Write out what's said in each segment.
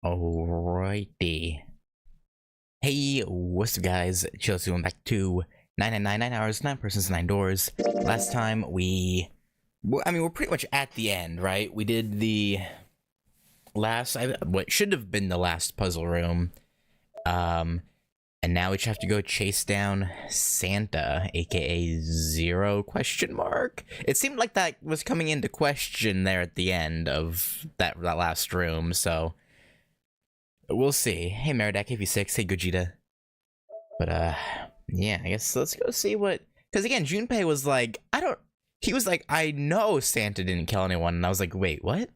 Alrighty. Hey, what's up guys? Chelsea, welcome back to 9 hours, 9 persons, 9 doors. Last time we're pretty much at the end, right? We did the last, what should have been the last puzzle room. And now we just have to go chase down Santa, aka Zero question mark. It seemed like that was coming into question there at the end of that last room, so we'll see. Hey Meridak, AV6, hey Gogeta. But yeah, I guess let's go see what, because again, Junpei was like, he was like, I know Santa didn't kill anyone, and I was like, wait, what?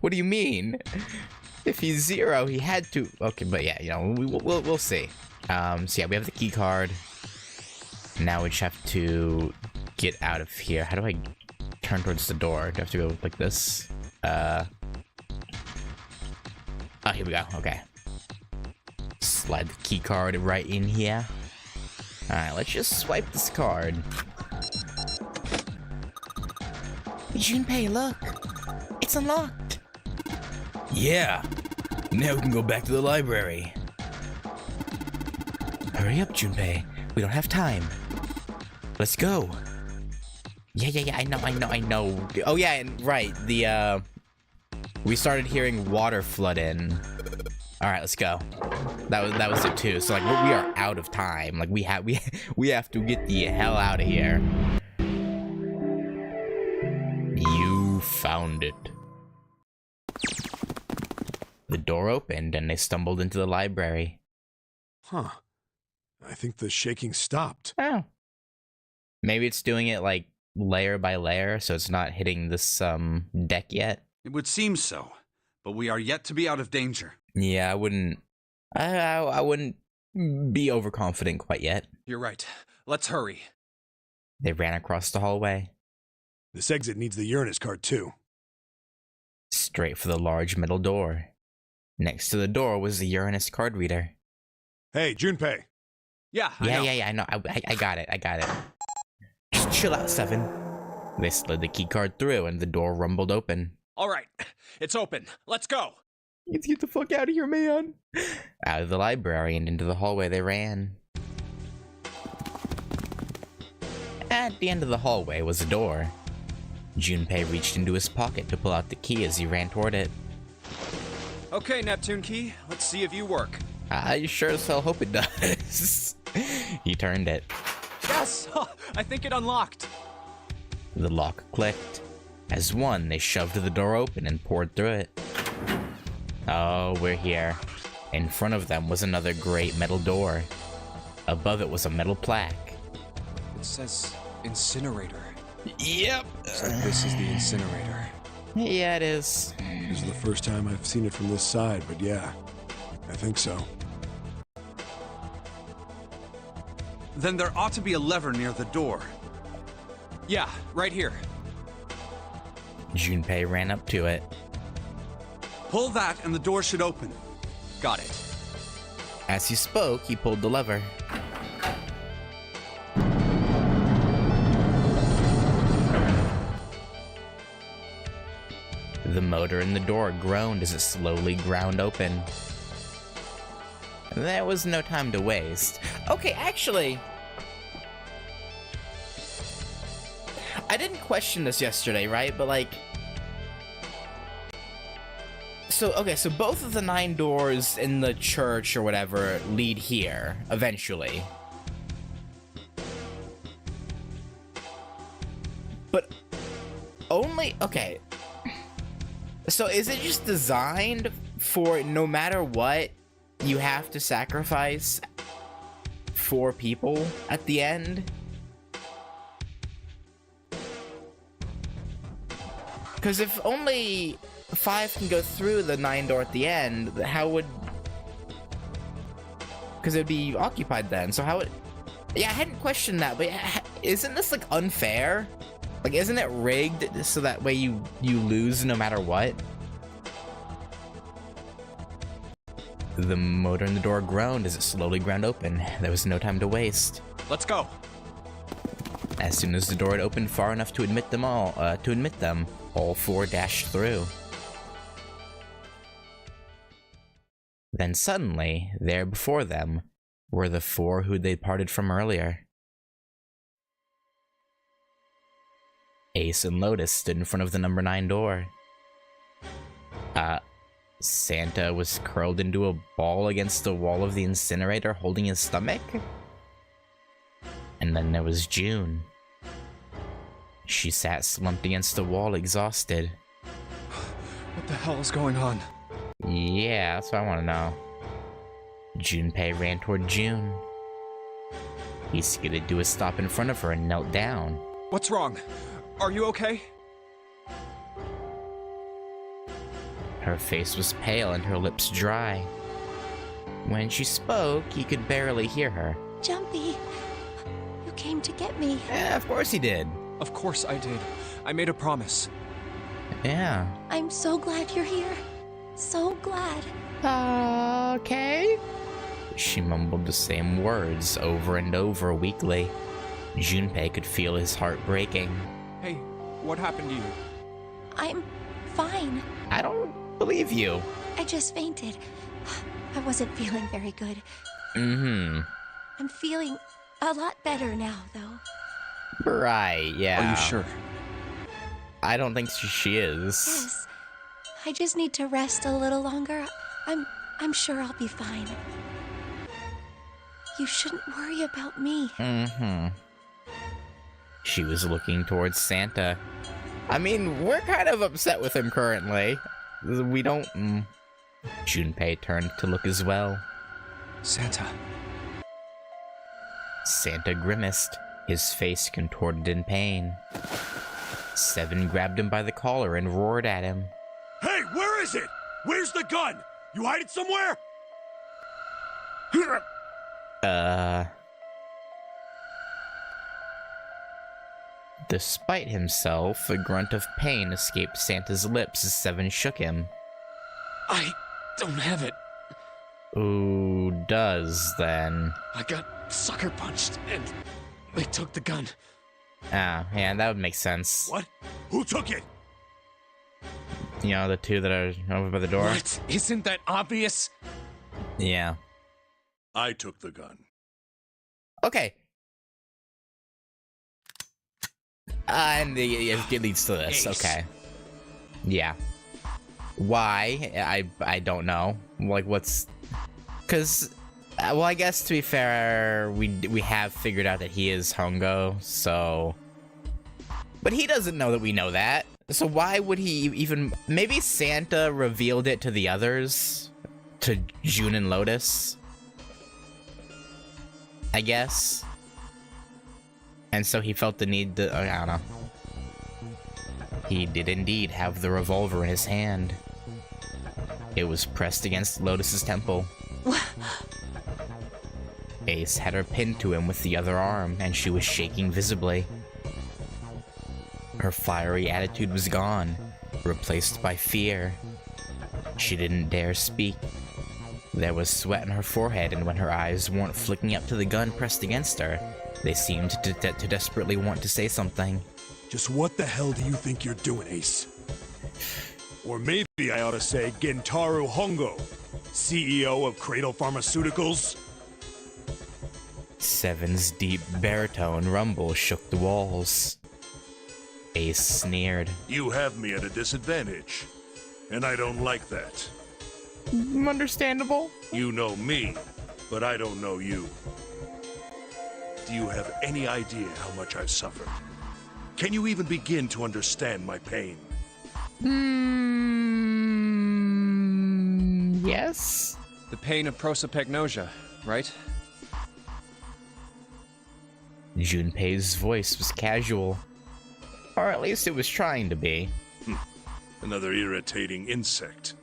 What do you mean? If he's Zero, he had to. Okay, but yeah, you know, we'll see. So yeah, we have the key card. Now we just have to get out of here. How do I turn towards the door? Do I have to go like this? Oh, here we go. Okay. Slide the key card right in here. Alright, let's just swipe this card. Junpei, look! It's unlocked! Yeah! Now we can go back to the library. Hurry up, Junpei. We don't have time. Let's go. Yeah, I know. Oh yeah, and right, we started hearing water flood in. Alright, let's go. That was it too. So like we are out of time. Like we have to get the hell out of here. You found it. The door opened and they stumbled into the library. Huh. I think the shaking stopped. Oh. Maybe it's doing it like layer by layer, so it's not hitting this deck yet. It would seem so, but we are yet to be out of danger. Yeah, I wouldn't be overconfident quite yet. You're right. Let's hurry. They ran across the hallway. This exit needs the Uranus card too. Straight for the large metal door. Next to the door was the Uranus card reader. Hey, Junpei. Yeah, I know. I know. I got it. Just chill out, Seven. They slid the key card through and the door rumbled open. All right, it's open. Let's go. Let's get the fuck out of here, man. Out of the library and into the hallway they ran. At the end of the hallway was a door. Junpei reached into his pocket to pull out the key as he ran toward it. Okay, Neptune Key, let's see if you work. I sure as hell hope it does. He turned it. Yes! I think it unlocked. The lock clicked. As one, they shoved the door open and poured through it. Oh, we're here. In front of them was another great metal door. Above it was a metal plaque. It says incinerator. Yep. So this is the incinerator. Yeah, it is. This is the first time I've seen it from this side, but yeah, I think so. Then there ought to be a lever near the door. Yeah, right here. Junpei ran up to it. Pull that and the door should open. Got it. As he spoke, he pulled the lever. The motor in the door groaned as it slowly ground open. There was no time to waste. Okay, actually, I didn't question this yesterday, right? But like, so both of the 9 doors in the church or whatever lead here eventually. But only, okay. So is it just designed for no matter what, you have to sacrifice 4 people at the end? Because if only 5 can go through the 9 door at the end, how would... Because it would be occupied then, so how would... Yeah, I hadn't questioned that, but isn't this like unfair? Like, isn't it rigged so that way you lose no matter what? The motor in the door groaned as it slowly ground open. There was no time to waste. Let's go. As soon as the door had opened far enough to admit them, all 4 dashed through. Then suddenly, there before them were the four who they'd parted from earlier. Ace and Lotus stood in front of the number 9 door. Santa was curled into a ball against the wall of the incinerator, holding his stomach. And then there was June. She sat slumped against the wall, exhausted. What the hell is going on? Yeah, that's what I want to know. Junpei ran toward June. He skidded to a stop in front of her and knelt down. What's wrong? Are you okay? Her face was pale and her lips dry. When she spoke, he could barely hear her. Jumpy, you came to get me. Yeah, of course he did. Of course I did. I made a promise. Yeah. I'm so glad you're here. So glad. Okay. She mumbled the same words over and over weakly. Junpei could feel his heart breaking. Hey, what happened to you? I'm fine. I don't believe you. I just fainted. I wasn't feeling very good. Mm-hmm. I'm feeling a lot better now, though. Right, yeah. Are you sure? I don't think she is. Yes. I just need to rest a little longer. I'm sure I'll be fine. You shouldn't worry about me. Mm-hmm. She was looking towards Santa. I mean, we're kind of upset with him currently. We don't... Junpei turned to look as well. Santa. Santa grimaced, his face contorted in pain. Seven grabbed him by the collar and roared at him. Hey, where is it? Where's the gun? You hide it somewhere? Despite himself, a grunt of pain escaped Santa's lips as Seven shook him. I don't have it. Who does, then? I got sucker punched, and they took the gun. Ah, yeah, that would make sense. What? Who took it? You know, the two that are over by the door? What? Isn't that obvious? Yeah. I took the gun. Okay. And it leads to this. Ace. Okay. Yeah. Why? I don't know. Like, what's... Because, well, I guess to be fair, we have figured out that he is Hongo, so... But he doesn't know that we know that. So why would he even... Maybe Santa revealed it to the others? To June and Lotus? I guess? And so he felt the need to... I don't know. He did indeed have the revolver in his hand. It was pressed against Lotus's temple. Ace had her pinned to him with the other arm, and she was shaking visibly. Her fiery attitude was gone, replaced by fear. She didn't dare speak. There was sweat on her forehead, and when her eyes weren't flicking up to the gun pressed against her, they seemed to desperately want to say something. Just what the hell do you think you're doing, Ace? Or maybe I ought to say Gentaro Hongo, CEO of Cradle Pharmaceuticals? Seven's deep baritone rumble shook the walls. Ace sneered. You have me at a disadvantage, and I don't like that. Understandable. You know me, but I don't know you. Do you have any idea how much I've suffered? Can you even begin to understand my pain? Yes? The pain of prosopagnosia, right? Junpei's voice was casual. Or at least it was trying to be. Another irritating insect.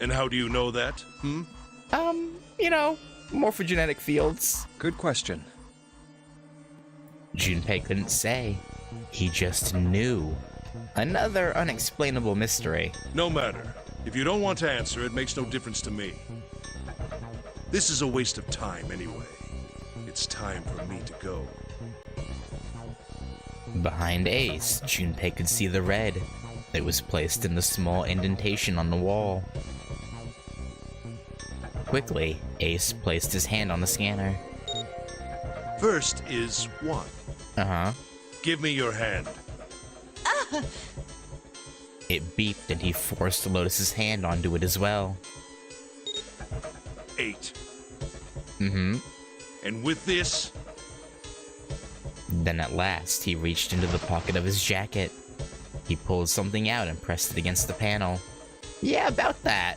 And how do you know that, You know, morphogenetic fields. Good question. Junpei couldn't say. He just knew. Another unexplainable mystery. No matter. If you don't want to answer, it makes no difference to me. This is a waste of time anyway. It's time for me to go. Behind Ace, Junpei could see the red that was placed in the small indentation on the wall. Quickly, Ace placed his hand on the scanner. First is 1. Uh-huh. Give me your hand. It beeped and he forced Lotus's hand onto it as well. 8. Mm-hmm. And with this, Then at last, he reached into the pocket of his jacket. He pulled something out and pressed it against the panel. Yeah, about that.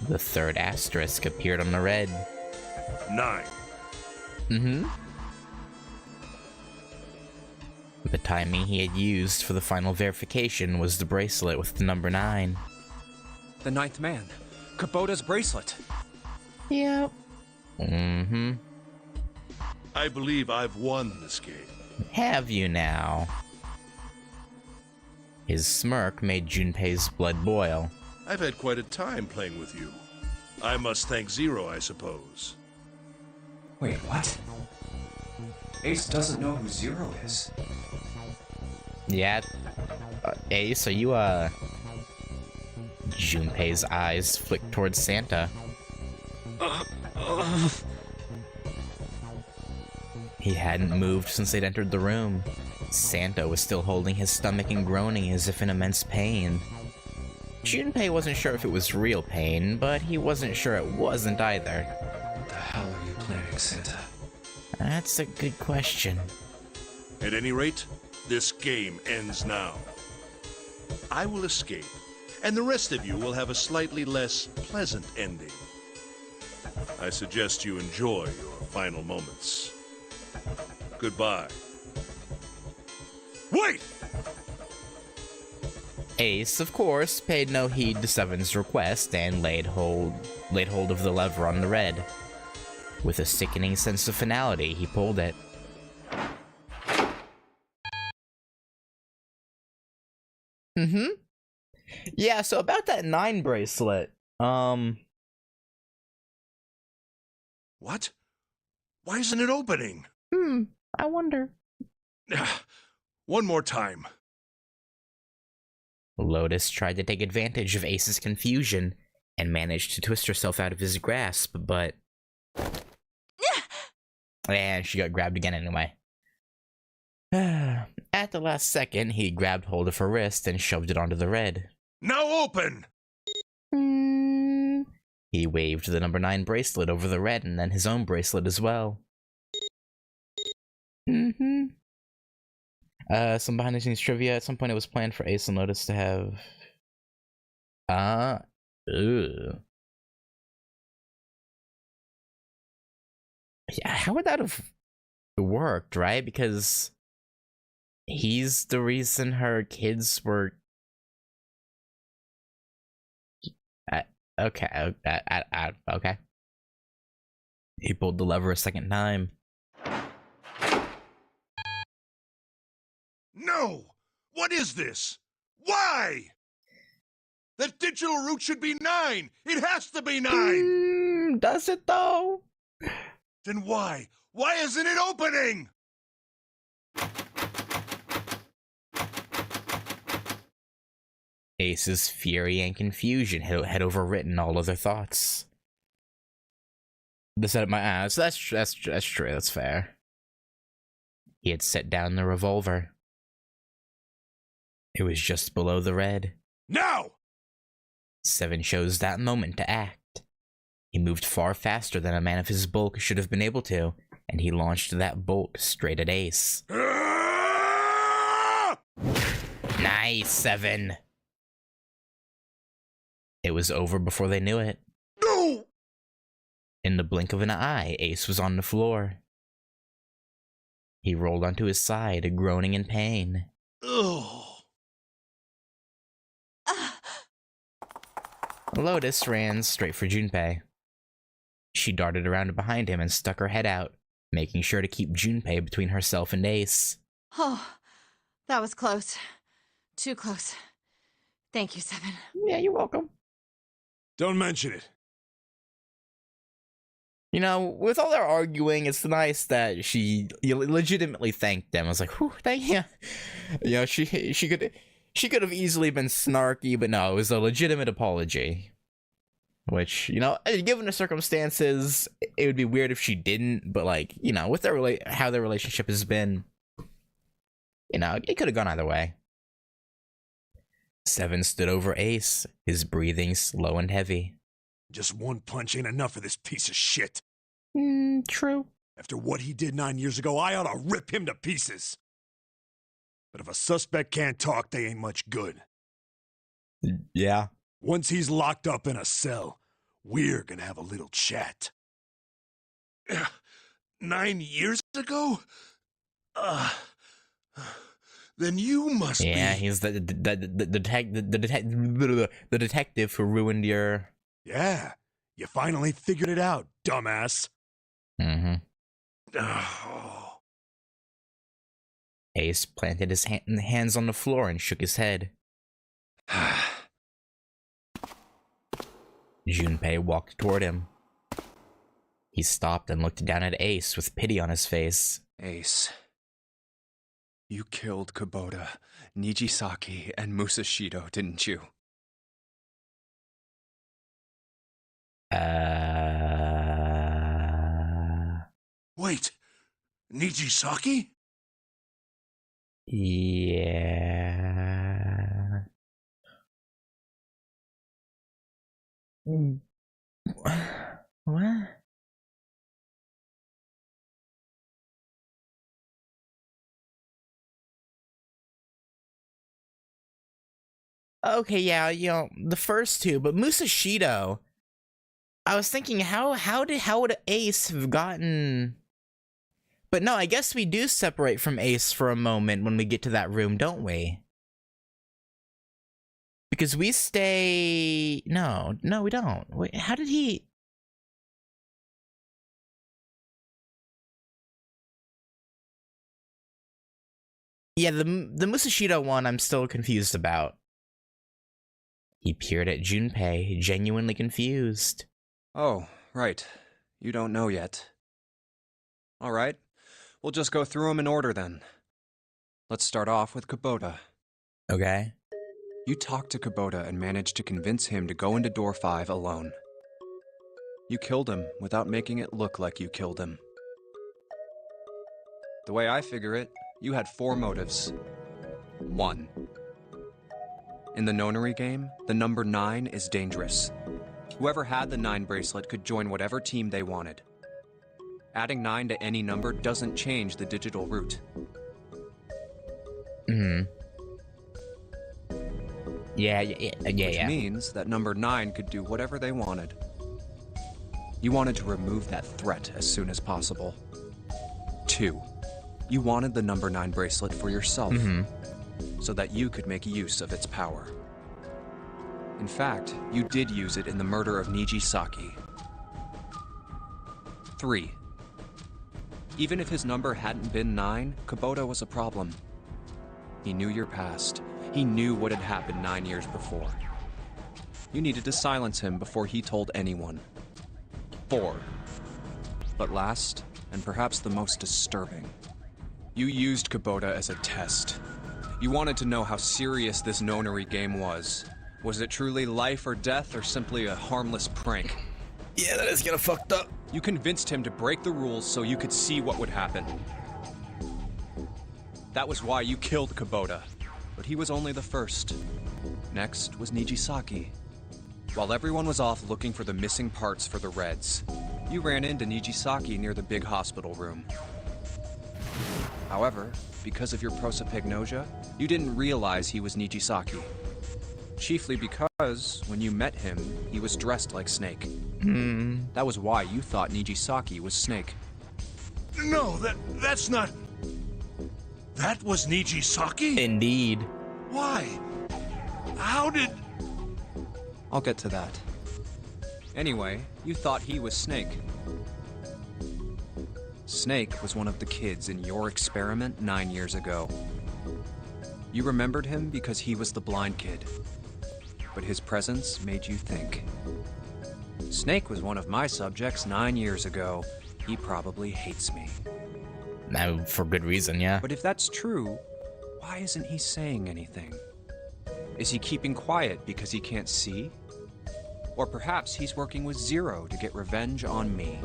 The third asterisk appeared on the red. 9. Mm-hmm. The timing he had used for the final verification was the bracelet with the number 9. The ninth man. Kubota's bracelet. Yep. Mm-hmm. I believe I've won this game. Have you now? His smirk made Junpei's blood boil. I've had quite a time playing with you. I must thank Zero, I suppose. Wait, what? Ace doesn't know who Zero is. Yeah. Ace, are you, Junpei's eyes flicked towards Santa. He hadn't moved since they'd entered the room. Santa was still holding his stomach and groaning as if in immense pain. Junpei wasn't sure if it was real pain, but he wasn't sure it wasn't either. What the hell are you planning, Santa? That's a good question. At any rate, this game ends now. I will escape, and the rest of you will have a slightly less pleasant ending. I suggest you enjoy your final moments. Goodbye. Wait! Ace, of course, paid no heed to Seven's request and laid hold of the lever on the red. With a sickening sense of finality, he pulled it. Mm-hmm. Yeah, so about that 9 bracelet, What? Why isn't it opening? I wonder. One more time. Lotus tried to take advantage of Ace's confusion and managed to twist herself out of his grasp, but... And she got grabbed again anyway. At the last second, he grabbed hold of her wrist and shoved it onto the red. Now open! He waved the number 9 bracelet over the red and then his own bracelet as well. Some behind the scenes trivia. At some point it was planned for Ace and Lotus to have... Yeah, how would that have worked, right? Because he's the reason her kids were... Okay, okay. He pulled the lever a second time. No! What is this? Why? That digital root should be 9! It has to be 9! Does it though? Then why? Why isn't it opening? Ace's fury and confusion had overwritten all other thoughts. The set up my ass. That's true. That's fair. He had set down the revolver. It was just below the red. Now! Seven chose that moment to act. He moved far faster than a man of his bulk should have been able to, and he launched that bolt straight at Ace. Nice, Seven. It was over before they knew it. No! In the blink of an eye, Ace was on the floor. He rolled onto his side, groaning in pain. Ugh. Lotus ran straight for Junpei. She darted around behind him and stuck her head out, making sure to keep Junpei between herself and Ace. Oh, that was close. Too close. Thank you, Seven. Yeah, you're welcome. Don't mention it. You know, with all their arguing, it's nice that she legitimately thanked them. I was like, whew, thank you. You know, she could have easily been snarky, but no, it was a legitimate apology. Which, you know, given the circumstances, it would be weird if she didn't. But like, you know, with their how their relationship has been, you know, it could have gone either way. Seven stood over Ace, his breathing slow and heavy. Just one punch ain't enough for this piece of shit. True. After what he did 9 years ago, I ought to rip him to pieces. But if a suspect can't talk, they ain't much good. Yeah. Once he's locked up in a cell, we're gonna have a little chat. 9 years ago? Then you must be... Yeah, he's the detective who ruined your... Yeah, you finally figured it out, dumbass. Mm-hmm. Oh. Ace planted his hands on the floor and shook his head. Junpei walked toward him. He stopped and looked down at Ace with pity on his face. Ace. You killed Kubota, Nijisaki, and Musashido, didn't you? Wait, Nijisaki? Yeah. What? Okay, yeah, you know, the first two, but Musashido, I was thinking how would Ace have gotten... But no, I guess we do separate from Ace for a moment when we get to that room, don't we? Because we stay... No, we don't. Wait, how did he... Yeah, the Musashido one I'm still confused about. He peered at Junpei, genuinely confused. Oh, right. You don't know yet. All right. We'll just go through them in order then. Let's start off with Kubota. Okay. You talked to Kubota and managed to convince him to go into door 5 alone. You killed him without making it look like you killed him. The way I figure it, you had 4 motives. 1. In the nonary game, the number 9 is dangerous. Whoever had the 9 bracelet could join whatever team they wanted. Adding 9 to any number doesn't change the digital route. Yeah. Which means that number 9 could do whatever they wanted. You wanted to remove that threat as soon as possible. 2. You wanted the number 9 bracelet for yourself, so that you could make use of its power. In fact, you did use it in the murder of Nijisaki. 3. Even if his number hadn't been 9, Kubota was a problem. He knew your past. He knew what had happened 9 years before. You needed to silence him before he told anyone. 4. But last, and perhaps the most disturbing, you used Kubota as a test. You wanted to know how serious this nonary game was. Was it truly life or death, or simply a harmless prank? Yeah, that is kinda fucked up. You convinced him to break the rules so you could see what would happen. That was why you killed Kubota. But he was only the first. Next was Nijisaki. While everyone was off looking for the missing parts for the Reds, you ran into Nijisaki near the big hospital room. However, because of your prosopagnosia, you didn't realize he was Nijisaki. Chiefly because, when you met him, he was dressed like Snake. That was why you thought Nijisaki was Snake. No, that's not... That was Nijisaki? Indeed. Why? How did... I'll get to that. Anyway, you thought he was Snake. Snake was one of the kids in your experiment 9 years ago. You remembered him because he was the blind kid. But his presence made you think. Snake was one of my subjects 9 years ago. He probably hates me. Now, for good reason, yeah. But if that's true, why isn't he saying anything? Is he keeping quiet because he can't see? Or perhaps he's working with Zero to get revenge on me.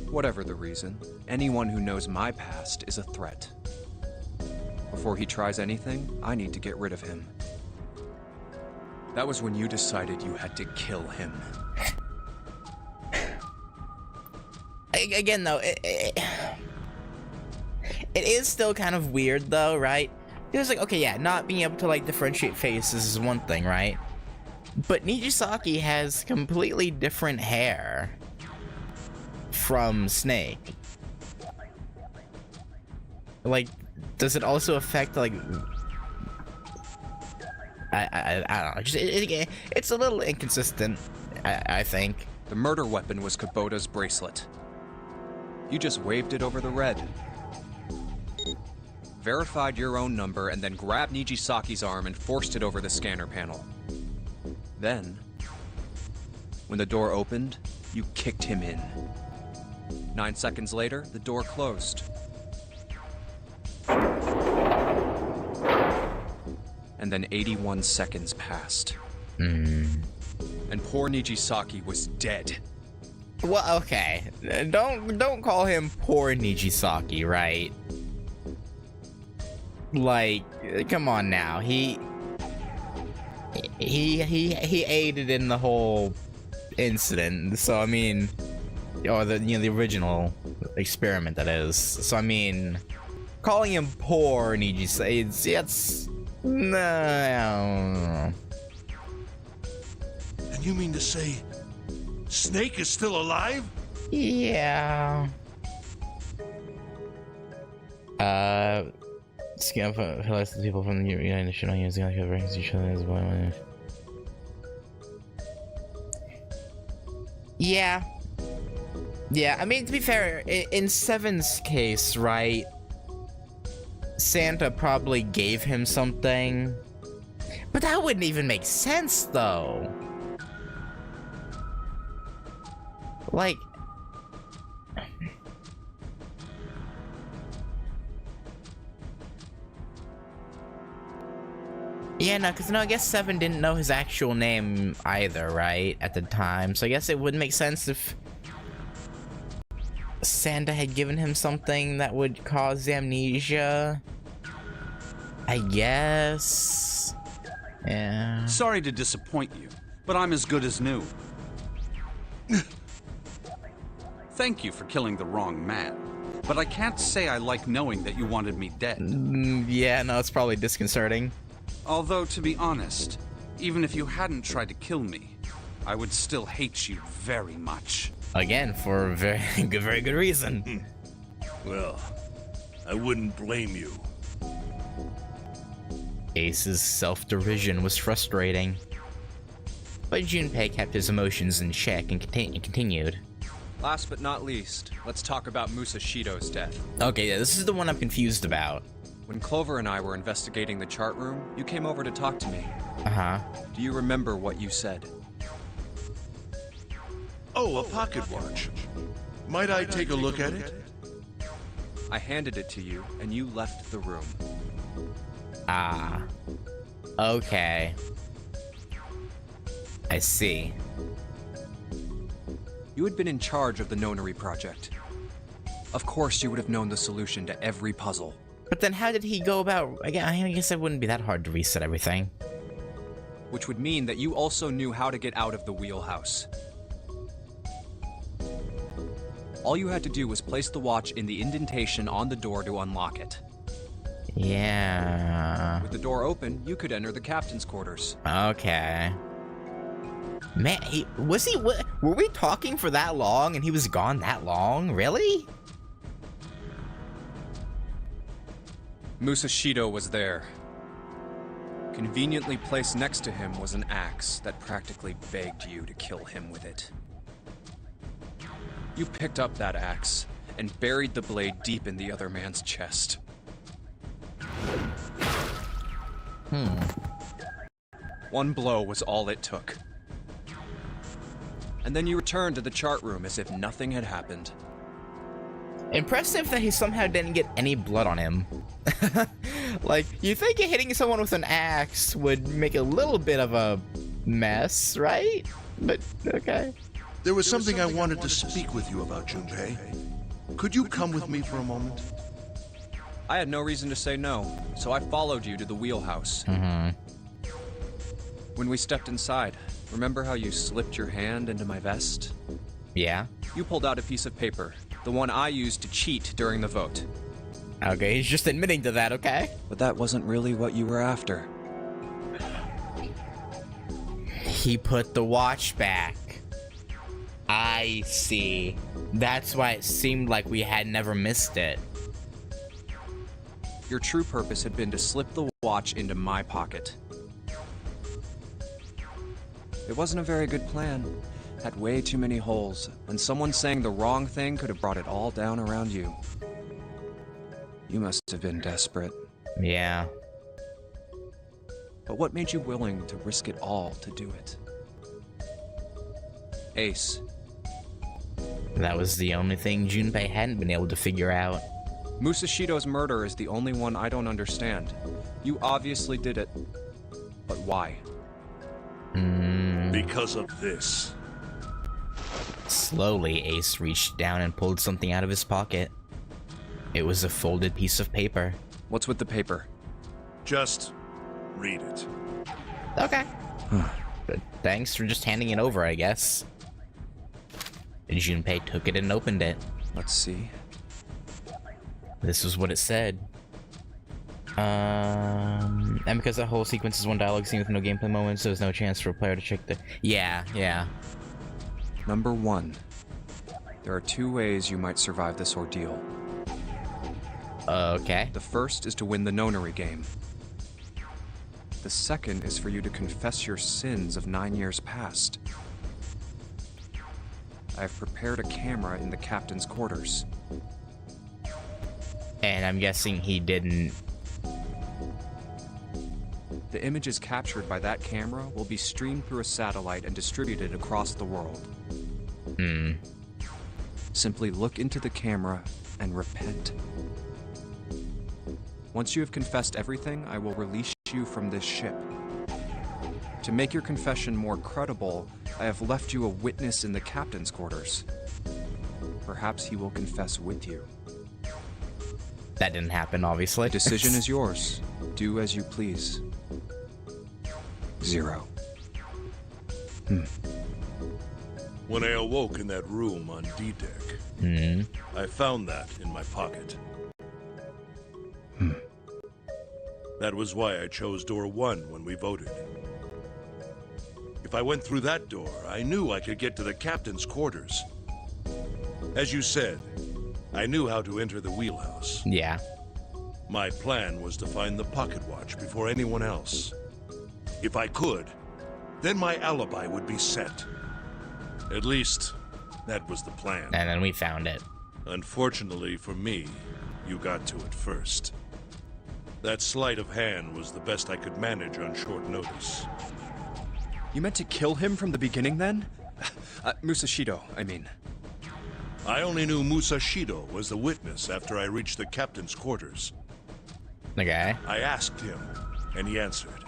Whatever the reason, anyone who knows my past is a threat. Before he tries anything, I need to get rid of him. That was when you decided you had to kill him. Again, though, it is still kind of weird, though, right? It's like, okay, yeah, not being able to, like, differentiate faces is one thing, right? But Nijisaki has completely different hair from Snake. Like, does it also affect, like... I don't know. Just, it's a little inconsistent, I think. The murder weapon was Kubota's bracelet. You just waved it over the red. Verified your own number and then grabbed Nijisaki's arm and forced it over the scanner panel. Then, when the door opened, you kicked him in. 9 seconds later, the door closed. And then 81 seconds passed. And poor Nijisaki was dead. Well, okay. Don't call him poor Nijisaki, right? Like, come on now. He aided in the whole incident. So I mean, or the original experiment, that is. So I mean, calling him poor Nijisaki, it's no. And you mean to say Snake is still alive? Yeah. Scan for the people from the United Nations using like ranks each other as well. Yeah. Yeah, I mean, to be fair, in Seven's case, right? Santa probably gave him something. But that wouldn't even make sense, though. Like... Yeah, no, because I guess Seven didn't know his actual name either, right? At the time. So I guess it would make sense if Santa had given him something that would cause amnesia. I guess. Yeah. Sorry to disappoint you, but I'm as good as new. Thank you for killing the wrong man, but I can't say I like knowing that you wanted me dead. Yeah, no, it's probably disconcerting. Although, to be honest, even if you hadn't tried to kill me, I would still hate you very much. Again, for a very good reason. Well, I wouldn't blame you. Ace's self-derision was frustrating. But Junpei kept his emotions in check and continued. Last but not least, let's talk about Musashido's death. Okay, yeah, this is the one I'm confused about. When Clover and I were investigating the chart room, you came over to talk to me. Uh-huh. Do you remember what you said? Oh, a pocket watch. Might I take a look at it? I handed it to you, and you left the room. Ah. Okay. I see. You had been in charge of the Nonary project. Of course you would have known the solution to every puzzle. But then how did he go about... Again, I guess it wouldn't be that hard to reset everything. Which would mean that you also knew how to get out of the wheelhouse. All you had to do was place the watch in the indentation on the door to unlock it. Yeah... With the door open, you could enter the captain's quarters. Okay. Man, were we talking for that long and he was gone that long? Really? Musashido was there. Conveniently placed next to him was an axe that practically begged you to kill him with it. You picked up that axe and buried the blade deep in the other man's chest. One blow was all it took. And then you returned to the chart room as if nothing had happened. Impressive that he somehow didn't get any blood on him. Like, you think hitting someone with an axe would make a little bit of a mess, right? But, okay. There was something I wanted to speak with you about, Junpei. Could you come with me for a moment? I had no reason to say no, so I followed you to the wheelhouse. Mm-hmm. When we stepped inside, remember how you slipped your hand into my vest? Yeah. You pulled out a piece of paper, the one I used to cheat during the vote. Okay, he's just admitting to that, okay? But that wasn't really what you were after. He put the watch back. I see. That's why it seemed like we had never missed it. Your true purpose had been to slip the watch into my pocket. It wasn't a very good plan. Had way too many holes, and someone saying the wrong thing could have brought it all down around you. You must have been desperate. Yeah. But what made you willing to risk it all to do it? Ace. That was the only thing Junpei hadn't been able to figure out. Musashido's murder is the only one I don't understand. You obviously did it. But why? Because of this. Slowly, Ace reached down and pulled something out of his pocket. It was a folded piece of paper. What's with the paper? Just read it. Okay. But thanks for just handing it over, I guess. Junpei took it and opened it. Let's see. This was what it said. And because the whole sequence is one dialogue scene with no gameplay moments, there's no chance for a player to check the... Yeah. Number 1. There are 2 ways you might survive this ordeal. Okay. The first is to win the nonary game. The second is for you to confess your sins of 9 years past. I have prepared a camera in the captain's quarters. And I'm guessing he didn't... The images captured by that camera will be streamed through a satellite and distributed across the world. Simply look into the camera and repent. Once you have confessed everything, I will release you from this ship. To make your confession more credible, I have left you a witness in the captain's quarters. Perhaps he will confess with you. That didn't happen, obviously. The decision is yours. Do as you please. 0. When I awoke in that room on D-Deck, I found that in my pocket. That was why I chose door 1 when we voted. If I went through that door, I knew I could get to the captain's quarters. As you said, I knew how to enter the wheelhouse. Yeah. My plan was to find the pocket watch before anyone else. If I could, then my alibi would be set. At least, that was the plan. And then we found it. Unfortunately for me, you got to it first. That sleight of hand was the best I could manage on short notice. You meant to kill him from the beginning, then? Musashido, I mean. I only knew Musashido was the witness after I reached the captain's quarters. Okay. I asked him, and he answered.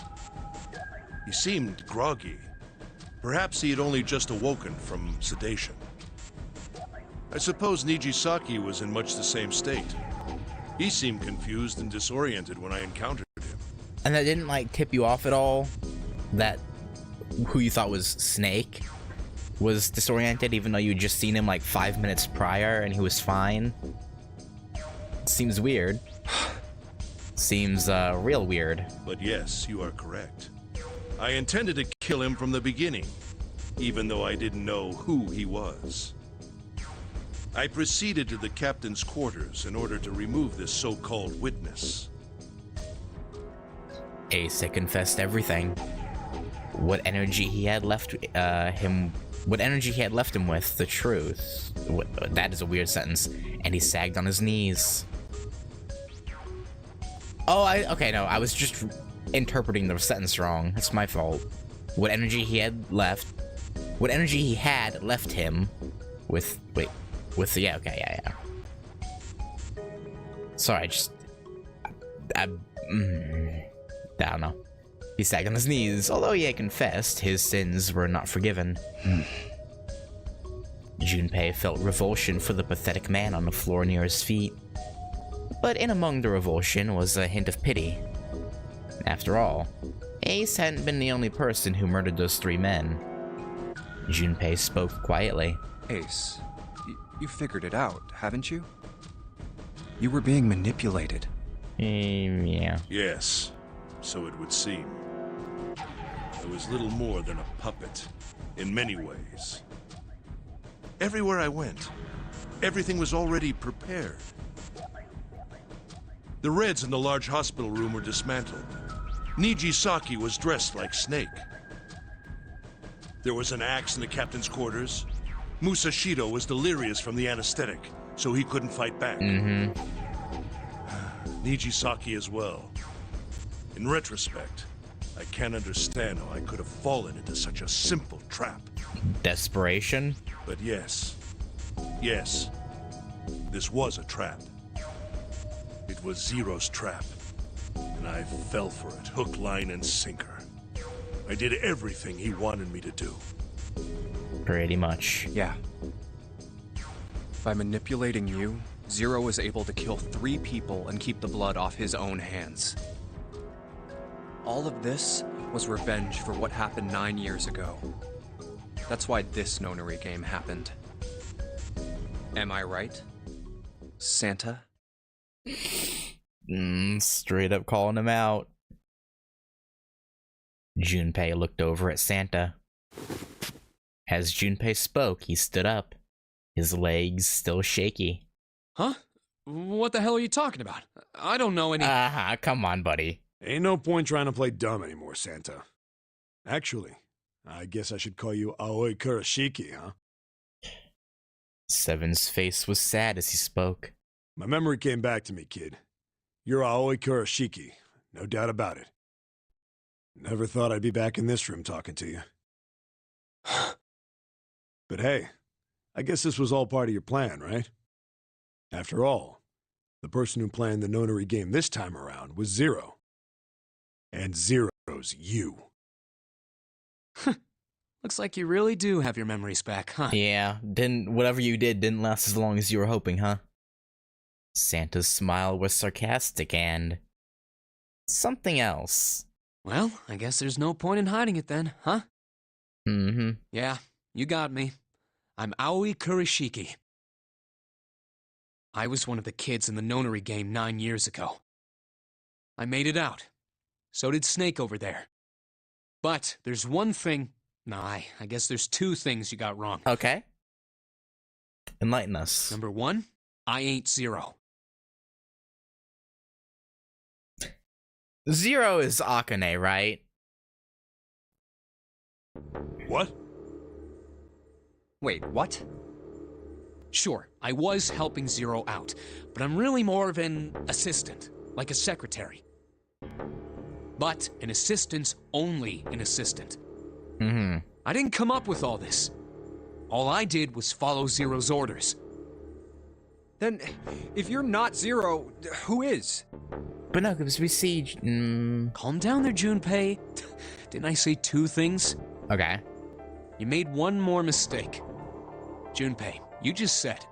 He seemed groggy. Perhaps he had only just awoken from sedation. I suppose Nijisaki was in much the same state. He seemed confused and disoriented when I encountered him. And that didn't, like, tip you off at all? That who you thought was Snake was disoriented, even though you'd just seen him, like, 5 minutes prior, and he was fine? Seems weird. Seems, real weird. But yes, you are correct. I intended to kill him from the beginning, even though I didn't know who he was. I proceeded to the captain's quarters in order to remove this so-called witness. Ace had confessed everything. What energy he had left him with, the truth. That is a weird sentence. And he sagged on his knees. Oh, okay, no, I was just interpreting the sentence wrong. That's my fault. What energy he had left him with, yeah, okay, yeah. Sorry, I don't know. He sagged on his knees, although he had confessed his sins were not forgiven. Junpei felt revulsion for the pathetic man on the floor near his feet. But in among the revulsion was a hint of pity. After all, Ace hadn't been the only person who murdered those 3 men. Junpei spoke quietly. Ace, you figured it out, haven't you? You were being manipulated. Yeah. Yes, so it would seem. I was little more than a puppet, in many ways. Everywhere I went, everything was already prepared. The Reds in the large hospital room were dismantled. Nijisaki was dressed like Snake. There was an axe in the captain's quarters. Musashido was delirious from the anesthetic, so he couldn't fight back. Nijisaki as well. In retrospect, I can't understand how I could have fallen into such a simple trap. Desperation? But yes, this was a trap. It was Zero's trap, and I fell for it, hook, line, and sinker. I did everything he wanted me to do. Pretty much. Yeah. By manipulating you, Zero was able to kill 3 people and keep the blood off his own hands. All of this was revenge for what happened 9 years ago. That's why this Nonary game happened. Am I right, Santa? Straight up calling him out. Junpei looked over at Santa. As Junpei spoke, he stood up, his legs still shaky. Huh? What the hell are you talking about? I don't know any— Come on, buddy. Ain't no point trying to play dumb anymore, Santa. Actually, I guess I should call you Aoi Kurashiki, huh? Seven's face was sad as he spoke. My memory came back to me, kid. You're Aoi Kurashiki, no doubt about it. Never thought I'd be back in this room talking to you. But hey, I guess this was all part of your plan, right? After all, the person who planned the Nonary game this time around was Zero. And Zero's you. Looks like you really do have your memories back, huh? Yeah, whatever you didn't last as long as you were hoping, huh? Santa's smile was sarcastic and something else. Well, I guess there's no point in hiding it then, huh? Yeah, you got me. I'm Aoi Kurashiki. I was one of the kids in the Nonary game 9 years ago. I made it out. So did Snake over there. But there's one thing— No, I guess there's 2 things you got wrong. Okay. Enlighten us. Number 1, I ain't Zero. Zero is Akane, right? What? Wait, what? Sure, I was helping Zero out, but I'm really more of an assistant, like a secretary. But an assistant's only an assistant. I didn't come up with all this. All I did was follow Zero's orders. Then, if you're not Zero, who is? But no, because we see... Calm down there, Junpei. Didn't I say 2 things? Okay. You made one more mistake. Junpei, you just said,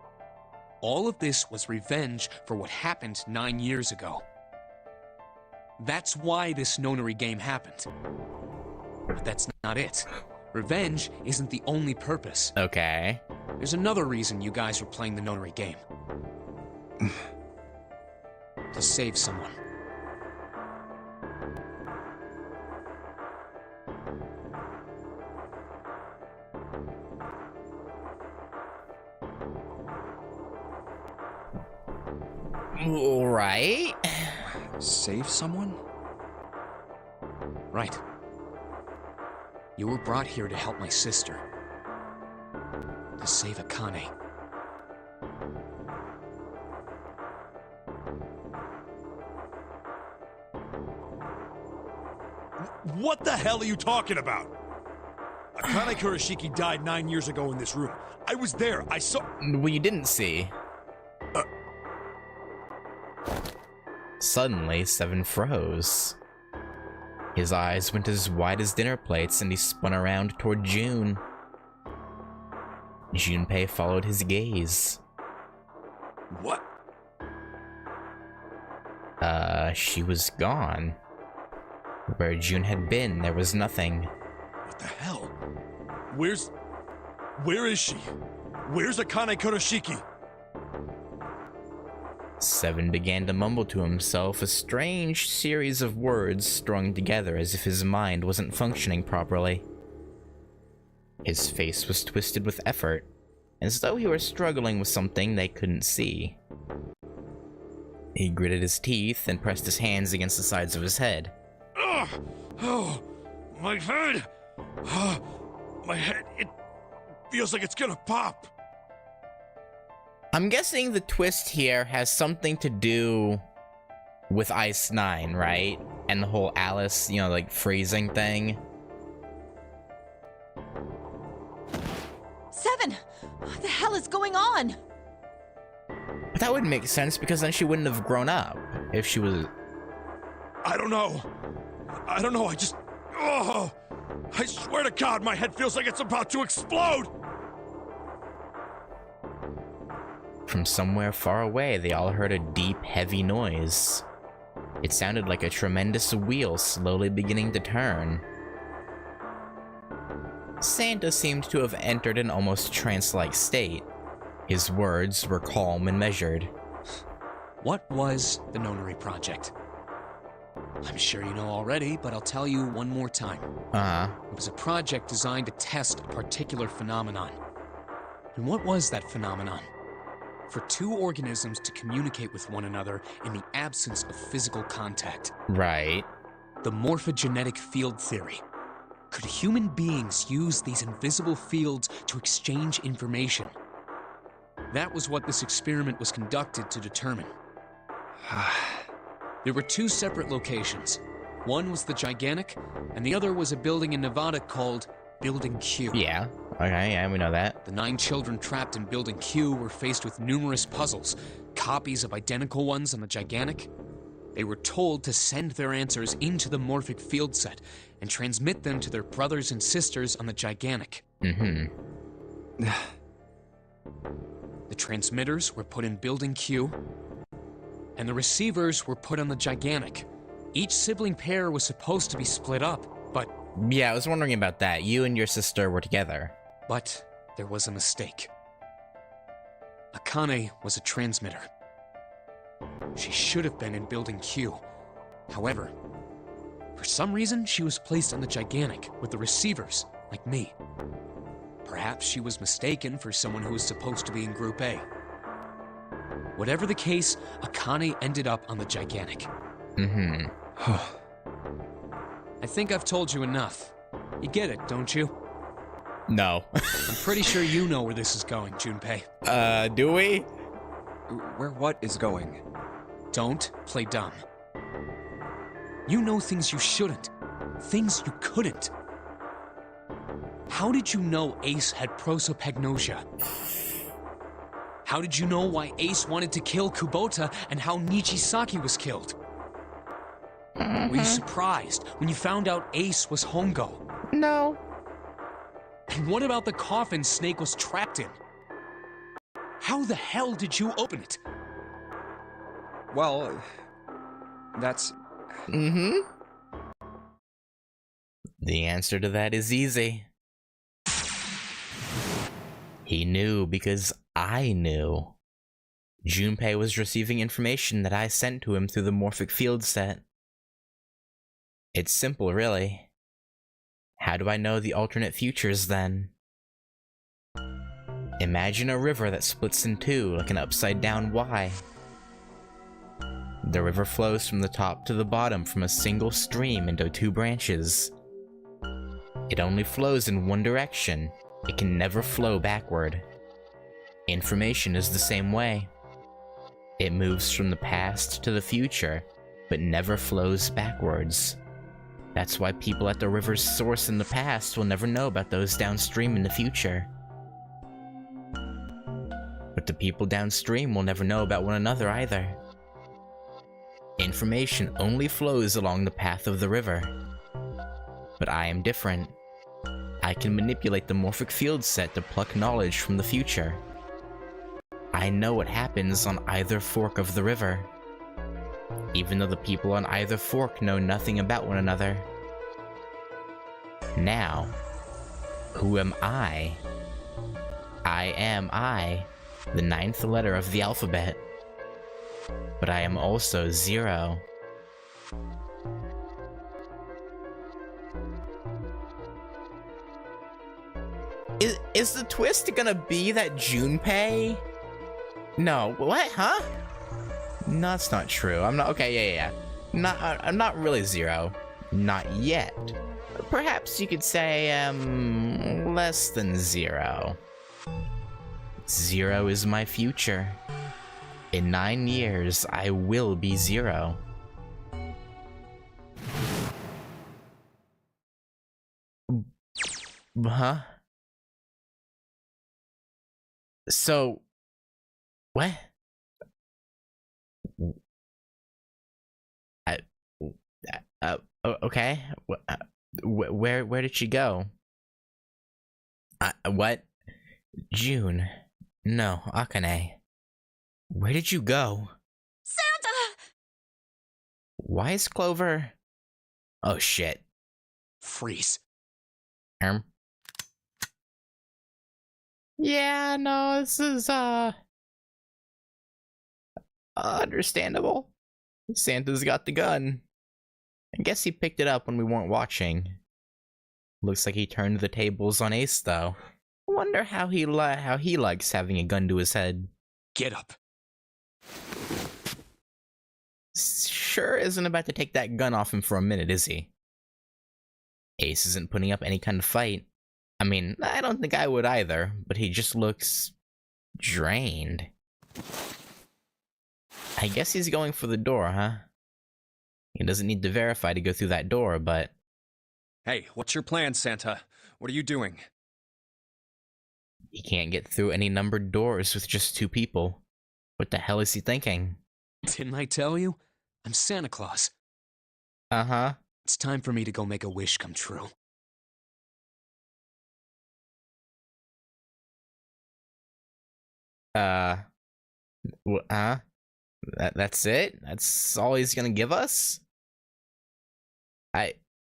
all of this was revenge for what happened 9 years ago. That's why this Nonary game happened. But that's not it. Revenge isn't the only purpose. Okay. There's another reason you guys were playing the Nonary game. To save someone. All right. Save someone? Right. You were brought here to help my sister. To save Akane. What the hell are you talking about? Akane Kurashiki died 9 years ago in this room. I was there. I saw— Well, you didn't see. Uh. Suddenly, Seven froze. His eyes went as wide as dinner plates and he spun around toward June. Junpei followed his gaze. What? She was gone. Where June had been, there was nothing. What the hell? Where is she? Where's Akane Kuroshiki? Seven began to mumble to himself, a strange series of words strung together as if his mind wasn't functioning properly. His face was twisted with effort, as though he were struggling with something they couldn't see. He gritted his teeth and pressed his hands against the sides of his head. Ugh! Oh, my head! My head, it feels like it's gonna pop! I'm guessing the twist here has something to do with Ice 9, right? And the whole Alice, you know, like, freezing thing. Seven! What the hell is going on? But that would make sense because then she wouldn't have grown up if she was... I don't know, I just... Oh! I swear to God, my head feels like it's about to explode! From somewhere far away, they all heard a deep, heavy noise. It sounded like a tremendous wheel slowly beginning to turn. Santa seemed to have entered an almost trance-like state. His words were calm and measured. What was the Nonary Project? I'm sure you know already, but I'll tell you one more time. It was a project designed to test a particular phenomenon. And what was that phenomenon? For two organisms to communicate with one another in the absence of physical contact. Right. The morphogenetic field theory. Could human beings use these invisible fields to exchange information? That was what this experiment was conducted to determine. There were two separate locations. One was the Gigantic, and the other was a building in Nevada called Building Q. Yeah. Okay, yeah, we know that. The 9 children trapped in Building Q were faced with numerous puzzles, copies of identical ones on the Gigantic. They were told to send their answers into the morphic field set and transmit them to their brothers and sisters on the Gigantic. Mm-hmm. The transmitters were put in Building Q, and the receivers were put on the Gigantic. Each sibling pair was supposed to be split up, but... Yeah, I was wondering about that. You and your sister were together. But there was a mistake. Akane was a transmitter. She should have been in Building Q. However, for some reason, she was placed on the Gigantic with the receivers, like me. Perhaps she was mistaken for someone who was supposed to be in Group A. Whatever the case, Akane ended up on the Gigantic. Mm-hmm. I think I've told you enough. You get it, don't you? No. I'm pretty sure you know where this is going, Junpei. Do we? Where what is going? Don't play dumb. You know things you shouldn't. Things you couldn't. How did you know Ace had prosopagnosia? How did you know why Ace wanted to kill Kubota and how Nichisaki was killed? Were you surprised when you found out Ace was Hongo? No. And what about the coffin Snake was trapped in? How the hell did you open it? Well, that's... Mm-hmm. The answer to that is easy. He knew because I knew. Junpei was receiving information that I sent to him through the morphic field set. It's simple, really. How do I know the alternate futures, then? Imagine a river that splits in two like an upside-down Y. The river flows from the top to the bottom from a single stream into two branches. It only flows in one direction. It can never flow backward. Information is the same way. It moves from the past to the future, but never flows backwards. That's why people at the river's source in the past will never know about those downstream in the future. But the people downstream will never know about one another either. Information only flows along the path of the river. But I am different. I can manipulate the morphic field set to pluck knowledge from the future. I know what happens on either fork of the river, even though the people on either fork know nothing about one another. Now, who am I? I am I, the 9th letter of the alphabet. But I am also 0. Is the twist gonna be that Junpei? No, what? Huh? No, that's not true. I'm not. Okay, yeah. I'm not really 0. Not yet. Perhaps you could say, less than 0. 0 is my future. In 9 years, I will be 0. Huh? So, what? Okay. Where did she go? What? June. No, Akane. Where did you go? Santa! Why is Clover? Oh shit. Freeze. Yeah, no, this is understandable. Santa's got the gun. I guess he picked it up when we weren't watching. Looks like he turned the tables on Ace though. Wonder how he likes having a gun to his head. Get up. Sure isn't about to take that gun off him for a minute, is he? Ace isn't putting up any kind of fight. I mean, I don't think I would either, but he just looks drained. I guess he's going for the door, huh? He doesn't need to verify to go through that door, but... Hey, what's your plan, Santa? What are you doing? He can't get through any numbered doors with just 2 people. What the hell is he thinking? Didn't I tell you? I'm Santa Claus. Uh-huh. It's time for me to go make a wish come true. That's it? That's all he's gonna give us?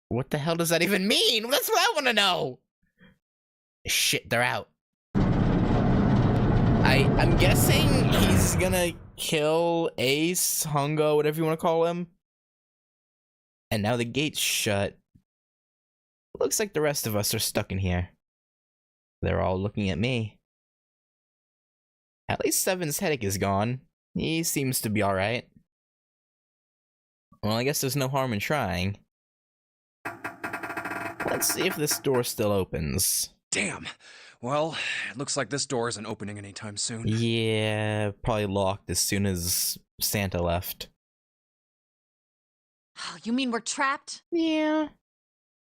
What the hell does that even mean? That's what I wanna know! Shit, they're out. I'm guessing he's gonna kill Ace, Hungo, whatever you wanna call him. And now the gate's shut. Looks like the rest of us are stuck in here. They're all looking at me. At least Seven's headache is gone. He seems to be alright. Well, I guess there's no harm in trying. Let's see if this door still opens. Damn. Well, it looks like this door isn't opening anytime soon. Yeah, probably locked as soon as Santa left. Oh, you mean we're trapped? Yeah.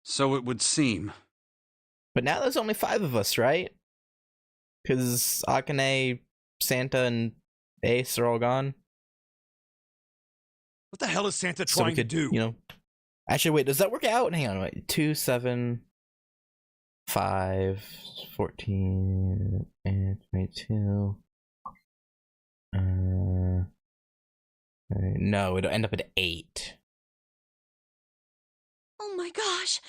So it would seem. But now there's only 5 of us, right? Because Akane, Santa, and Ace are all gone. What the hell is Santa So we trying could, to do? you know... Actually, wait, does that work out? Hang on, wait. 2, 7, 5, 14, and 22. No, it'll end up at 8. Oh my gosh.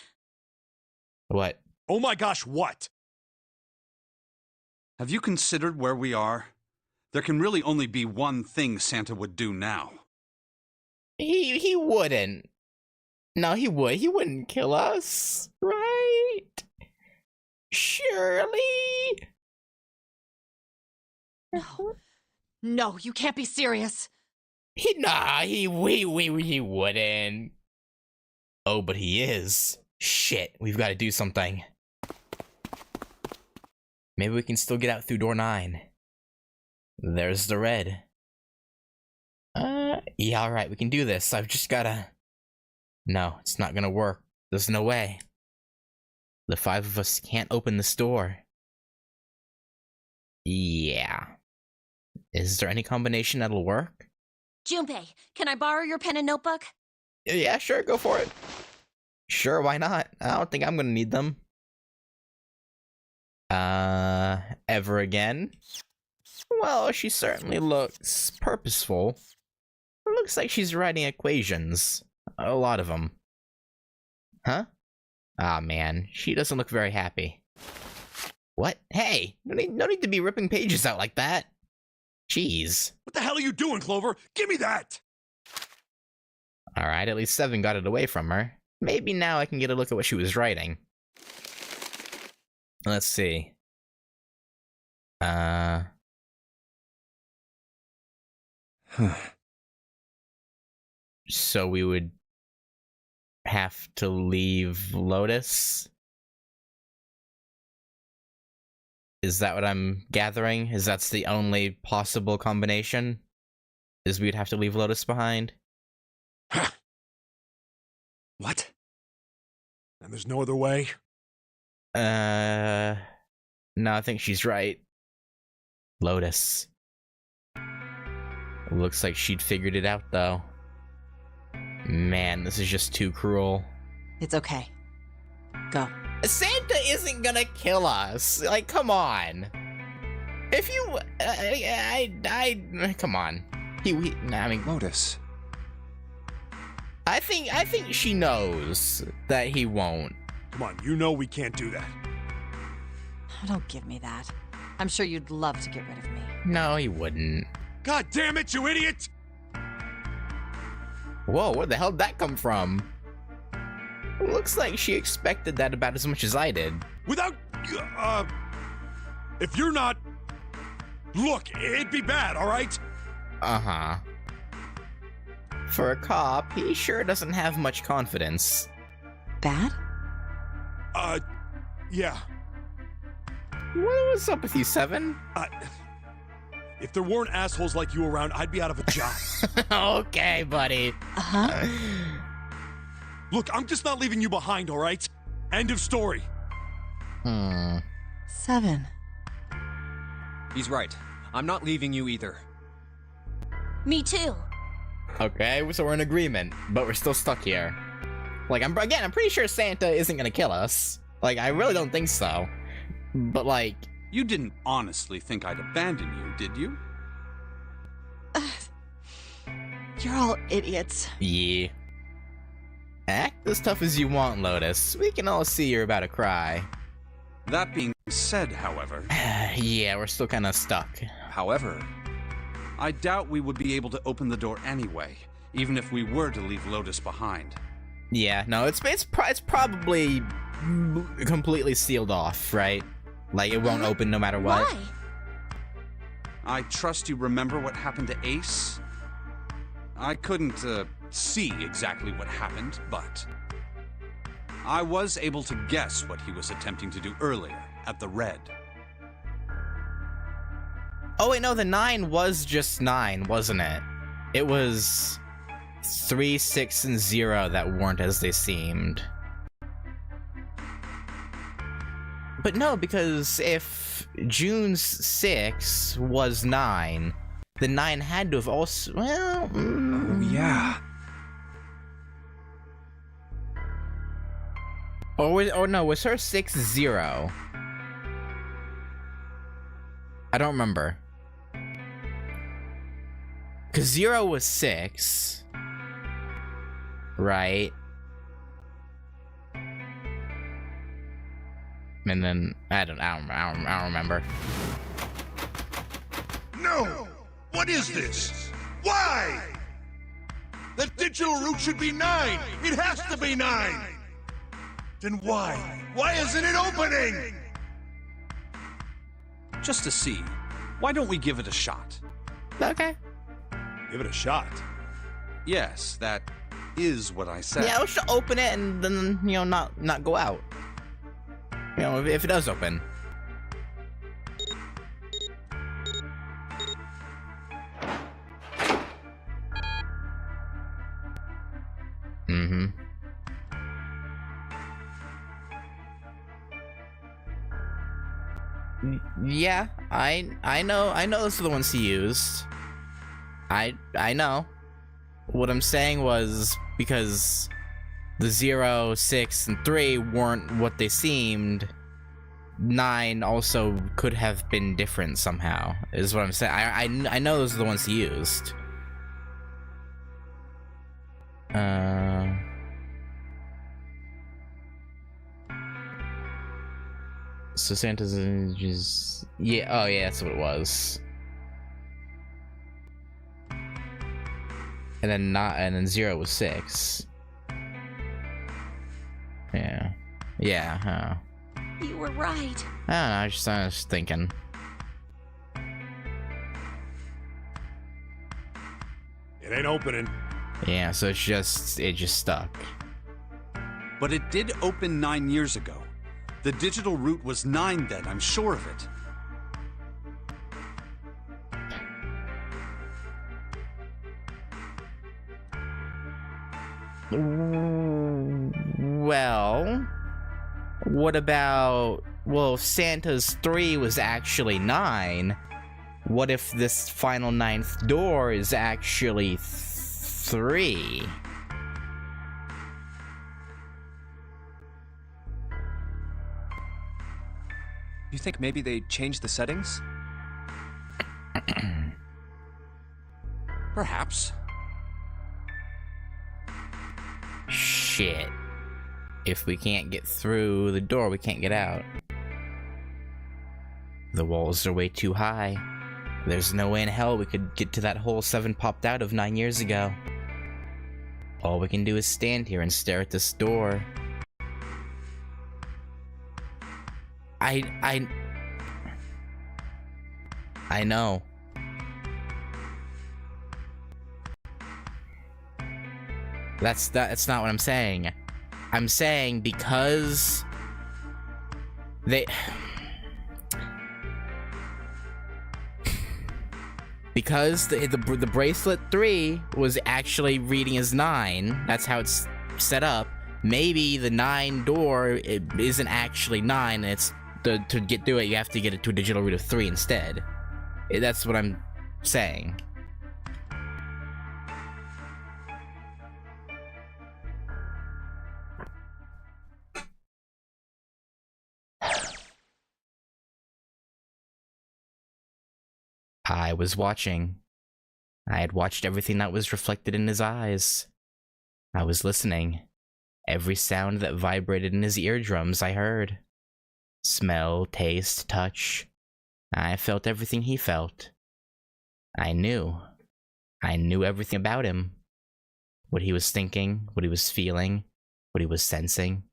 What? Oh my gosh, what? Have you considered where we are? There can really only be one thing Santa would do now. He wouldn't. No, he would. He wouldn't kill us, right? Surely. No. No, you can't be serious. He wouldn't. Oh, but he is. Shit, we've got to do something. Maybe we can still get out through door 9. There's the red. Yeah, alright, we can do this. I've just gotta... No, it's not gonna work. There's no way. The 5 of us can't open this door. Yeah. Is there any combination that'll work? Junpei, can I borrow your pen and notebook? Yeah, sure, go for it. Sure, why not? I don't think I'm gonna need them. Ever again? Well, she certainly looks purposeful. It looks like she's writing equations. A lot of them. Huh? Ah, man. She doesn't look very happy. What? Hey! No need to be ripping pages out like that. Jeez. What the hell are you doing, Clover? Give me that! Alright, at least 7 got it away from her. Maybe now I can get a look at what she was writing. Let's see. So we would have to leave Lotus? Is that what I'm gathering? Is that's the only possible combination? Is we'd have to leave Lotus behind? What? And there's no other way? No, I think she's right. Lotus. Looks like she'd figured it out, though. Man, this is just too cruel. It's okay. Go. Santa isn't gonna kill us. Like, come on. If you, come on. I mean, Lotus. I think she knows that he won't. Come on, you know we can't do that. Oh, don't give me that. I'm sure you'd love to get rid of me. No, he wouldn't. God damn it, you idiot! Whoa, where the hell did that come from? Looks like she expected that about as much as I did. Without, if you're not... Look, it'd be bad, alright? Uh-huh. For a cop, he sure doesn't have much confidence. Bad? Yeah. What's up with you, 7? If there weren't assholes like you around, I'd be out of a job. Okay, buddy. Uh-huh. Look, I'm just not leaving you behind, alright? End of story. 7. He's right. I'm not leaving you either. Me too. Okay, so we're in agreement, but we're still stuck here. Like, I'm pretty sure Santa isn't gonna kill us. Like, I really don't think so. But, like... You didn't honestly think I'd abandon you, did you? You're all idiots. Yeah. Act as tough as you want, Lotus. We can all see you're about to cry. That being said, however... Yeah, we're still kinda stuck. However, I doubt we would be able to open the door anyway, even if we were to leave Lotus behind. Yeah, no, it's probably completely sealed off, right? Like, it won't open no matter what. Why? I trust you remember what happened to Ace? I couldn't, see exactly what happened, but... I was able to guess what he was attempting to do earlier, at the Red. Oh wait, no, the 9 was just 9, wasn't it? It was 3, 6, and 0 that weren't as they seemed. But no, because if June's 6 was 9, the 9 had to have also, well... Oh, yeah. Or no, was her 6 0? I don't remember. Because 0 was 6. Right? And then, I don't remember. No! What is this? Why? The digital route should be 9! It has to be 9! Then why? Why isn't it opening? Just to see, why don't we give it a shot? Okay. Give it a shot. Yes, that is what I said. Yeah, we should open it and then, you know, not go out. You know, if it does open. Mm-hmm. Yeah, I know those are the ones he used. I know. What I'm saying was because the 0, 6, and 3 weren't what they seemed, 9 also could have been different somehow, is what I'm saying. I know those are the ones he used. So Santa's just... Yeah, oh yeah, that's what it was. And then 0 was 6. Yeah. Yeah, huh. You were right. I don't know, I was thinking. It ain't opening. Yeah, so it just stuck. But it did open 9 years ago. The digital route was 9 then, I'm sure of it. Well, what about... Well, if Santa's 3 was actually 9, what if this final 9th door is actually 3? You think maybe they changed the settings? Perhaps. Shit. If we can't get through the door, we can't get out. The walls are way too high. There's no way in hell we could get to that hole 7 popped out of 9 years ago. All we can do is stand here and stare at this door. I know. That's not what I'm saying. I'm saying because because the bracelet 3 was actually reading as 9. That's how it's set up. Maybe the 9 door isn't actually 9. And it's to get through it, you have to get it to a digital root of 3 instead. That's what I'm saying. I was watching. I had watched everything that was reflected in his eyes. I was listening. Every sound that vibrated in his eardrums I heard. Smell, taste, touch. I felt everything he felt. I knew. I knew everything about him. What he was thinking, what he was feeling, what he was sensing.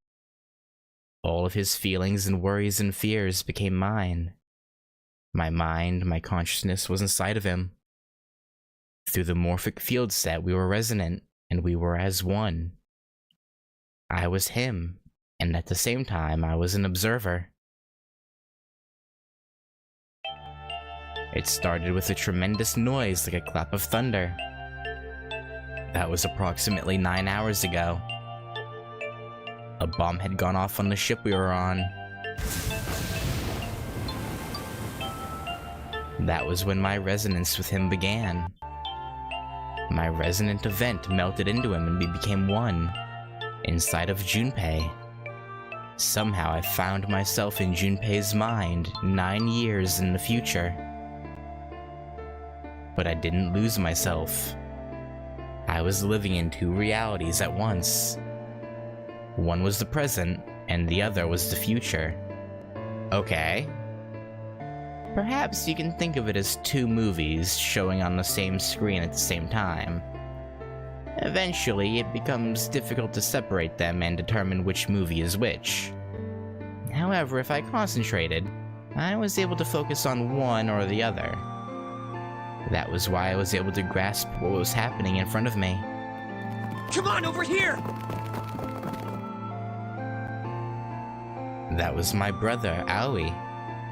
All of his feelings and worries and fears became mine. My mind, my consciousness was inside of him. Through the morphic field set, we were resonant, and we were as one. I was him, and at the same time, I was an observer. It started with a tremendous noise like a clap of thunder. That was approximately 9 hours ago. A bomb had gone off on the ship we were on. That was when my resonance with him began. My resonant event melted into him and we became one, inside of Junpei. Somehow I found myself in Junpei's mind 9 years in the future. But I didn't lose myself. I was living in 2 realities at once. One was the present, and the other was the future. Okay. Perhaps you can think of it as 2 movies showing on the same screen at the same time. Eventually, it becomes difficult to separate them and determine which movie is which. However, if I concentrated, I was able to focus on one or the other. That was why I was able to grasp what was happening in front of me. Come on, over here! That was my brother, Aoi.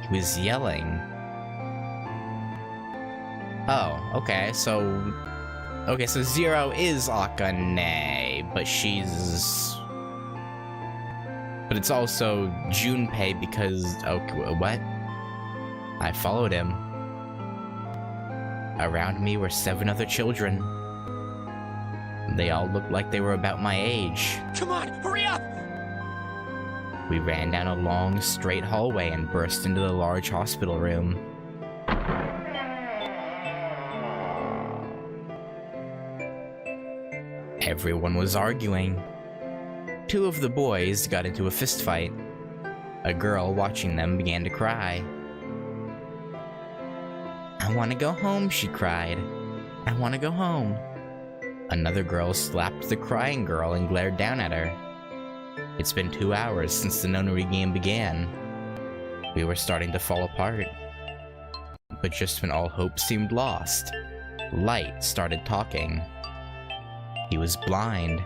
He was yelling. Oh, okay, so 0 is Akane, but she's... But it's also Junpei because... Okay, what? I followed him. Around me were 7 other children. They all looked like they were about my age. Come on, hurry up! We ran down a long, straight hallway and burst into the large hospital room. Everyone was arguing. Two of the boys got into a fistfight. A girl watching them began to cry. "I want to go home," she cried. "I want to go home." Another girl slapped the crying girl and glared down at her. It's been 2 hours since the nonary game began. We were starting to fall apart. But just when all hope seemed lost, Light started talking. He was blind.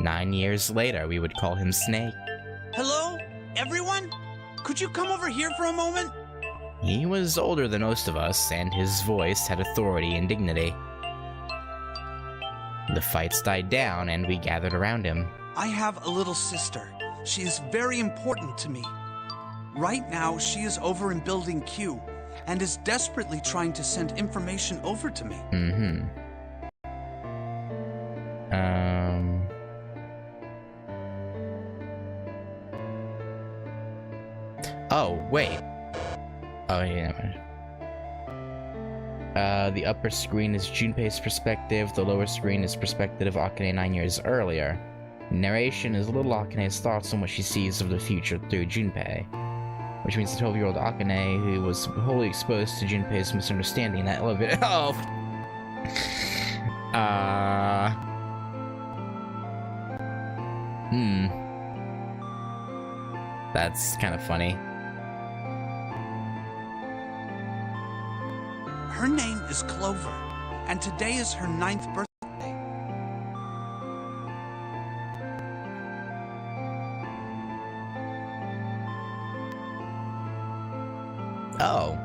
9 years later, we would call him Snake. Hello? Everyone? Could you come over here for a moment? He was older than most of us, and his voice had authority and dignity. The fights died down, and we gathered around him. I have a little sister. She is very important to me. Right now, she is over in Building Q, and is desperately trying to send information over to me. Oh, wait. Oh, yeah. The upper screen is Junpei's perspective, the lower screen is perspective of Akane 9 years earlier. Narration is little Akane's thoughts on what she sees of the future through Junpei. Which means the 12-year-old Akane, who was wholly exposed to Junpei's misunderstanding that elevator. Oh! That's kind of funny. Her name is Clover, and today is her 9th birthday. Oh.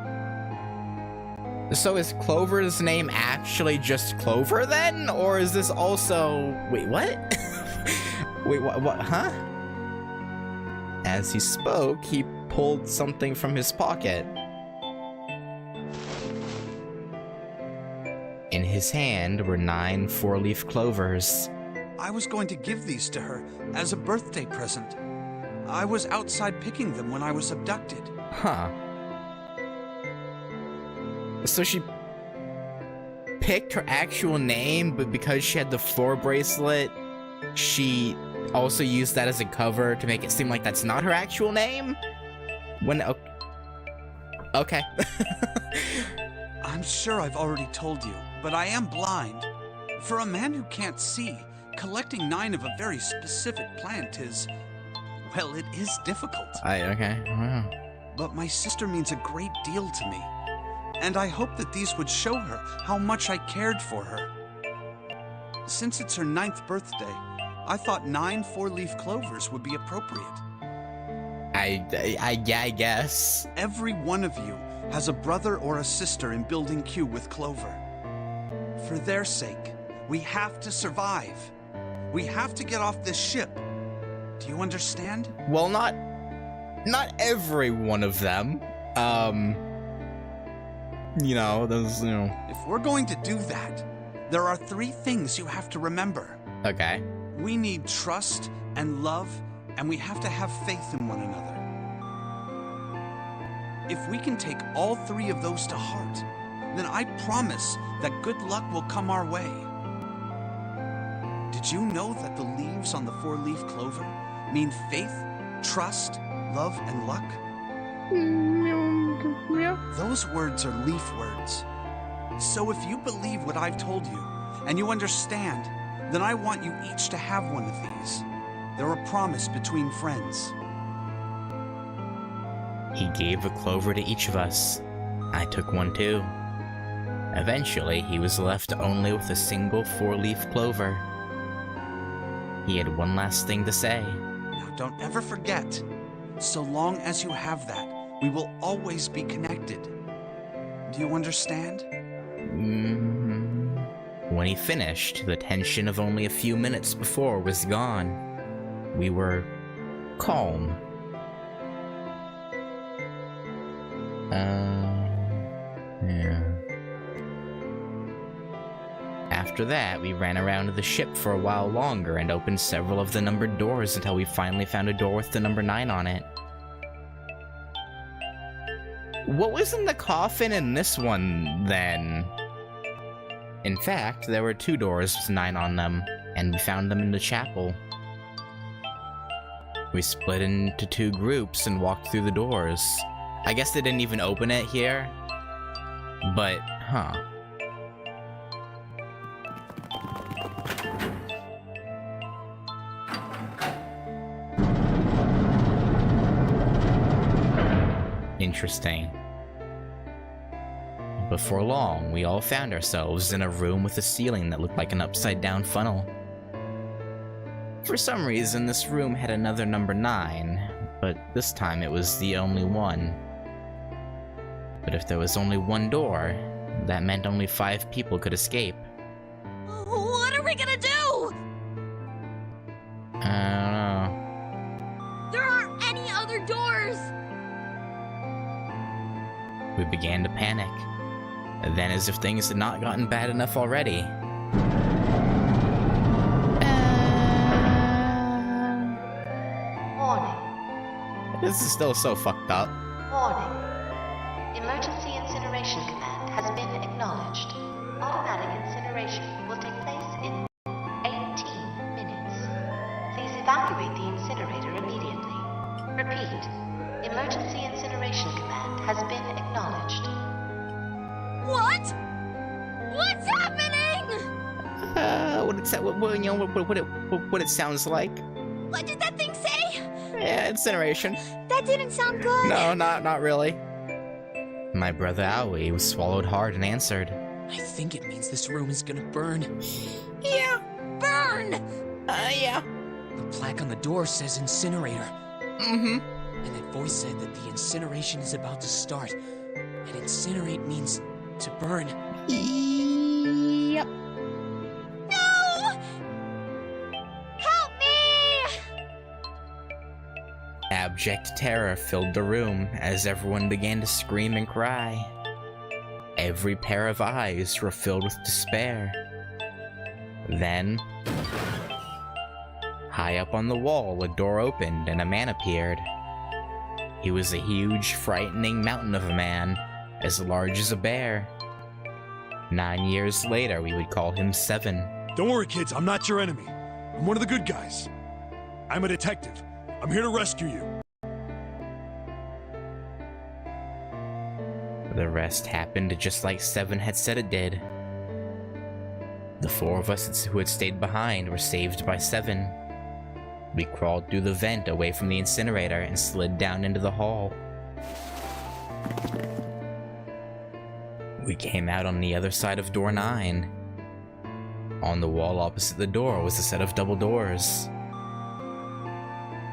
So is Clover's name actually just Clover then? Or is this also... Wait, what? Wait, what, huh? As he spoke, he pulled something from his pocket. In his hand were 9 four-leaf clovers. I was going to give these to her as a birthday present. I was outside picking them when I was abducted. Huh. So she picked her actual name, but because she had the floor bracelet, she also used that as a cover to make it seem like that's not her actual name? When... Okay. I'm sure I've already told you, but I am blind. For a man who can't see, collecting 9 of a very specific plant is... well, it is difficult. Okay. Wow. But my sister means a great deal to me. And I hope that these would show her how much I cared for her. Since it's her 9th birthday, I thought 9 four-leaf clovers would be appropriate. I guess. Every one of you has a brother or a sister in Building Q with Clover. For their sake, we have to survive. We have to get off this ship. Do you understand? Well, not every one of them. You know, those, you know. If we're going to do that, there are 3 things you have to remember. Okay. We need trust and love, and we have to have faith in one another. If we can take all 3 of those to heart, then I promise that good luck will come our way. Did you know that the leaves on the 4-leaf clover mean faith, trust, love, and luck? Those words are leaf words. So if you believe what I've told you, and you understand, then I want you each to have one of these. They're a promise between friends. He gave a clover to each of us. I took one too. Eventually, he was left only with a single 4-leaf clover. He had one last thing to say. Now don't ever forget, so long as you have that, we will always be connected. Do you understand? When he finished, the tension of only a few minutes before was gone. We were calm. Yeah. After that, we ran around the ship for a while longer and opened several of the numbered doors until we finally found a door with the number 9 on it. What was in the coffin in this one, then? In fact, there were 2 doors with 9 on them, and we found them in the chapel. We split into 2 groups and walked through the doors. I guess they didn't even open it here, but, huh. Interesting. Before long, we all found ourselves in a room with a ceiling that looked like an upside-down funnel. For some reason, this room had another number 9, but this time it was the only one. But if there was only one door, that meant only 5 people could escape. What are we gonna do? I don't know. There aren't any other doors! We began to panic. Then, as if things had not gotten bad enough already, Warning. this is still so fucked up. Warning. Emergency incineration command has been acknowledged. Automatic incineration will take place in 18 minutes. Please evacuate the incinerator immediately. Repeat. Emergency incineration command has been acknowledged. What? What's happening? What it sounds like. What did that thing say? Yeah, incineration. That didn't sound good. No, not really. My brother Aoi was swallowed hard and answered. I think it means this room is gonna burn. Yeah, burn! Yeah. The plaque on the door says incinerator. Mm-hmm. And that voice said that the incineration is about to start. And incinerate means to burn. Yep. No! Help me! Abject terror filled the room as everyone began to scream and cry. Every pair of eyes were filled with despair. Then, high up on the wall, a door opened and a man appeared. He was a huge, frightening mountain of a man, as large as a bear. 9 years later, we would call him 7. Don't worry, kids. I'm not your enemy. I'm one of the good guys. I'm a detective. I'm here to rescue you. The rest happened just like 7 had said it did. The 4 of us who had stayed behind were saved by 7. We crawled through the vent away from the incinerator and slid down into the hall. We came out on the other side of door 9. On the wall opposite the door was a set of double doors.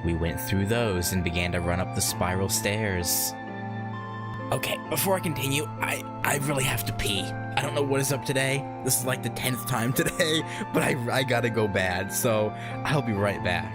We went through those and began to run up the spiral stairs. Okay, before I continue, I really have to pee. I don't know what is up today. This is like the 10th time today, but I gotta go bad, so I'll be right back.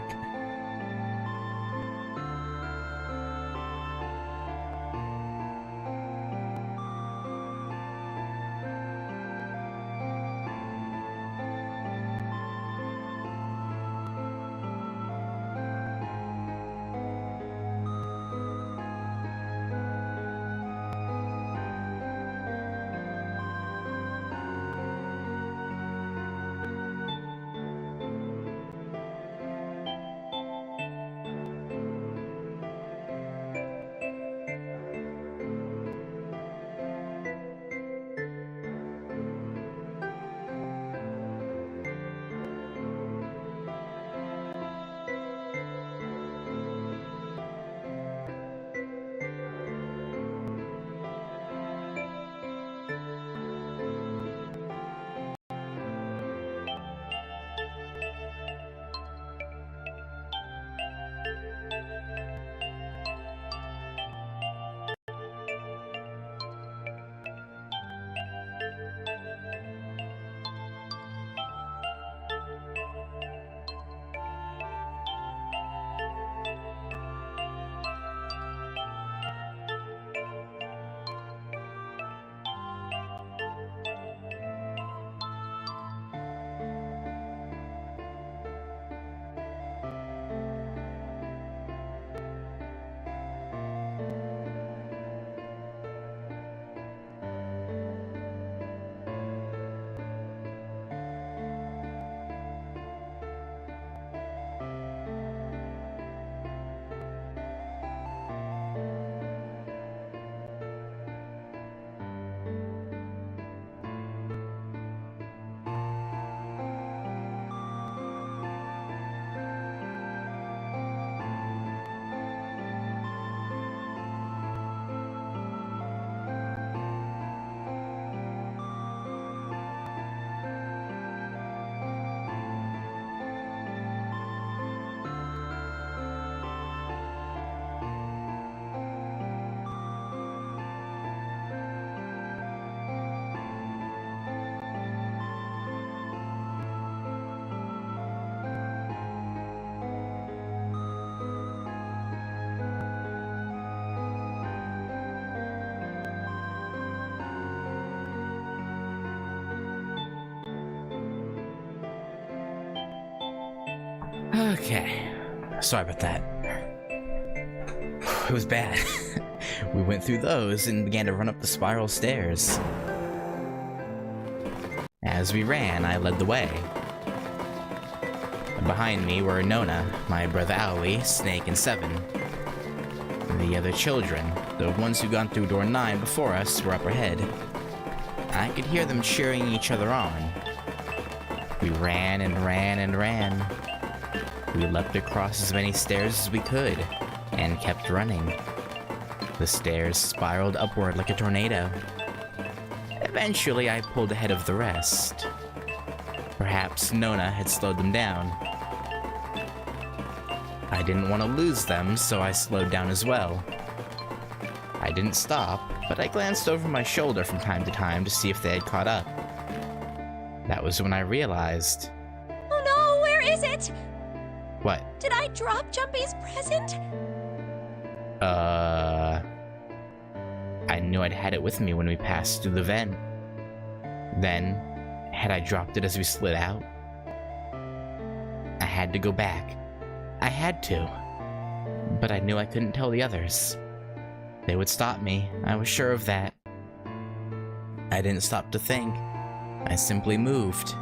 Okay. Sorry about that. It was bad. We went through those and began to run up the spiral stairs. As we ran, I led the way. Behind me were Nona, my brother Aoi, Snake, and Seven. The other children, the ones who gone through door 9 before us, were up ahead. I could hear them cheering each other on. We ran and ran and ran. We leapt across as many stairs as we could, and kept running. The stairs spiraled upward like a tornado. Eventually, I pulled ahead of the rest. Perhaps Nona had slowed them down. I didn't want to lose them, so I slowed down as well. I didn't stop, but I glanced over my shoulder from time to time to see if they had caught up. That was when I realized... Oh no, where is it? What? Did I drop Jumpy's present? I knew I'd had it with me when we passed through the vent. Then, had I dropped it as we slid out? I had to go back. I had to. But I knew I couldn't tell the others. They would stop me, I was sure of that. I didn't stop to think. I simply moved.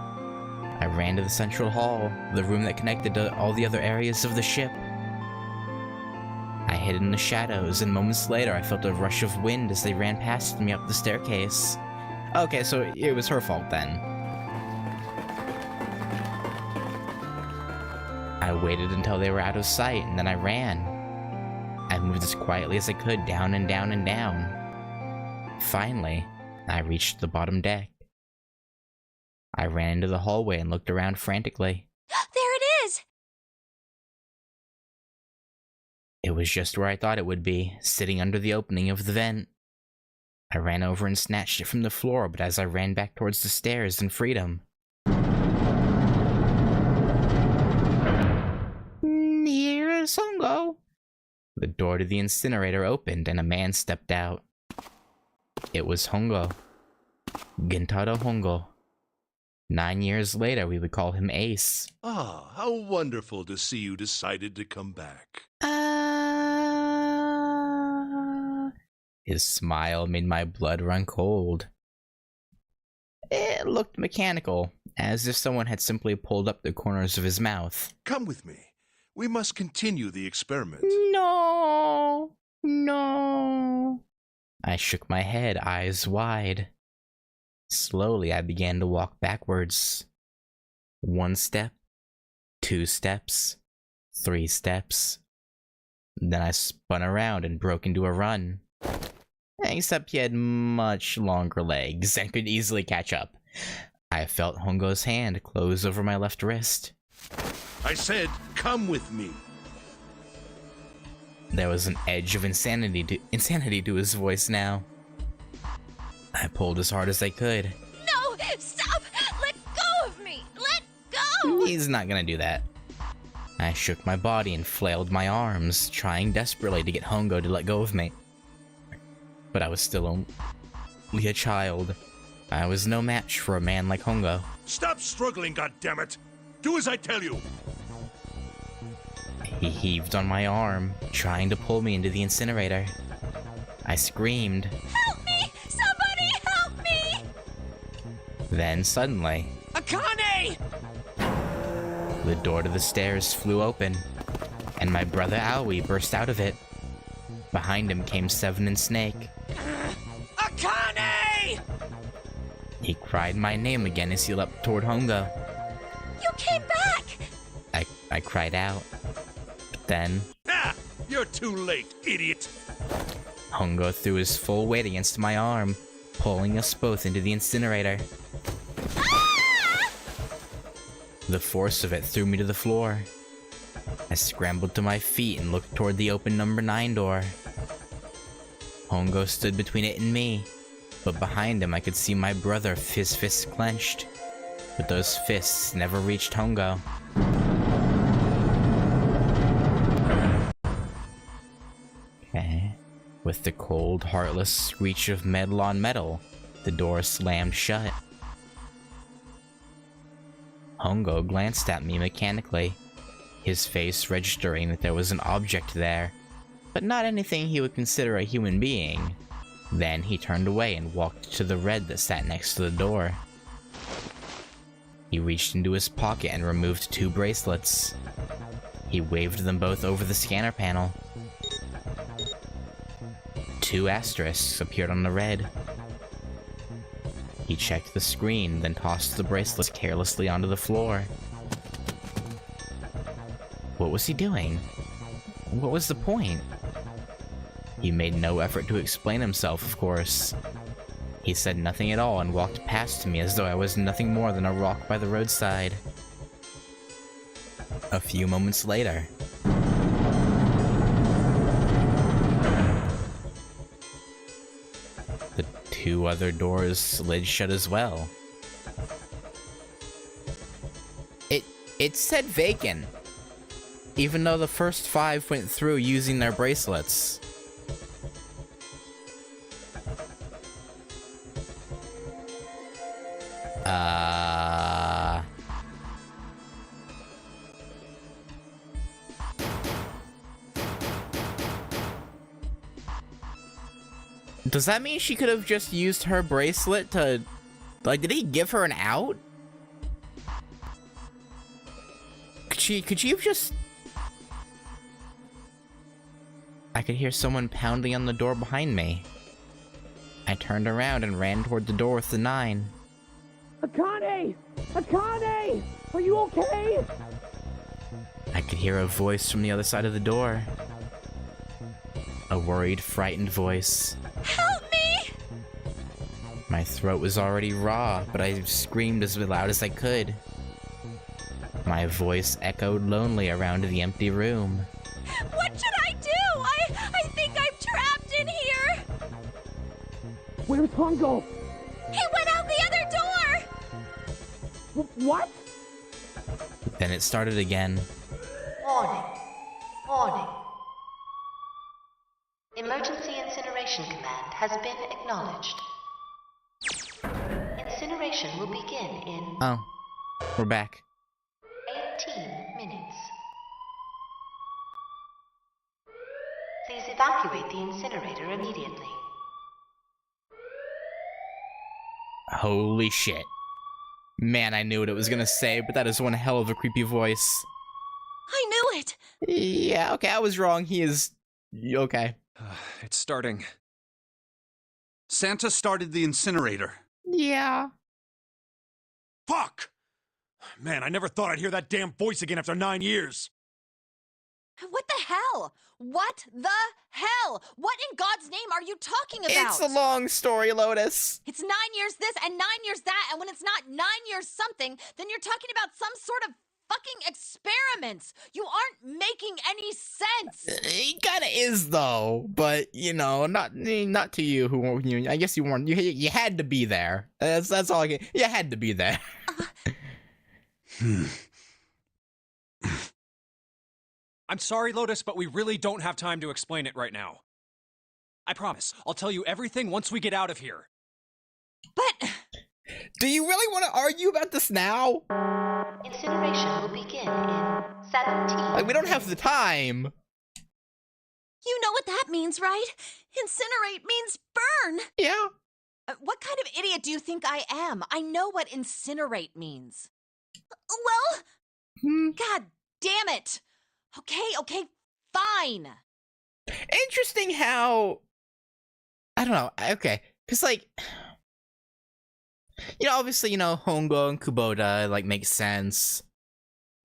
I ran to the central hall, the room that connected to all the other areas of the ship. I hid in the shadows, and moments later I felt a rush of wind as they ran past me up the staircase. Okay, so it was her fault then. I waited until they were out of sight, and then I ran. I moved as quietly as I could, down and down and down. Finally, I reached the bottom deck. I ran into the hallway and looked around frantically. There it is! It was just where I thought it would be, sitting under the opening of the vent. I ran over and snatched it from the floor, but as I ran back towards the stairs in freedom... Here is Hongo. The door to the incinerator opened and a man stepped out. It was Hongo. Gentaro Hongo. 9 years later, we would call him Ace. Ah, how wonderful to see you decided to come back. His smile made my blood run cold. It looked mechanical, as if someone had simply pulled up the corners of his mouth. Come with me. We must continue the experiment. No, no. I shook my head, eyes wide. Slowly, I began to walk backwards. 1 step, 2 steps, 3 steps. Then I spun around and broke into a run. Except he had much longer legs and could easily catch up. I felt Hongo's hand close over my left wrist. I said, come with me. There was an edge of insanity to his voice now. I pulled as hard as I could. No! Stop! Let go of me! Let go! He's not gonna do that. I shook my body and flailed my arms, trying desperately to get Hongo to let go of me. But I was still only a child. I was no match for a man like Hongo. Stop struggling, goddammit! Do as I tell you! He heaved on my arm, trying to pull me into the incinerator. I screamed. Help me! Somebody help me! Then suddenly... Akane! The door to the stairs flew open, and my brother Aoi burst out of it. Behind him came Seven and Snake. Akane! He cried my name again as he leapt toward Hongo. You came back! I cried out. But then... Ah! You're too late, idiot! Hongo threw his full weight against my arm, pulling us both into the incinerator. Ah! The force of it threw me to the floor. I scrambled to my feet and looked toward the open number 9 door. Hongo stood between it and me, but behind him I could see my brother, his fists clenched. But those fists never reached Hongo. Okay. With the cold, heartless screech of metal on metal, the door slammed shut. Hongo glanced at me mechanically, his face registering that there was an object there, but not anything he would consider a human being. Then he turned away and walked to the red that sat next to the door. He reached into his pocket and removed 2 bracelets. He waved them both over the scanner panel. 2 asterisks appeared on the red. He checked the screen, then tossed the bracelets carelessly onto the floor. What was he doing? What was the point? He made no effort to explain himself, of course. He said nothing at all and walked past me as though I was nothing more than a rock by the roadside. A few moments later, the 2 other doors slid shut as well. It said vacant, even though the first 5 went through using their bracelets. Does that mean she could have just used her bracelet to... Like, did he give her an out? Could she have just... I could hear someone pounding on the door behind me. I turned around and ran toward the door with the 9. Akane! Akane! Are you okay? I could hear a voice from the other side of the door. A worried, frightened voice. Help me! My throat was already raw, but I screamed as loud as I could. My voice echoed lonely around the empty room. What should I do? I think I'm trapped in here! Where's Hongo? He went out the other door! What? Then it started again. Warning. Warning. Emergency Incineration Command has been acknowledged. Incineration will begin in... Oh, we're back. 18 minutes. Please evacuate the incinerator immediately. Holy shit. Man, I knew what it was gonna say, but that is one hell of a creepy voice. I knew it! Yeah, okay, I was wrong. He is... okay. It's starting. Santa started the incinerator. Yeah. Fuck! Man, I never thought I'd hear that damn voice again after 9 years. What the hell? What the hell? What in God's name are you talking about? It's a long story, Lotus. It's 9 years this and 9 years that, and when it's not 9 years something, then you're talking about some sort of fucking experiments. You aren't making any sense. It kinda is, though. But, you know, not to you, who I guess you weren't. You had to be there. That's all I can... You had to be there. I'm sorry, Lotus, but we really don't have time to explain it right now. I promise, I'll tell you everything once we get out of here. But... Do you really want to argue about this now? Incineration will begin in 17. Like, we don't have the time. You know what that means, right? Incinerate means burn! Yeah. What kind of idiot do you think I am? I know what incinerate means. Well... God damn it! Okay, fine. Interesting how... I don't know, okay. Because, like... You know, obviously, you know, Hongo and Kubota, like, makes sense.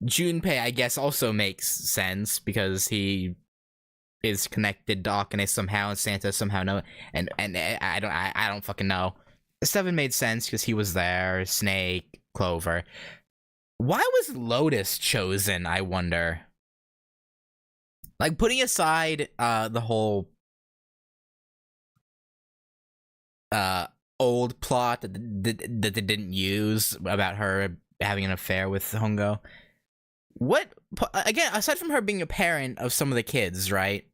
Junpei, I guess, also makes sense, because he is connected to Akane somehow, and Santa somehow no, and I don't fucking know. 7 made sense, because he was there, Snake, Clover. Why was Lotus chosen, I wonder? Like, putting aside, the whole, old plot that they didn't use about her having an affair with Hongo. What, again, aside from her being a parent of some of the kids, right?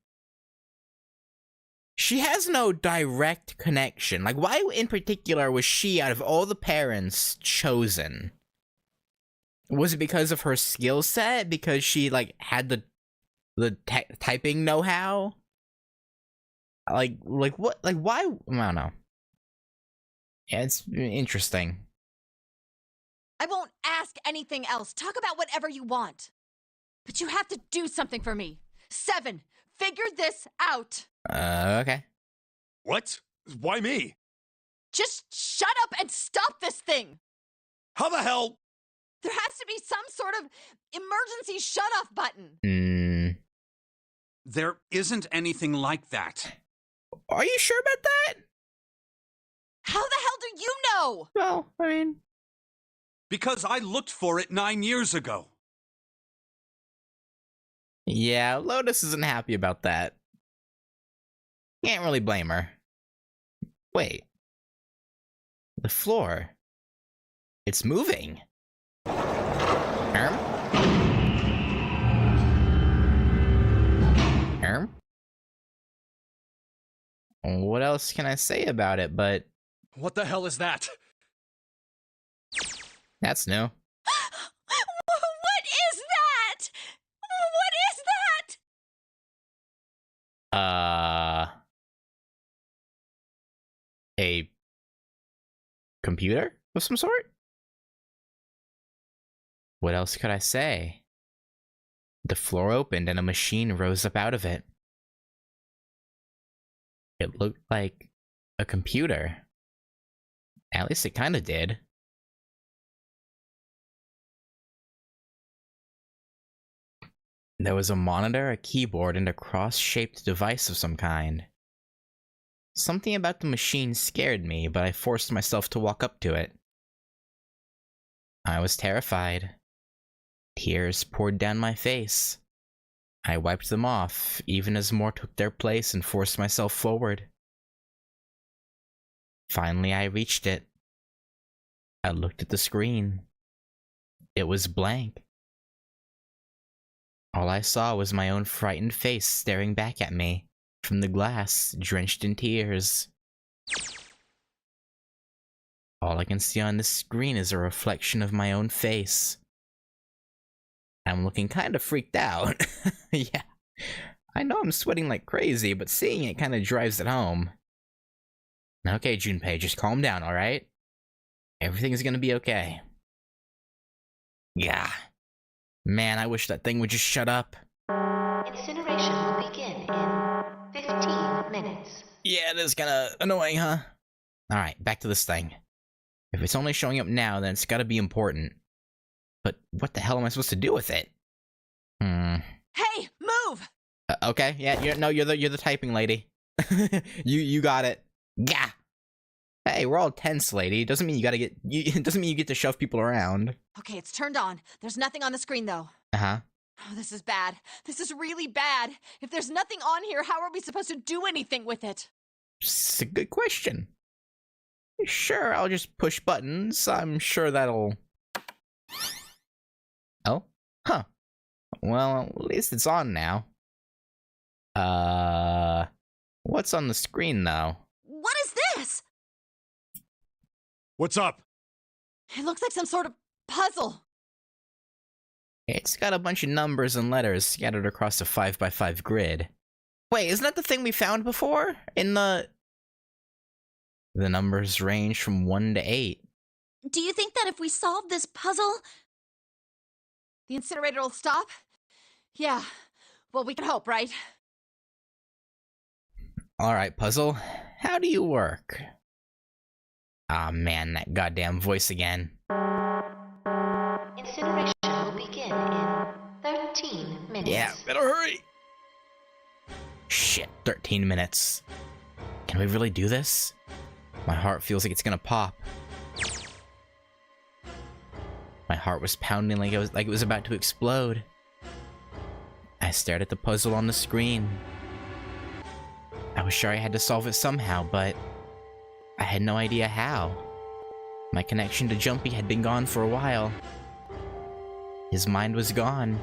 She has no direct connection. Like, why in particular was she, out of all the parents, chosen? Was it because of her skill set? Because she like had the typing know-how? Like what? Like why? I don't know. Yeah, it's interesting. I won't ask anything else. Talk about whatever you want. But you have to do something for me. 7, figure this out. Okay. What? Why me? Just shut up and stop this thing. How the hell? There has to be some sort of emergency shut-off button. There isn't anything like that. Are you sure about that? How the hell do you know? Well, I mean... Because I looked for it 9 years ago. Yeah, Lotus isn't happy about that. Can't really blame her. Wait. The floor. It's moving. What else can I say about it, but... What the hell is that? That's new. What is that? What is that? A computer of some sort? What else could I say? The floor opened and a machine rose up out of it. It looked like a computer. At least it kind of did. There was a monitor, a keyboard, and a cross-shaped device of some kind. Something about the machine scared me, but I forced myself to walk up to it. I was terrified. Tears poured down my face. I wiped them off, even as more took their place, and forced myself forward. Finally, I reached it. I looked at the screen. It was blank. All I saw was my own frightened face staring back at me from the glass, drenched in tears. All I can see on this screen is a reflection of my own face. I'm looking kind of freaked out. Yeah, I know I'm sweating like crazy, but seeing it kind of drives it home. Okay, Junpei, just calm down, alright? Everything's gonna be okay. Yeah. Man, I wish that thing would just shut up. Incineration will begin in 15 minutes. Yeah, it is kinda annoying, huh? Alright, back to this thing. If it's only showing up now, then it's gotta be important. But what the hell am I supposed to do with it? Hey, move! Okay, yeah, you're the typing lady. you got it. Yeah. Hey, we're all tense, lady. Doesn't mean you get to shove people around. Okay, it's turned on. There's nothing on the screen though. Uh-huh. Oh, this is bad. This is really bad. If there's nothing on here, how are we supposed to do anything with it? It's a good question. Sure, I'll just push buttons. I'm sure that'll... Oh? Huh. Well, at least it's on now. What's on the screen, though? What is this? What's up? It looks like some sort of puzzle. It's got a bunch of numbers and letters scattered across a 5x5 grid. Wait, isn't that the thing we found before? In the... The numbers range from 1 to 8. Do you think that if we solve this puzzle, the incinerator will stop? Yeah. Well, we can hope, right? Alright, puzzle. How do you work? Ah, man, that goddamn voice again. Incineration will begin in 13 minutes. Yeah, better hurry! Shit, 13 minutes. Can we really do this? My heart feels like it's gonna pop. My heart was pounding like it was about to explode. I stared at the puzzle on the screen. I was sure I had to solve it somehow, but I had no idea how. My connection to Jumpy had been gone for a while. His mind was gone.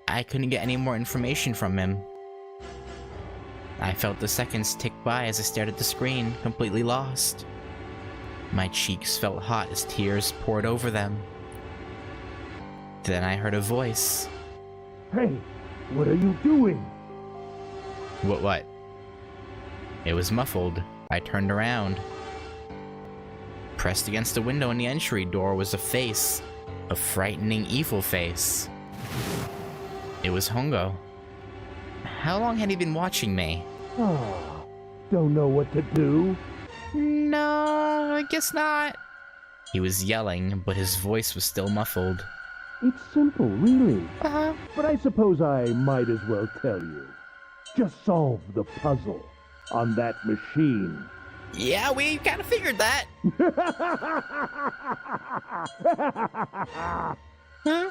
I couldn't get any more information from him. I felt the seconds tick by as I stared at the screen, completely lost. My cheeks felt hot as tears poured over them. Then I heard a voice. Hey, what are you doing? What? It was muffled. I turned around. Pressed against the window in the entry door was a face. A frightening, evil face. It was Hongo. How long had he been watching me? Oh, don't know what to do? No, I guess not. He was yelling, but his voice was still muffled. It's simple, really. But I suppose I might as well tell you. Just solve the puzzle on that machine. Yeah, we kind of figured that. Huh?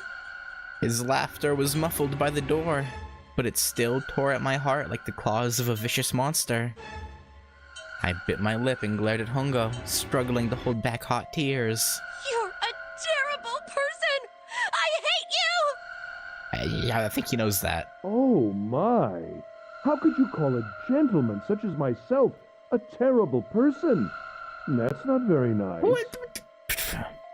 His laughter was muffled by the door, but it still tore at my heart like the claws of a vicious monster. I bit my lip and glared at Hongo, struggling to hold back hot tears. You're a terrible person! I hate you! Yeah, I think he knows that. Oh my! How could you call a gentleman such as myself a terrible person? That's not very nice. What?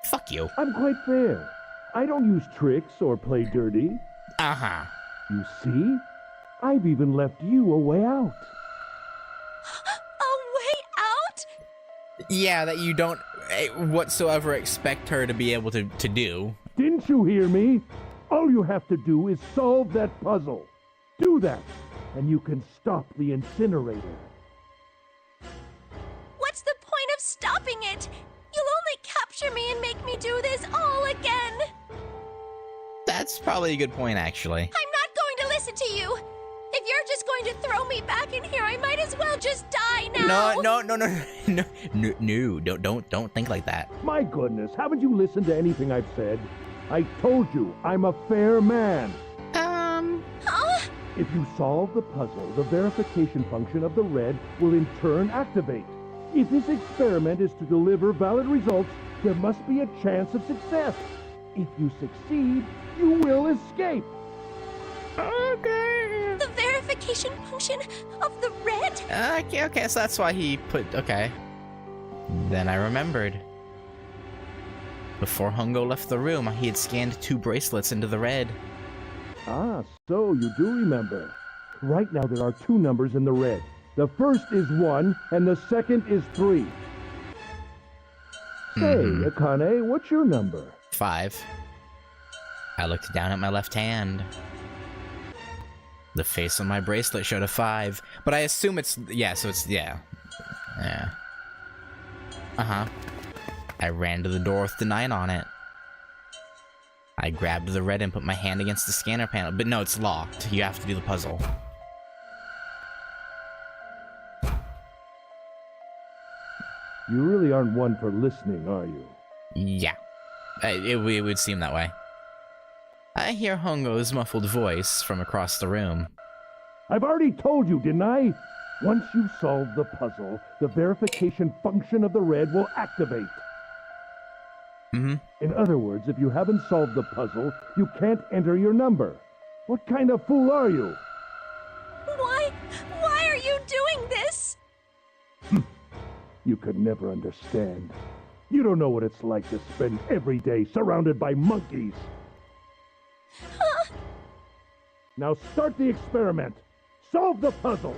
Fuck you. I'm quite fair. I don't use tricks or play dirty. Uh-huh. You see? I've even left you a way out. A way out? Yeah, that you don't whatsoever expect her to be able to do. Didn't you hear me? All you have to do is solve that puzzle. Do that, and you can stop the incinerator. What's the point of stopping it? You'll only capture me and make me do this all again. That's probably a good point, actually. I'm not going to listen to you. If you're just going to throw me back in here, I might as well just die now. No, don't think like that. My goodness, haven't you listened to anything I've said? I told you, I'm a fair man. Huh? If you solve the puzzle, the verification function of the red will in turn activate. If this experiment is to deliver valid results, there must be a chance of success. If you succeed, you will escape. Okay. The verification function of the red? Okay, so that's why he put... Okay. Then I remembered. Before Hongo left the room, he had scanned 2 bracelets into the red. Ah, so you do remember. Right now there are 2 numbers in the red. The first is 1, and the second is 3. Say, Akane, what's your number? 5. I looked down at my left hand. The face on my bracelet showed a 5, but I assume it's... Yeah, so it's... Yeah. Uh-huh. I ran to the door with the 9 on it. I grabbed the red and put my hand against the scanner panel, but no, it's locked. You have to do the puzzle. You really aren't one for listening, are you? Yeah. It would seem that way. I hear Hongo's muffled voice from across the room. I've already told you, didn't I? Once you solve the puzzle, the verification function of the red will activate. In other words, if you haven't solved the puzzle, you can't enter your number. What kind of fool are you? Why are you doing this? You could never understand. You don't know what it's like to spend every day surrounded by monkeys. Now start the experiment. Solve the puzzle.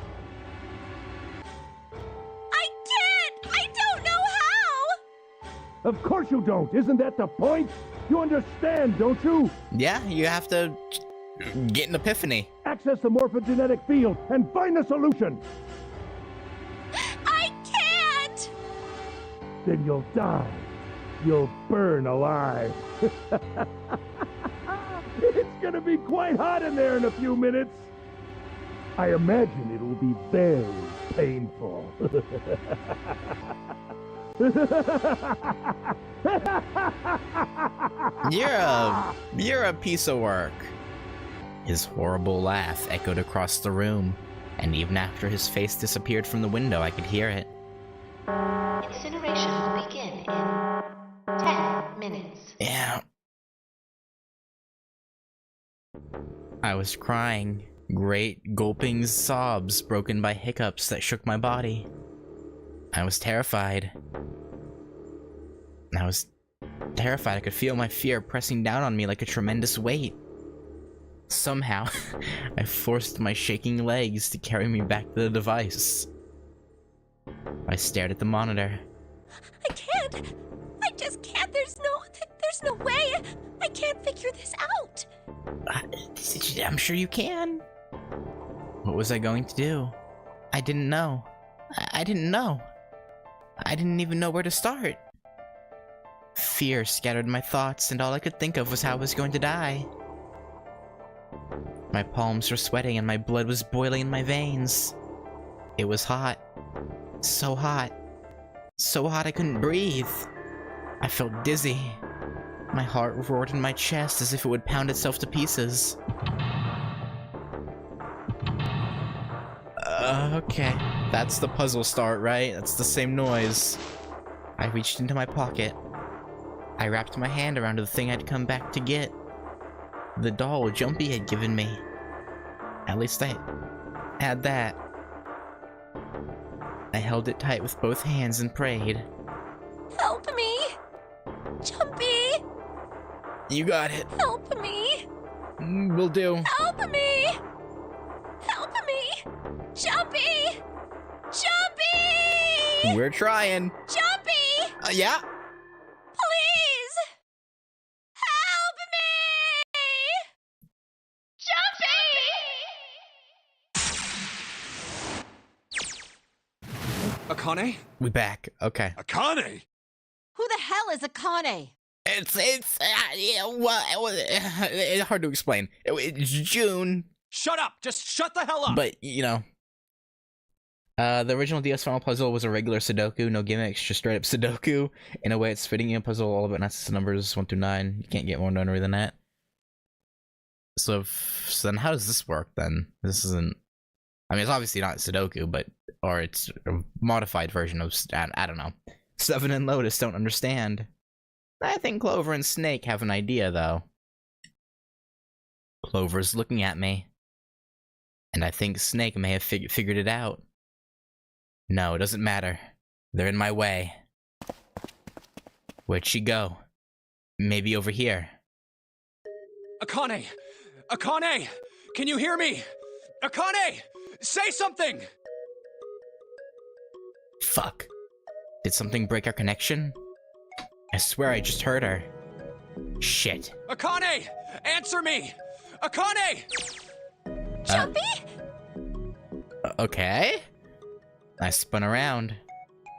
I can't! I don't know how! Of course you don't. Isn't that the point? You understand, don't you? Yeah, you have to get an epiphany. Access the morphogenetic field and find the solution. I can't! Then you'll die. You'll burn alive. It's gonna be quite hot in there in a few minutes. I imagine it'll be very painful. You're a piece of work. His horrible laugh echoed across the room, and even after his face disappeared from the window, I could hear it. Incineration will begin in 10 minutes. Yeah. I was crying, great gulping sobs broken by hiccups that shook my body. I was terrified. I was Terrified, I could feel my fear pressing down on me like a tremendous weight. Somehow, I forced my shaking legs to carry me back to the device. I stared at the monitor. I can't. I just can't. There's no way. I can't figure this out. I'm sure you can. What was I going to do? I didn't know. I didn't know. I didn't even know where to start. Fear scattered my thoughts, and all I could think of was how I was going to die. My palms were sweating and my blood was boiling in my veins. It was hot. So hot. So hot I couldn't breathe. I felt dizzy. My heart roared in my chest as if it would pound itself to pieces. Okay. That's the puzzle start, right? That's the same noise. I reached into my pocket. I wrapped my hand around the thing I'd come back to get. The doll Jumpy had given me. At least I had that. I held it tight with both hands and prayed. Help me! Jumpy! You got it. Help me! Will do. Help me! Help me! Jumpy! Jumpy! We're trying. Jumpy! Yeah? Please! Help me! Jumpy! Akane? We back. Okay. Akane! Who the hell is Akane? Yeah, well, it's hard to explain. It's June. Shut up! Just shut the hell up! But, you know. The original DS Final puzzle was a regular Sudoku, no gimmicks, just straight up Sudoku. In a way, it's fitting in a puzzle all about nonsense numbers 1 through 9. You can't get more nonary than that. So then how does this work then? This isn't... I mean, it's obviously not Sudoku, but... Or it's a modified version of... I don't know. Seven and Lotus don't understand. I think Clover and Snake have an idea, though. Clover's looking at me. And I think Snake may have figured it out. No, it doesn't matter. They're in my way. Where'd she go? Maybe over here. Akane! Akane! Can you hear me? Akane! Say something! Fuck. Did something break our connection? I swear I just heard her. Shit. Akane! Answer me! Akane! Jumpy? Okay. I spun around.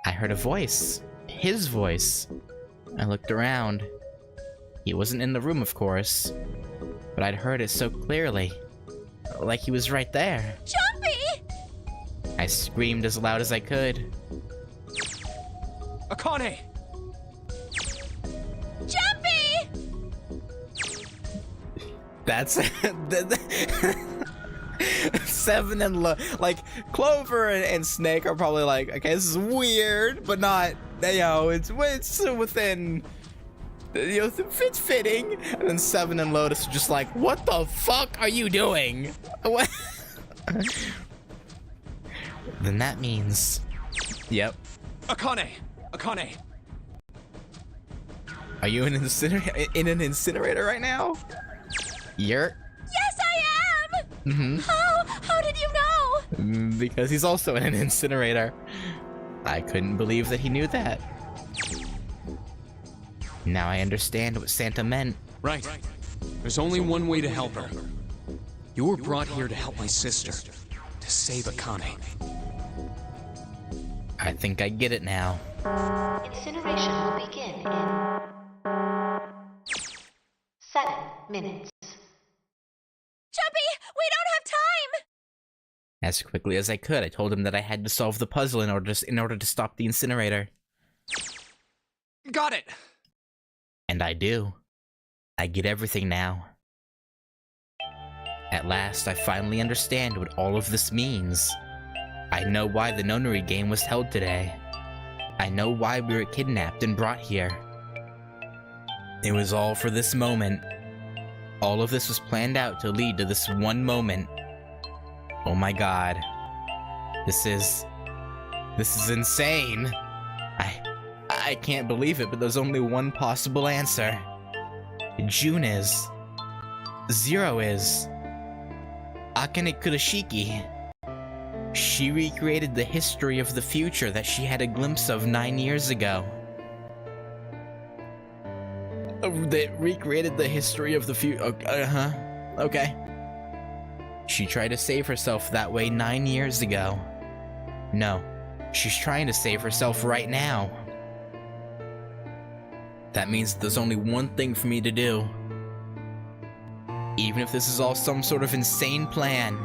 I heard a voice. His voice. I looked around. He wasn't in the room, of course. But I'd heard it so clearly. Like he was right there. Jumpy! I screamed as loud as I could. Akane! Jumpy! That's... Seven and like Clover and Snake are probably like, okay, this is weird, but not, you know, it's within, you know, it's fitting. And then Seven and Lotus are just like, what the fuck are you doing? What? Then that means, yep. Akane! Akane! Are you in an incinerator right now? You're. Yes, I am! Mm-hmm. How did you know? Because he's also in an incinerator. I couldn't believe that he knew that. Now I understand what Santa meant. Right. There's only one way to help her. You were brought here to help my sister. To save Akane. I think I get it now. Incineration will begin in 7 minutes. Jumpy, we don't have time! As quickly as I could, I told him that I had to solve the puzzle in order to stop the incinerator. Got it! And I do. I get everything now. At last, I finally understand what all of this means. I know why the Nonary game was held today. I know why we were kidnapped and brought here. It was all for this moment. All of this was planned out to lead to this one moment. Oh my god. This is insane. I can't believe it, but there's only one possible answer. June is. Zero is. Akane Kurashiki. She recreated the history of the future that she had a glimpse of 9 years ago. They recreated the history of the future. Okay. She tried to save herself that way 9 years ago. No, she's trying to save herself right now. That means there's only one thing for me to do. Even if this is all some sort of insane plan,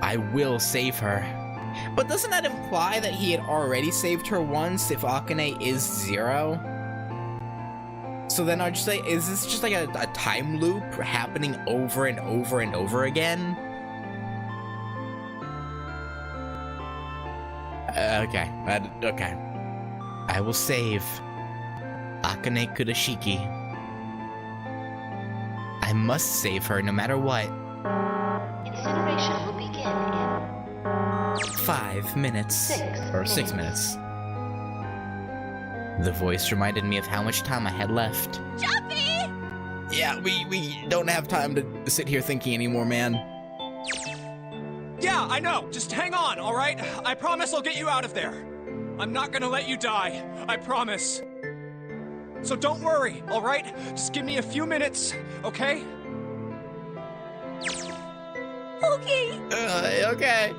I will save her. But doesn't that imply that he had already saved her once if Akane is zero? So then I'll just say, is this just like a time loop happening over and over and over again? Okay. I will save Akane Kurashiki. I must save her no matter what. Incineration will begin in 5 minutes. 6 minutes. The voice reminded me of how much time I had left. Jumpy! Yeah, we don't have time to sit here thinking anymore, man. Yeah, I know. Just hang on, all right? I promise I'll get you out of there. I'm not gonna let you die. I promise. So don't worry, all right? Just give me a few minutes, okay? Okay. Okay.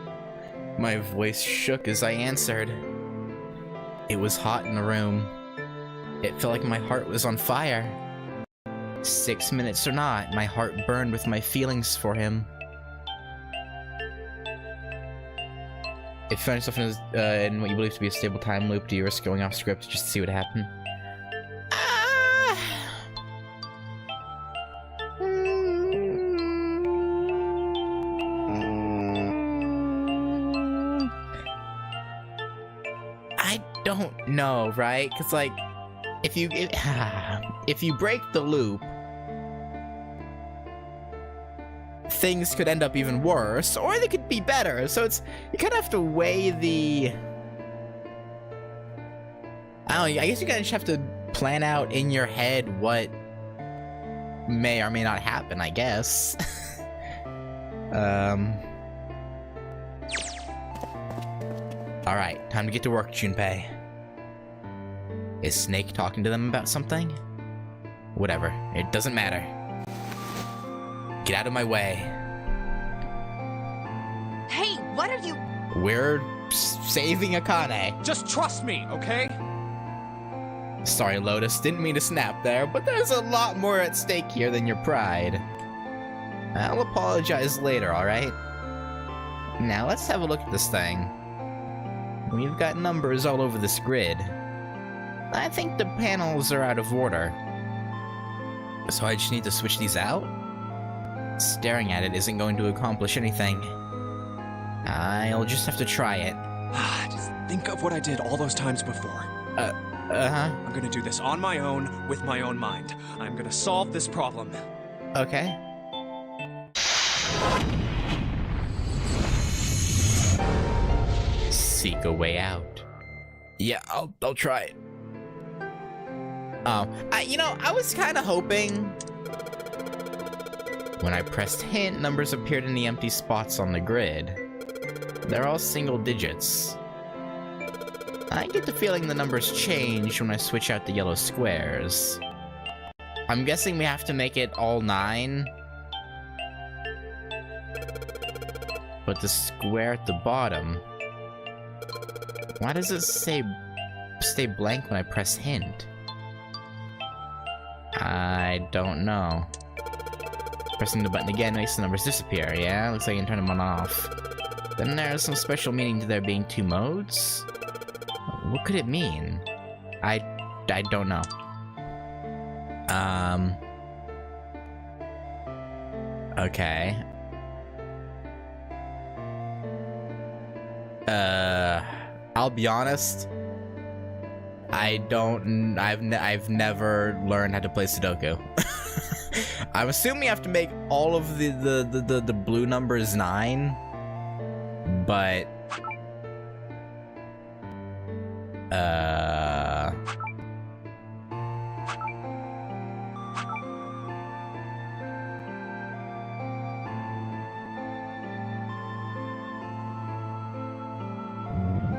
My voice shook as I answered. It was hot in the room. It felt like my heart was on fire. 6 minutes or not, my heart burned with my feelings for him. If you find yourself in what you believe to be a stable time loop, do you risk going off script just to see what happened? I don't know, right? Because, like, if you break the loop, things could end up even worse, or they could be better. So you kind of have to weigh the. I don't know. I guess you kind of just have to plan out in your head what may or may not happen. I guess. All right, time to get to work, Junpei. Is Snake talking to them about something? Whatever, it doesn't matter. Get out of my way. Hey, what are you... We're saving Akane. Just trust me, okay? Sorry, Lotus, didn't mean to snap there, but there's a lot more at stake here than your pride. I'll apologize later, alright? Now let's have a look at this thing. We've got numbers all over this grid. I think the panels are out of order. So I just need to switch these out? Staring at it isn't going to accomplish anything. I'll just have to try it. Just think of what I did all those times before. I'm gonna do this on my own, with my own mind. I'm gonna solve this problem. Okay. Seek a way out. Yeah, I'll try it. I was kind of hoping when I pressed hint, numbers appeared in the empty spots on the grid. They're all single digits. I get the feeling the numbers change when I switch out the yellow squares. I'm guessing we have to make it all 9. But the square at the bottom... Why does it stay blank when I press hint? I don't know. Pressing the button again makes the numbers disappear, yeah? Looks like I can turn them on and off. Then there's some special meaning to there being 2 modes? What could it mean? I don't know. Okay. I'll be honest. I've never learned how to play Sudoku. I'm assuming you have to make all of the blue numbers 9, but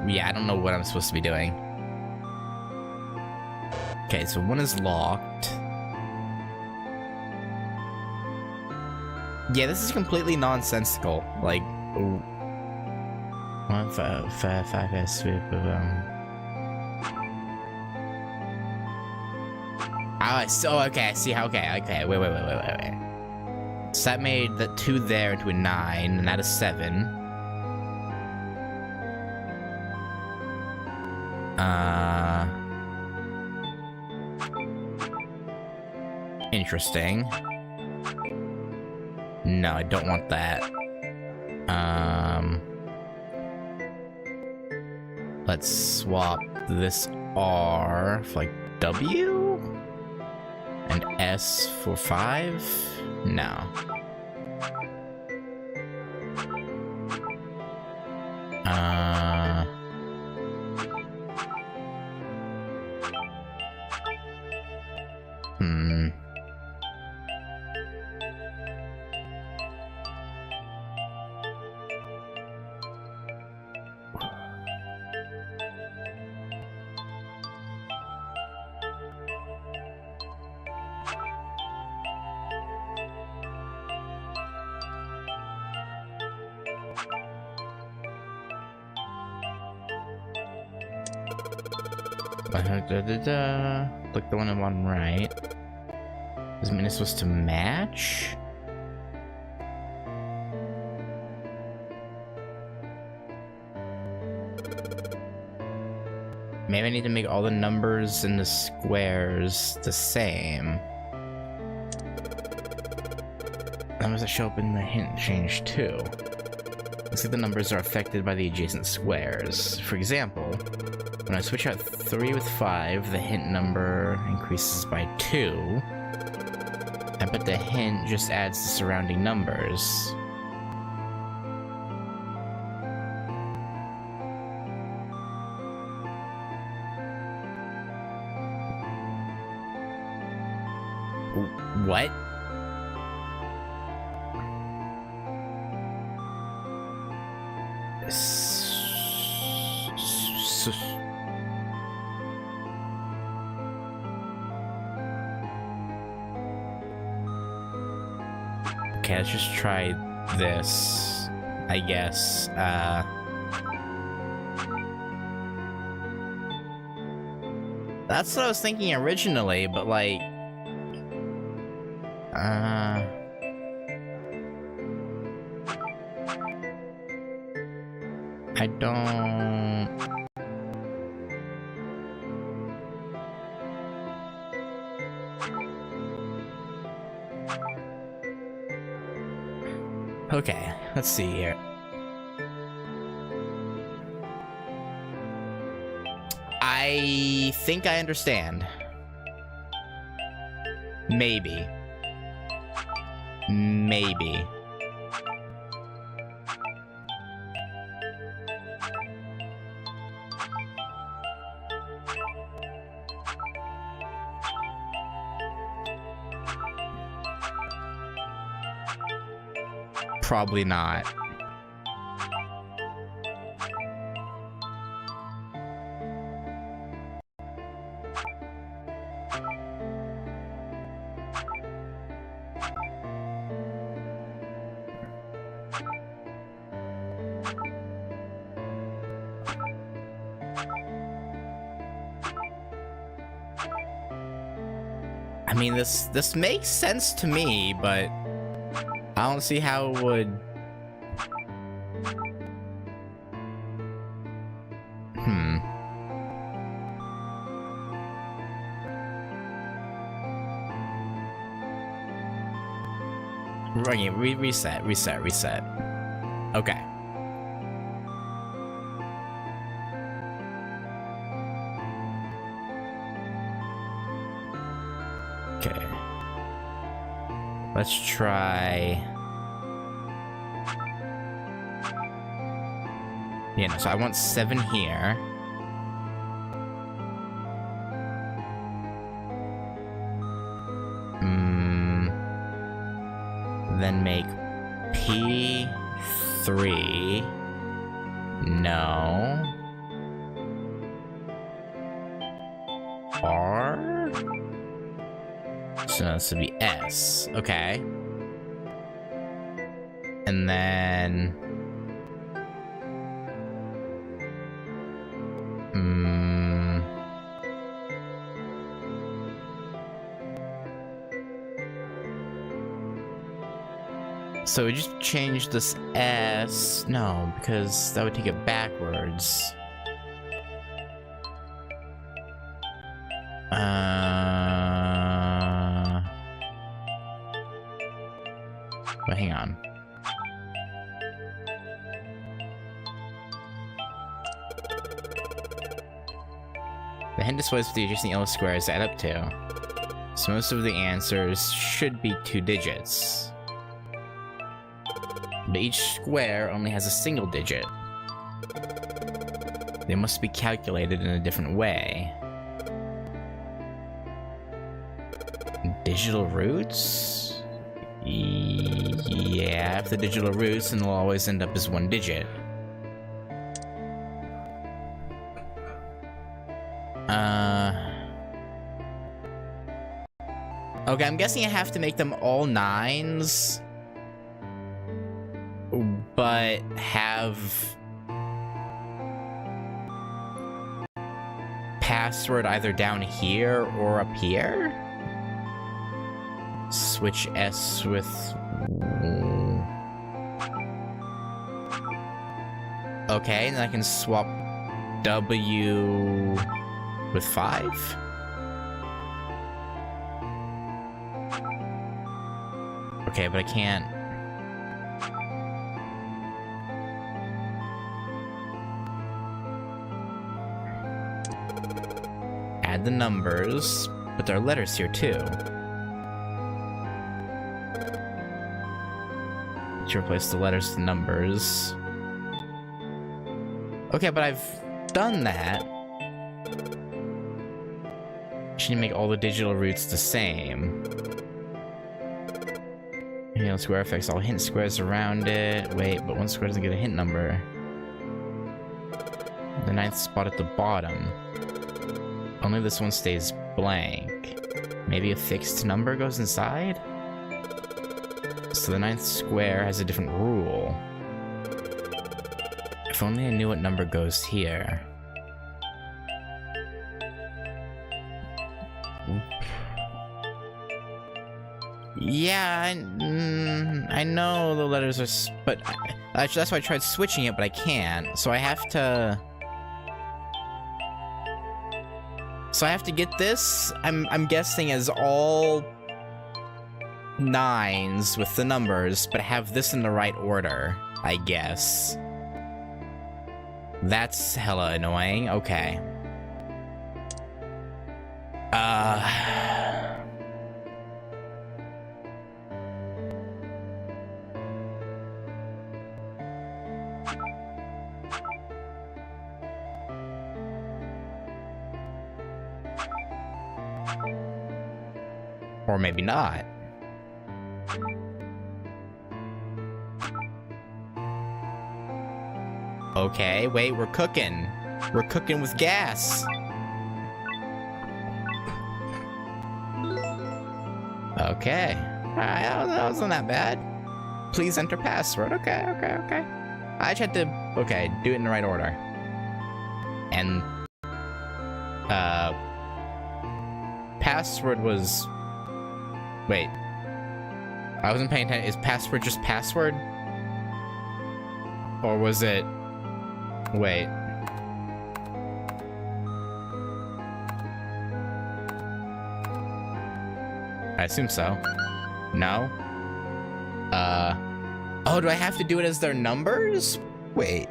Yeah, I don't know what I'm supposed to be doing. Okay, so one is locked. Yeah, this is completely nonsensical. Like, 1 5 S sweep of Oh, okay, I see how. Okay. Wait. So that made the 2 there into a 9, and that is 7. Interesting. No, I don't want that. Let's swap this R for like W and S for 5. No. Click the one on right. Does it mean it's supposed to match? Maybe I need to make all the numbers in the squares the same. Numbers that show up in the hint change too. Looks like the numbers are affected by the adjacent squares. For example, when I switch out 3 with 5, the hint number increases by 2. But the hint just adds the surrounding numbers. What? Okay, let's just try this, I guess. That's what I was thinking originally, but like... I don't... Okay, let's see here. I think I understand. Maybe. Maybe. Probably not. I mean, this makes sense to me, but I don't see how it would... Okay, reset. Okay. Okay. Let's try... Yeah, no, so I want 7 here. 3. No. R? So this would be S. Okay. And then... So we just change this S. No, because that would take it backwards. But hang on. The hint displays what the adjacent yellow squares add up to. So most of the answers should be 2 digits. But each square only has a single digit. They must be calculated in a different way. Digital roots? Yeah, if the digital roots, then they'll always end up as 1 digit. Okay, I'm guessing I have to make them all 9s, but have password either down here or up here? Switch S with... Okay, and then I can swap W with 5? Okay, but I can't... Add the numbers, but there are letters here too. To replace the letters with the numbers. Okay, but I've done that. Should make all the digital roots the same. You know, square affects all hint squares around it. Wait, but 1 square doesn't get a hint number. The 9th spot at the bottom. Only this one stays blank. Maybe a fixed number goes inside? So the 9th square has a different rule. If only I knew what number goes here. Yeah, I know the letters are, but actually that's why I tried switching it, but I can't. So I have to. So I have to get this. I'm guessing as all 9s with the numbers, but have this in the right order, I guess. That's hella annoying. Okay. Or maybe not. Okay, wait, we're cooking. We're cooking with gas. Okay. Alright, that wasn't that bad. Please enter password. Okay. I just had to, okay, do it in the right order. And, password was, wait. I wasn't paying attention. Is password just password? Or was it, wait. I assume so. No? Oh, do I have to do it as their numbers? Wait.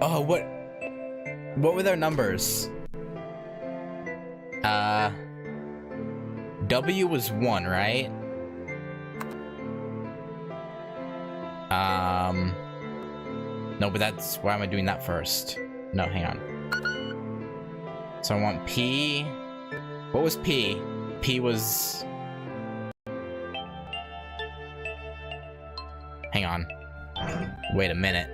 Oh, what were their numbers? W was 1, right? No, but that's, why am I doing that first? No, hang on. So I want P. What was P? P was... hang on. Wait a minute.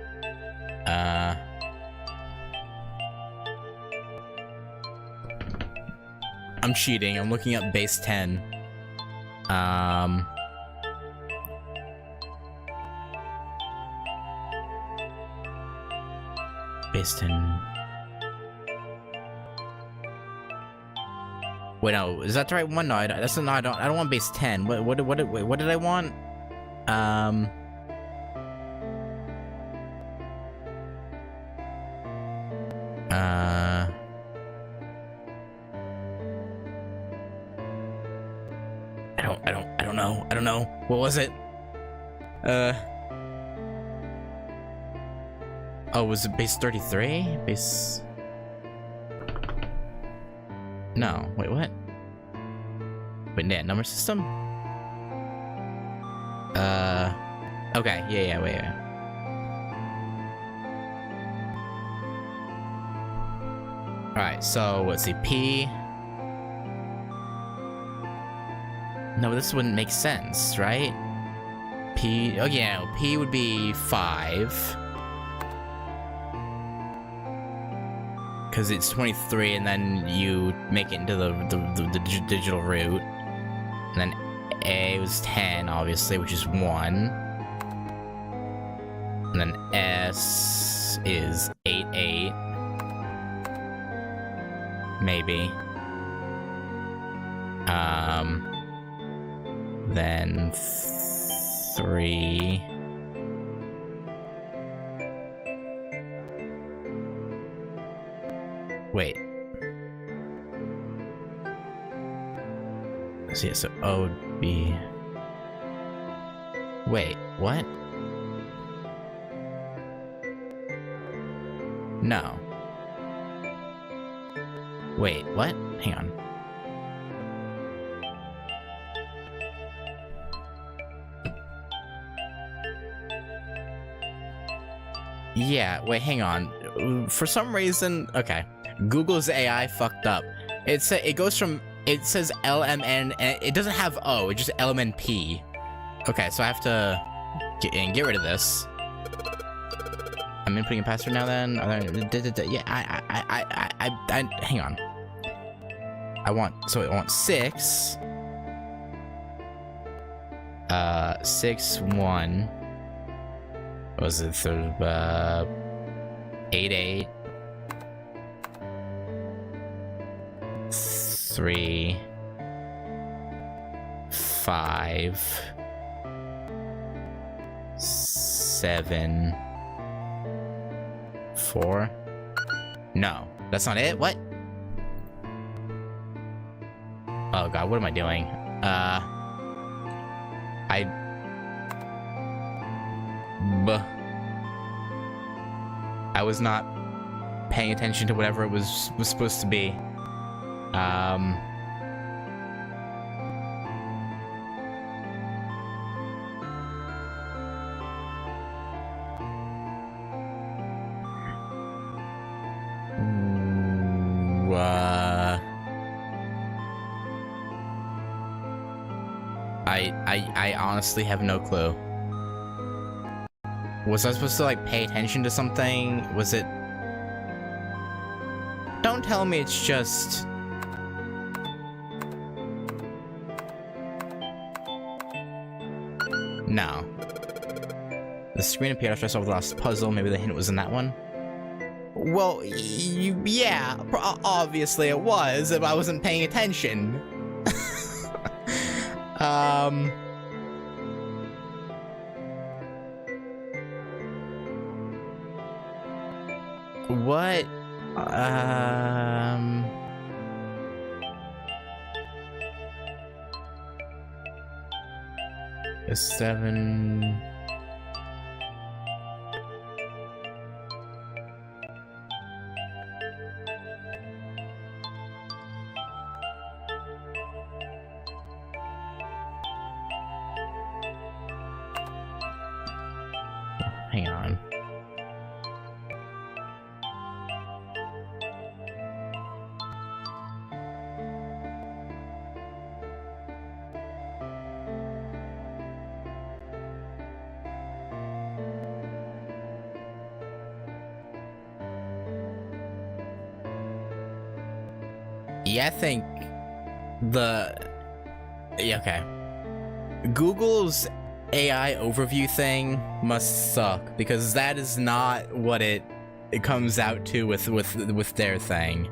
I'm cheating. I'm looking up base 10. Base 10. Wait, no, is that the right one? No, that's not. I don't want base 10. What did I want? I don't know. What was it? Oh, was it base 33? Base... No, wait, what? Wait, net number system? Okay, yeah, wait. Alright, so, let's see, P... No, this wouldn't make sense, right? P... Oh, yeah, P would be 5. Because it's 23, and then you make it into the digital route. And then A was 10, obviously, which is 1. And then S is 8. Maybe. Then 3. Wait. See, so O would be... Wait, what? No. Wait, what? Hang on. Yeah, wait, hang on. For some reason, okay. Google's AI fucked up. It says LMN, and it doesn't have O, it's just LMNP. Okay, so I have to get rid of this. I'm inputting a password now then. Yeah, I hang on. I want 6. 6, 1. What was it? 8. 3, 5, 7, 4. No, that's not it. What? Oh god, what am I doing? I was not paying attention to whatever it was supposed to be. I honestly have no clue. Was I supposed to like pay attention to something? Was it... Don't tell me it's just... No. The screen appeared after I solved the last puzzle. Maybe the hint was in that one? Well, yeah, obviously it was, if I wasn't paying attention. What? 7... Hang on. I think okay. Google's AI overview thing must suck, because that is not what it comes out to with their thing.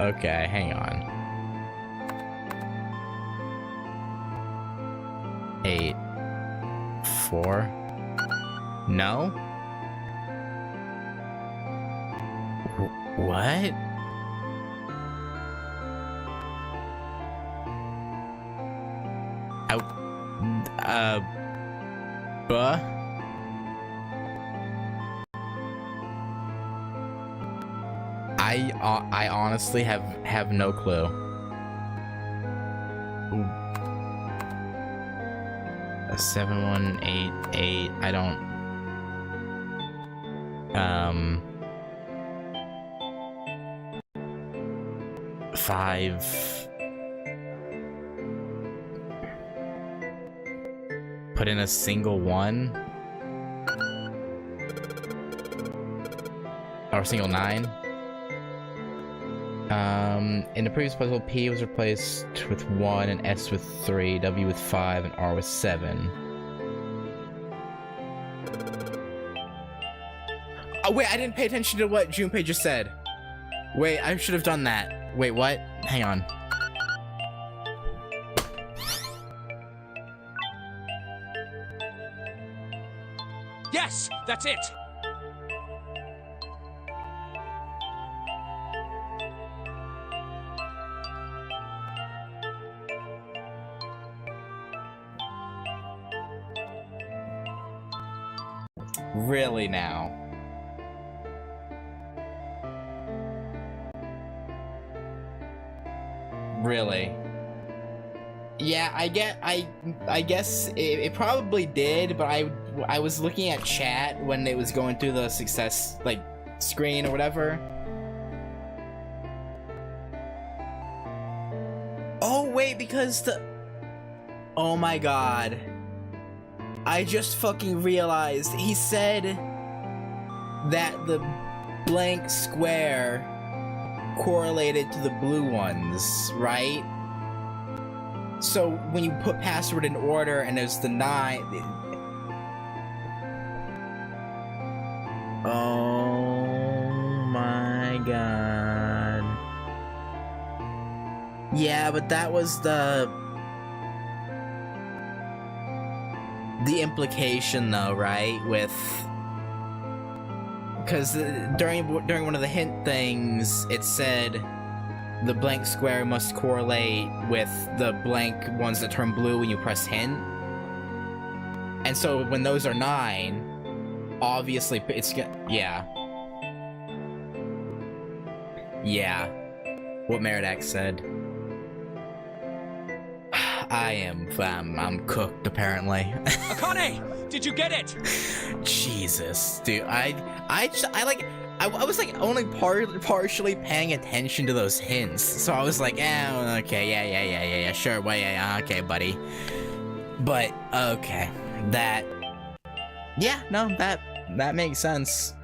Okay, hang on. 8, 4. No? What? Buh? I honestly have no clue. 7188. I don't. 5. Put in a single 1. Or a single 9. In the previous puzzle, P was replaced with 1, and S with 3, W with 5, and R with 7. Oh wait, I didn't pay attention to what Junpei just said. Wait, I should have done that. Wait, what? Hang on. Yes, that's it. Really now? Really? Yeah, I guess it probably did, but I was looking at chat when it was going through the success like screen or whatever. Oh wait, because oh my god. I just fucking realized he said that the blank square correlated to the blue ones, right? So when you put password in order and there's the 9. Oh my god. Yeah, but that was the implication though, right? With because during one of the hint things it said the blank square must correlate with the blank ones that turn blue when you press hint, and so when those are 9, obviously it's yeah what Meridax said. I'm cooked apparently. Akane, did you get it? Jesus, dude, I was like only partially paying attention to those hints, so I was like, okay, yeah, sure, well, yeah, okay, buddy. But okay, that makes sense.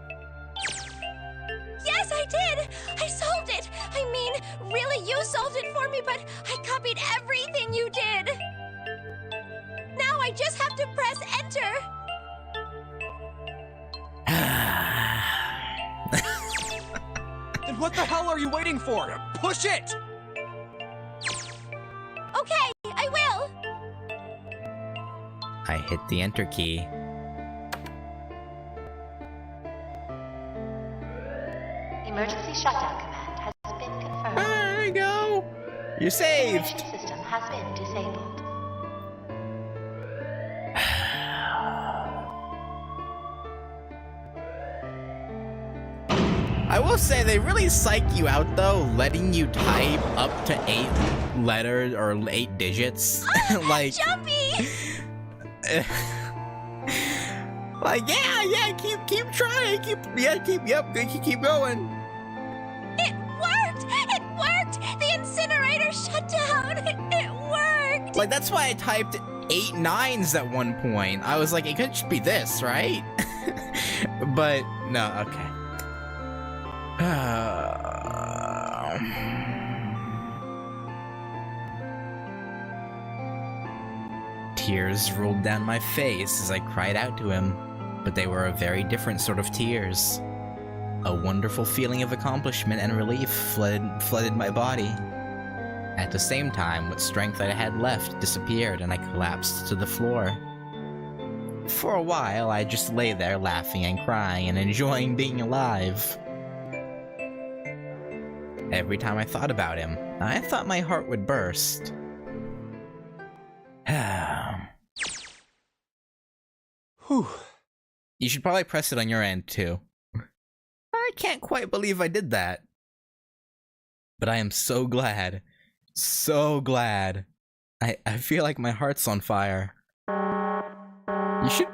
Yes, I did! I solved it! I mean, really, you solved it for me, but I copied everything you did! Now I just have to press enter! Then what the hell are you waiting for? Push it! Okay, I will! I hit the enter key. Emergency shutdown command has been confirmed. There you go! You're saved! Ventilation system has been disabled. I will say, they really psych you out though, letting you type up to 8 letters or 8 digits. Like Jumpy! Like yeah, keep trying, keep going. It worked! It worked! The incinerator shut down! It worked! Like, that's why I typed 8 9s at one point. I was like, it could just be this, right? But no, okay. Tears rolled down my face as I cried out to him, but they were a very different sort of tears. A wonderful feeling of accomplishment and relief flooded my body. At the same time, what strength I had left disappeared and I collapsed to the floor. For a while, I just lay there laughing and crying and enjoying being alive. Every time I thought about him, I thought my heart would burst. Whew. You should probably press it on your end, too. I can't quite believe I did that. But I am so glad. So glad. I feel like my heart's on fire. You should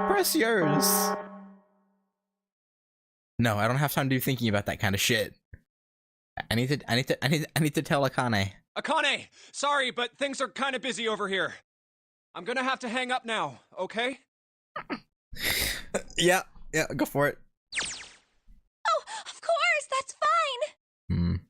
press yours. No, I don't have time to be thinking about that kind of shit. I need to tell Akane. Akane! Sorry, but things are kind of busy over here. I'm gonna have to hang up now, okay? Yeah, go for it. Oh, of course, that's fine.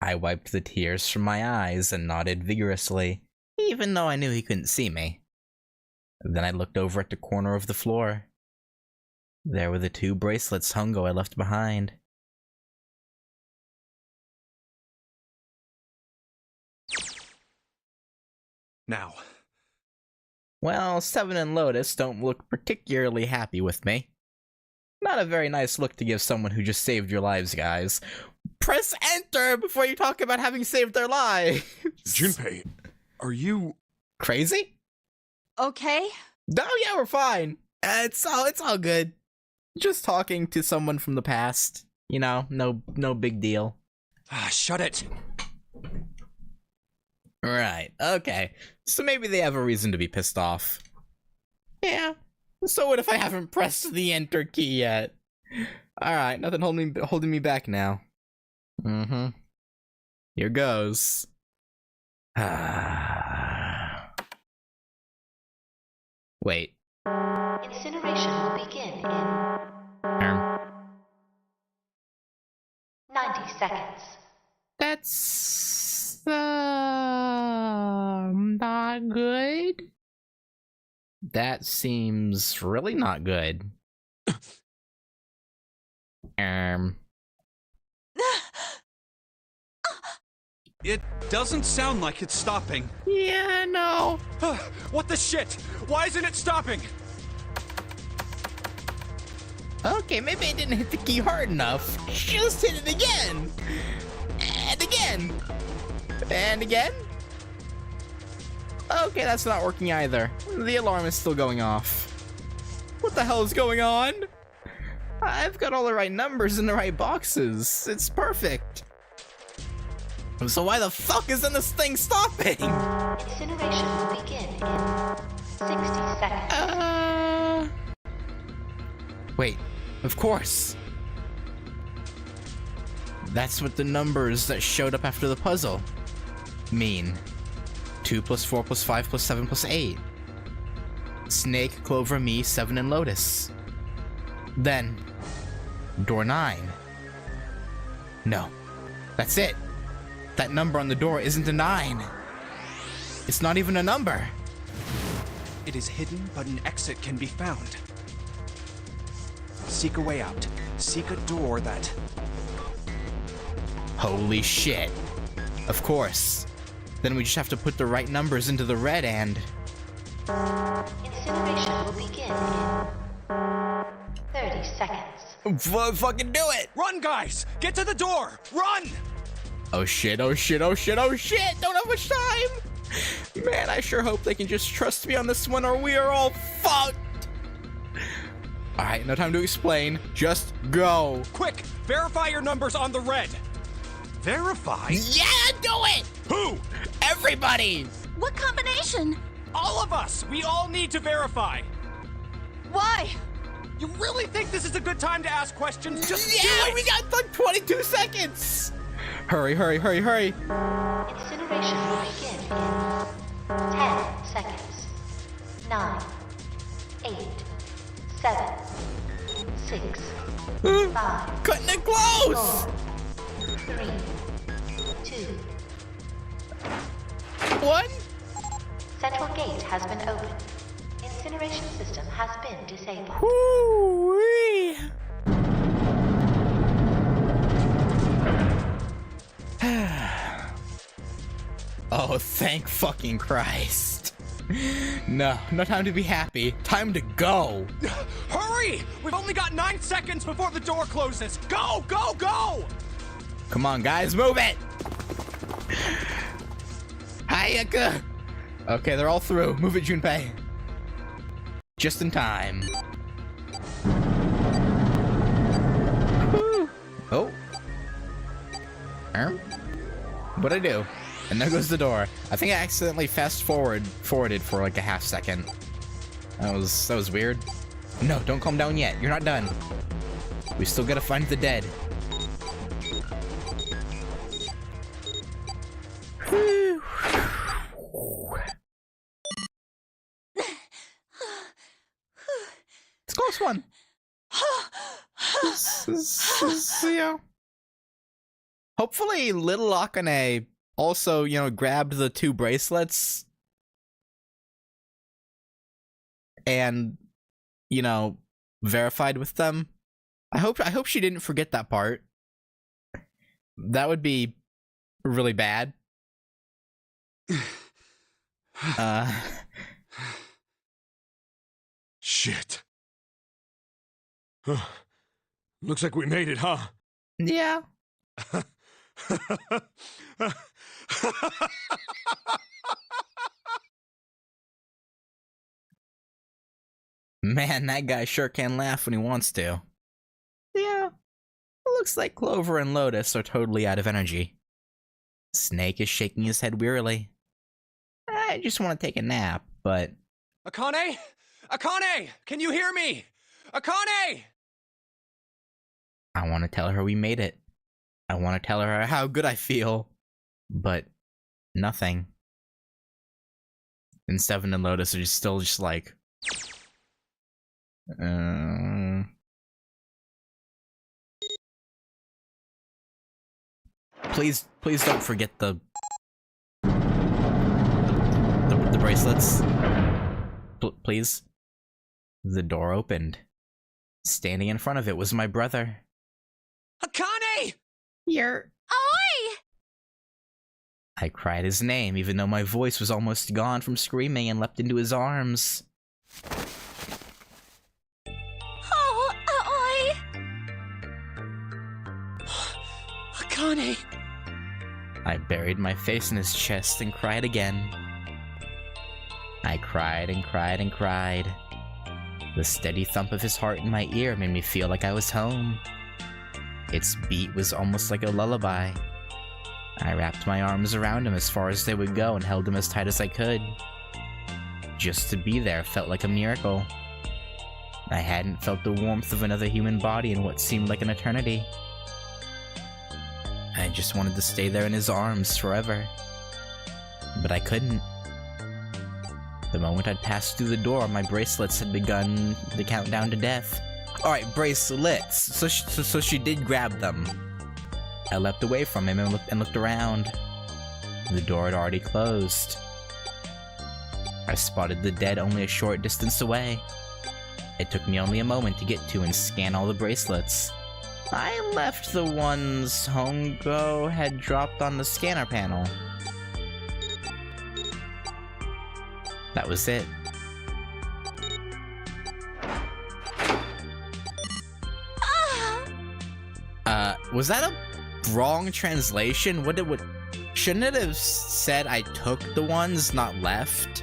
I wiped the tears from my eyes and nodded vigorously, even though I knew he couldn't see me. Then I looked over at the corner of the floor. There were the 2 bracelets Hongo had left behind. Now. Well, Seven and Lotus don't look particularly happy with me. Not a very nice look to give someone who just saved your lives, guys. Press enter before you talk about having saved their lives! Junpei, are you... crazy? Okay. No, yeah, we're fine. It's all good. Just talking to someone from the past. You know, no big deal. Shut it! Right, okay. So maybe they have a reason to be pissed off. Yeah. So what if I haven't pressed the enter key yet? Alright, nothing holding me back now. Here goes. Wait. Incineration will begin in 90 seconds. That's not good. That seems really not good. It doesn't sound like it's stopping. Yeah, no. What the shit? Why isn't it stopping? Okay, maybe I didn't hit the key hard enough. Just hit it again. And again. And again. Okay, that's not working either. The alarm is still going off. What the hell is going on? I've got all the right numbers in the right boxes. It's perfect. So why the fuck isn't this thing stopping? Incineration will begin in 60 seconds. Wait, of course. That's what the numbers that showed up after the puzzle mean. 2 plus 4 plus 5 plus 7 plus 8. Snake, Clover, me, 7, and Lotus. Then, door 9. No, that's it. That number on the door isn't a 9. It's not even a number. It is hidden, but an exit can be found. Seek a way out. Seek a door that... Holy shit. Of course. Then we just have to put the right numbers into the red and... Incineration will begin in 30 seconds. Fucking do it! Run, guys! Get to the door! Run! Oh shit, oh shit, oh shit, oh shit! Don't have much time! Man, I sure hope they can just trust me on this one or we are all fucked! Alright, no time to explain. Just go. Quick! Verify your numbers on the red! Verify? Yeah, do it! Who? Everybody! What combination? All of us! We all need to verify! Why? You really think this is a good time to ask questions? Just do Yeah, it! we got like 22 seconds! Hurry, hurry, hurry, hurry! Incineration will begin in 10 seconds. 9, 8, 7, 6, 5, Cutting it close! 4, 3, 2. 1? Central gate has been opened. Incineration system has been disabled. Woo-wee. Oh, thank fucking Christ. No time to be happy. Time to go. Hurry! We've only got 9 seconds before the door closes. Go, go, go! Come on, guys, move it! Hayaka! Okay, they're all through. Move it, Junpei. Just in time. Oh. What'd I do? And there goes the door. I think I accidentally forwarded for like a half second. That was weird. No, don't calm down yet. You're not done. We still gotta find the dead. It's a close one. Yeah. Hopefully, little Akane also, grabbed the 2 bracelets and, verified with them. I hope she didn't forget that part. That would be really bad. Shit. Looks like we made it, huh? Yeah. Man, that guy sure can laugh when he wants to. Yeah. It looks like Clover and Lotus are totally out of energy. Snake is shaking his head wearily. I just want to take a nap, but... Akane? Akane! Can you hear me? Akane! I want to tell her we made it. I want to tell her how good I feel. But... nothing. And Seven and Lotus are still just like... Please don't forget the bracelets. Please. The door opened. Standing in front of it was my brother. Akane! You're... Oi! I cried his name, even though my voice was almost gone from screaming, and leapt into his arms. Oh, oi! Akane! I buried my face in his chest and cried again. I cried and cried and cried. The steady thump of his heart in my ear made me feel like I was home. Its beat was almost like a lullaby. I wrapped my arms around him as far as they would go and held him as tight as I could. Just to be there felt like a miracle. I hadn't felt the warmth of another human body in what seemed like an eternity. I just wanted to stay there in his arms forever. But I couldn't. The moment I'd passed through the door, my bracelets had begun the countdown to death. Alright, bracelets! So she did grab them. I leapt away from him and looked around. The door had already closed. I spotted the dead only a short distance away. It took me only a moment to get to and scan all the bracelets. I left the ones Hongo had dropped on the scanner panel. That was it. Was that a wrong translation? Shouldn't it have said I took the ones, not left?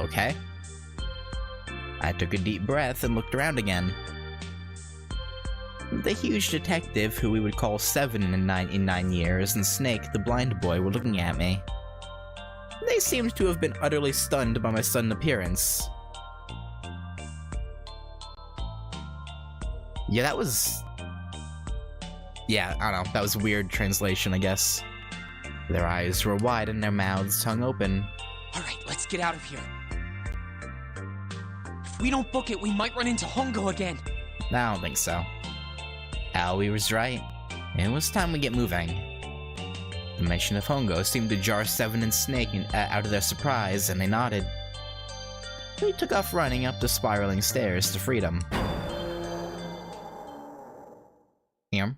Okay. I took a deep breath and looked around again. The huge detective, who we would call Seven in 9 years, and Snake, the blind boy, were looking at me. They seemed to have been utterly stunned by my sudden appearance. Yeah, that was... Yeah, I don't know. That was weird translation, I guess. Their eyes were wide and their mouths hung open. Alright, let's get out of here. If we don't book it, we might run into Hongo again. I don't think so. Aoi was right. It was time we get moving. The mention of Hongo seemed to jar Seven and Snake out of their surprise, and they nodded. We took off running up the spiraling stairs to freedom. Here.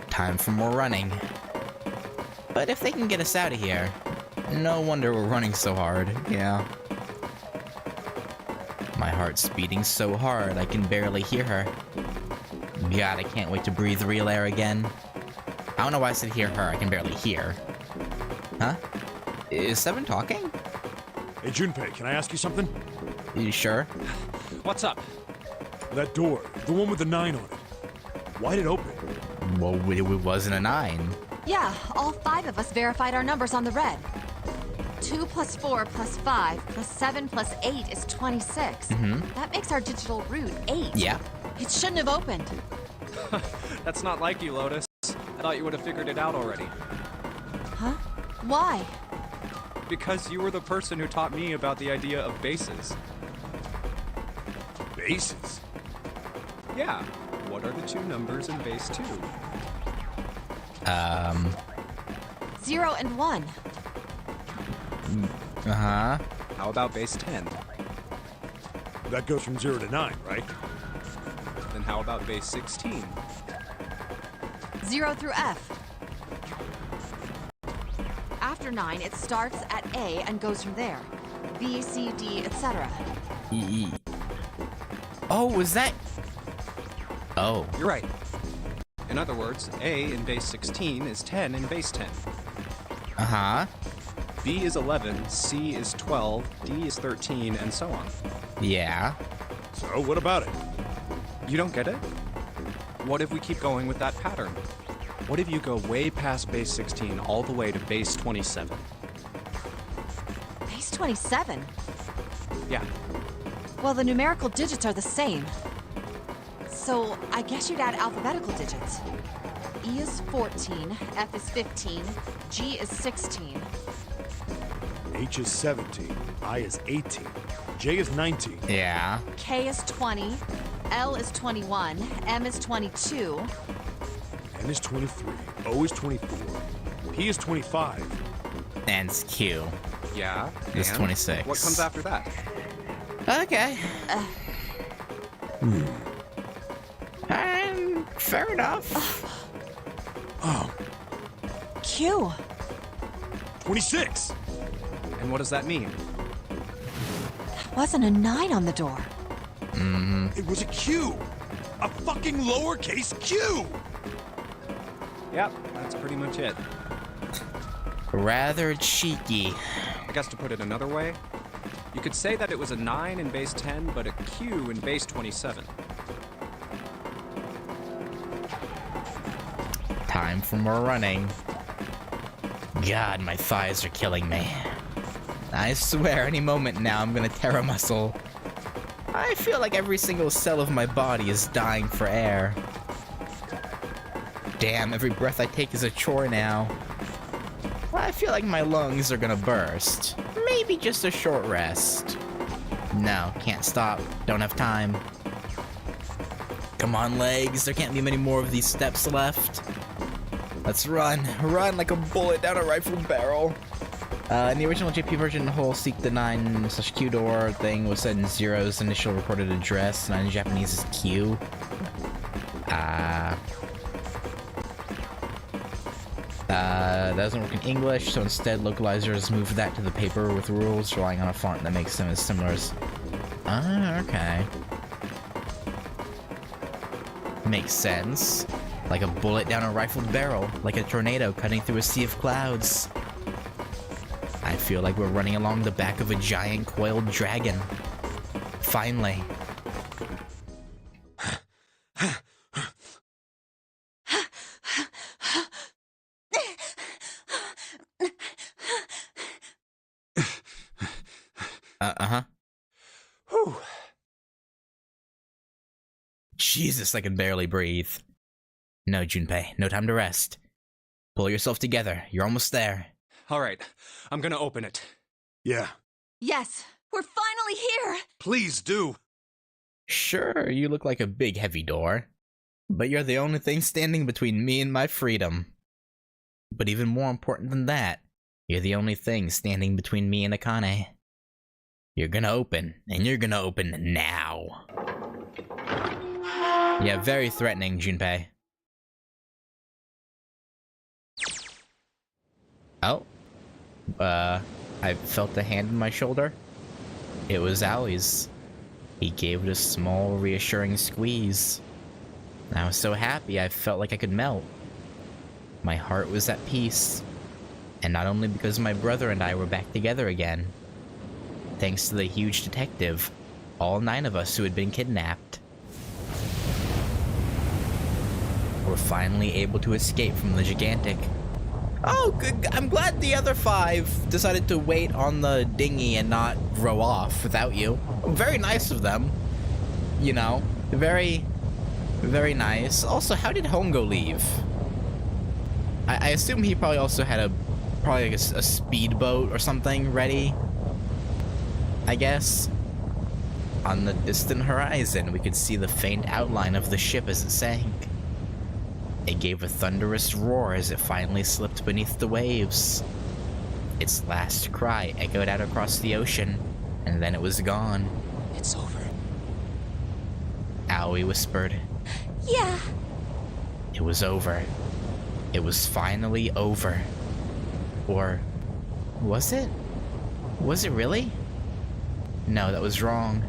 Time for more running. But if they can get us out of here, no wonder we're running so hard, yeah. My heart's beating so hard I can barely hear her. God, I can't wait to breathe real air again. I don't know why I said hear her, I can barely hear. Huh? Is Seven talking? Hey, Junpei, can I ask you something? You sure? What's up? That door, the one with the 9 on it. Why'd it open? Well, it wasn't a 9. Yeah, all 5 of us verified our numbers on the red. 2 plus 4 plus 5 plus 7 plus 8 is 26. That makes our digital route 8. Yeah. It shouldn't have opened. That's not like you, Lotus. I thought you would have figured it out already. Huh? Why? Because you were the person who taught me about the idea of bases. Bases? Yeah. What are the 2 numbers in base 2? 0 and 1. Uh-huh. How about base 10? That goes from 0 to 9, right? Then how about base 16? 0 through F. After 9, it starts at A and goes from there. B, C, D, etc. E. Oh, was that... Oh. You're right. In other words, A in base 16 is 10 in base 10. Uh-huh. B is 11, C is 12, D is 13, and so on. Yeah. So, what about it? You don't get it? What if we keep going with that pattern? What if you go way past base 16 all the way to base 27? Base 27? Yeah. Well, the numerical digits are the same. So, I guess you'd add alphabetical digits. E is 14, F is 15, G is 16. H is 17, I is 18, J is 19. Yeah. K is 20, L is 21, M is 22. N is 23, O is 24, P is 25. And it's Q. Yeah. It's and 26. What comes after that? Okay. Fair enough. Oh, Q. 26! And what does that mean? Wasn't a 9 on the door. It was a Q! A fucking lowercase q! Yep, that's pretty much it. Rather cheeky. I guess to put it another way, you could say that it was a 9 in base 10, but a Q in base 27. Time for more running. God, my thighs are killing me. I swear any moment now I'm gonna tear a muscle. I feel like every single cell of my body is dying for air. Damn, every breath I take is a chore now. I feel like my lungs are gonna burst. Maybe just a short rest. No, can't stop. Don't have time. Come on, legs. There can't be many more of these steps left. Let's run. Run like a bullet down a rifled barrel. In the original JP version, the whole Seek the 9/Q door thing was said in Zero's initial recorded address, and in Japanese is Q. That doesn't work in English, so instead localizers moved that to the paper with rules, relying on a font that makes them as similar as... Ah, okay. Makes sense. Like a bullet down a rifled barrel, like a tornado cutting through a sea of clouds. I feel like we're running along the back of a giant coiled dragon. Finally. Uh-huh. Whew. Jesus, I can barely breathe. No, Junpei, no time to rest. Pull yourself together. You're almost there. All right, I'm gonna open it. Yeah. Yes, we're finally here! Please do. Sure, you look like a big heavy door, but you're the only thing standing between me and my freedom. But even more important than that, you're the only thing standing between me and Akane. You're gonna open, and you're gonna open now. Yeah, very threatening, Junpei. Oh. I felt a hand on my shoulder. It was Aoi's. He gave it a small, reassuring squeeze. I was so happy I felt like I could melt. My heart was at peace. And not only because my brother and I were back together again. Thanks to the huge detective, all 9 of us who had been kidnapped were finally able to escape from the Gigantic. Oh, good. I'm glad the other 5 decided to wait on the dinghy and not row off without you. Very nice of them. You know, very, very nice. Also, how did Hongo leave? I assume he probably also had probably a speedboat or something ready. I guess. On the distant horizon, we could see the faint outline of the ship as it sank. It gave a thunderous roar as it finally slipped beneath the waves. Its last cry echoed out across the ocean, and then it was gone. It's over. Aoi whispered. Yeah. It was over. It was finally over. Or was it? Was it really? No, that was wrong.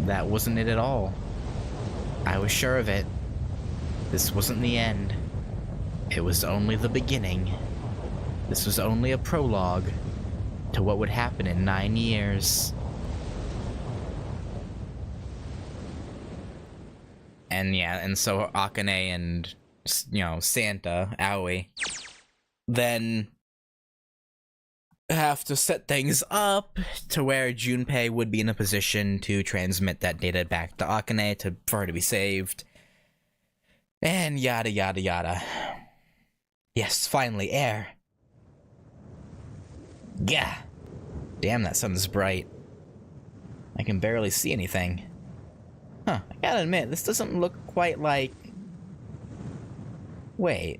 That wasn't it at all. I was sure of it. This wasn't the end. It was only the beginning. This was only a prologue to what would happen in 9 years. And yeah, and so Akane and, you know, Santa, Aoi, then have to set things up to where Junpei would be in a position to transmit that data back to Akane for her to be saved. And yada yada yada. Yes, finally, air. Yeah. Damn, that sun's bright. I can barely see anything. Huh, I gotta admit, this doesn't look quite like... Wait.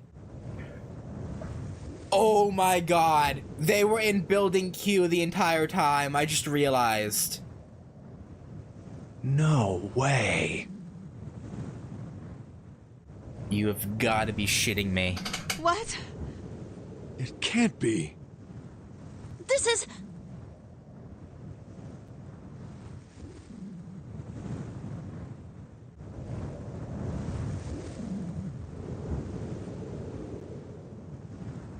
Oh my god! They were in Building Q the entire time, I just realized. No way. You have gotta be shitting me. What? It can't be. This is...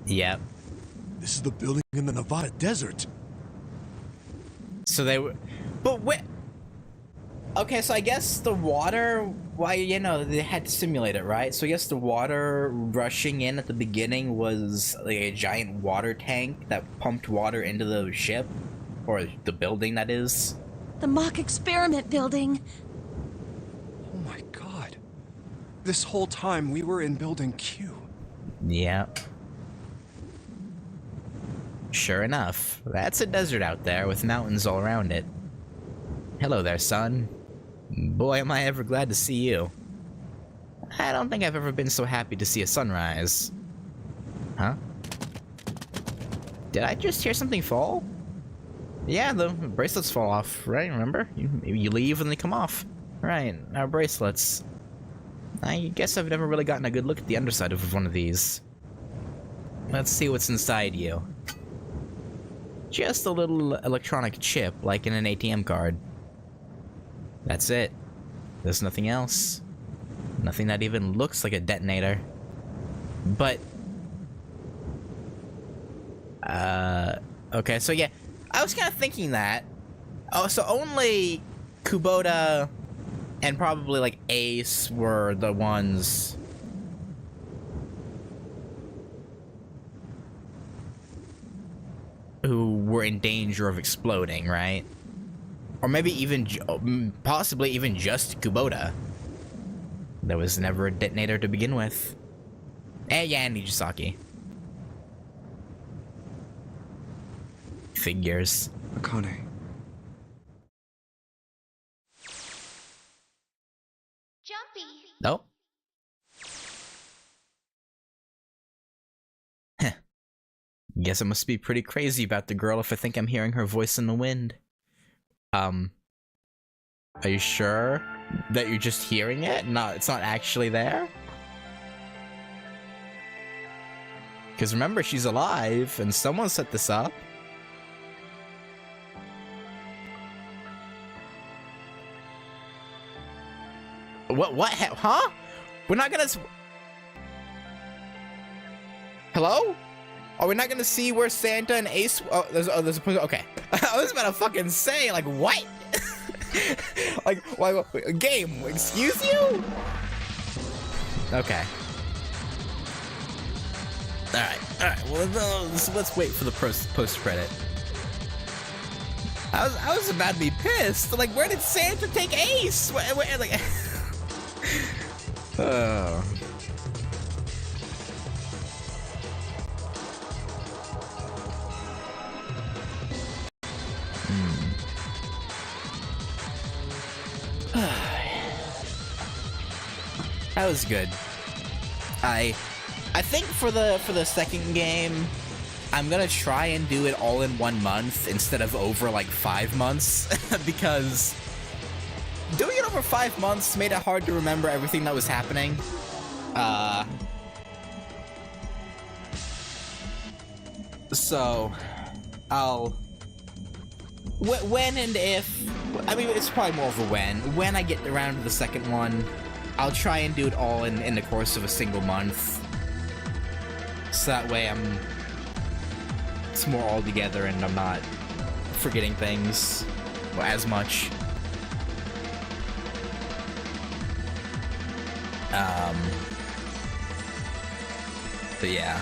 Yep. This is the building in the Nevada desert. So they were... But wait... Okay, so I guess the water... Why, you know, they had to simulate it, right? So I guess the water rushing in at the beginning was like a giant water tank that pumped water into the ship. Or the building, that is. the mock experiment building. Oh my god. This whole time we were in Building Q. Yep. Sure enough, that's a desert out there with mountains all around it. Hello there, son. Boy, am I ever glad to see you. I don't think I've ever been so happy to see a sunrise. Huh? Did I just hear something fall? Yeah, the bracelets fall off, right? Remember? You leave and they come off. Right, our bracelets. I guess I've never really gotten a good look at the underside of one of these. Let's see what's inside you. Just a little electronic chip, like in an ATM card. That's it. There's nothing else. Nothing that even looks like a detonator. But... okay, so yeah. I was kind of thinking that. Oh, so only Kubota and probably, like, Ace were the ones... who were in danger of exploding, right? Or maybe even, possibly even just Kubota. There was never a detonator to begin with. Yeah, Nijisaki. Figures. Akane. Jumpy. Nope. Heh. Guess I must be pretty crazy about the girl if I think I'm hearing her voice in the wind. Are you sure that you're just hearing it? No, it's not actually there? Because remember, she's alive, and someone set this up. What? Huh? We're not gonna... Hello? Are we not gonna see where Santa and Ace... Oh, there's a... Okay. I was about to fucking say, like, what? like, game, excuse you? Okay. Alright, well, let's wait for the post-credit. I was about to be pissed. Like, where did Santa take Ace? Where, like... Oh. That was good. I think for the second game, I'm gonna try and do it all in 1 month instead of over like 5 months because doing it over 5 months made it hard to remember everything that was happening. So I'll when and if, I mean, it's probably more of a when I get around to the second one, I'll try and do it all in the course of a single month. So that way it's more all together and I'm not forgetting things as much. But yeah.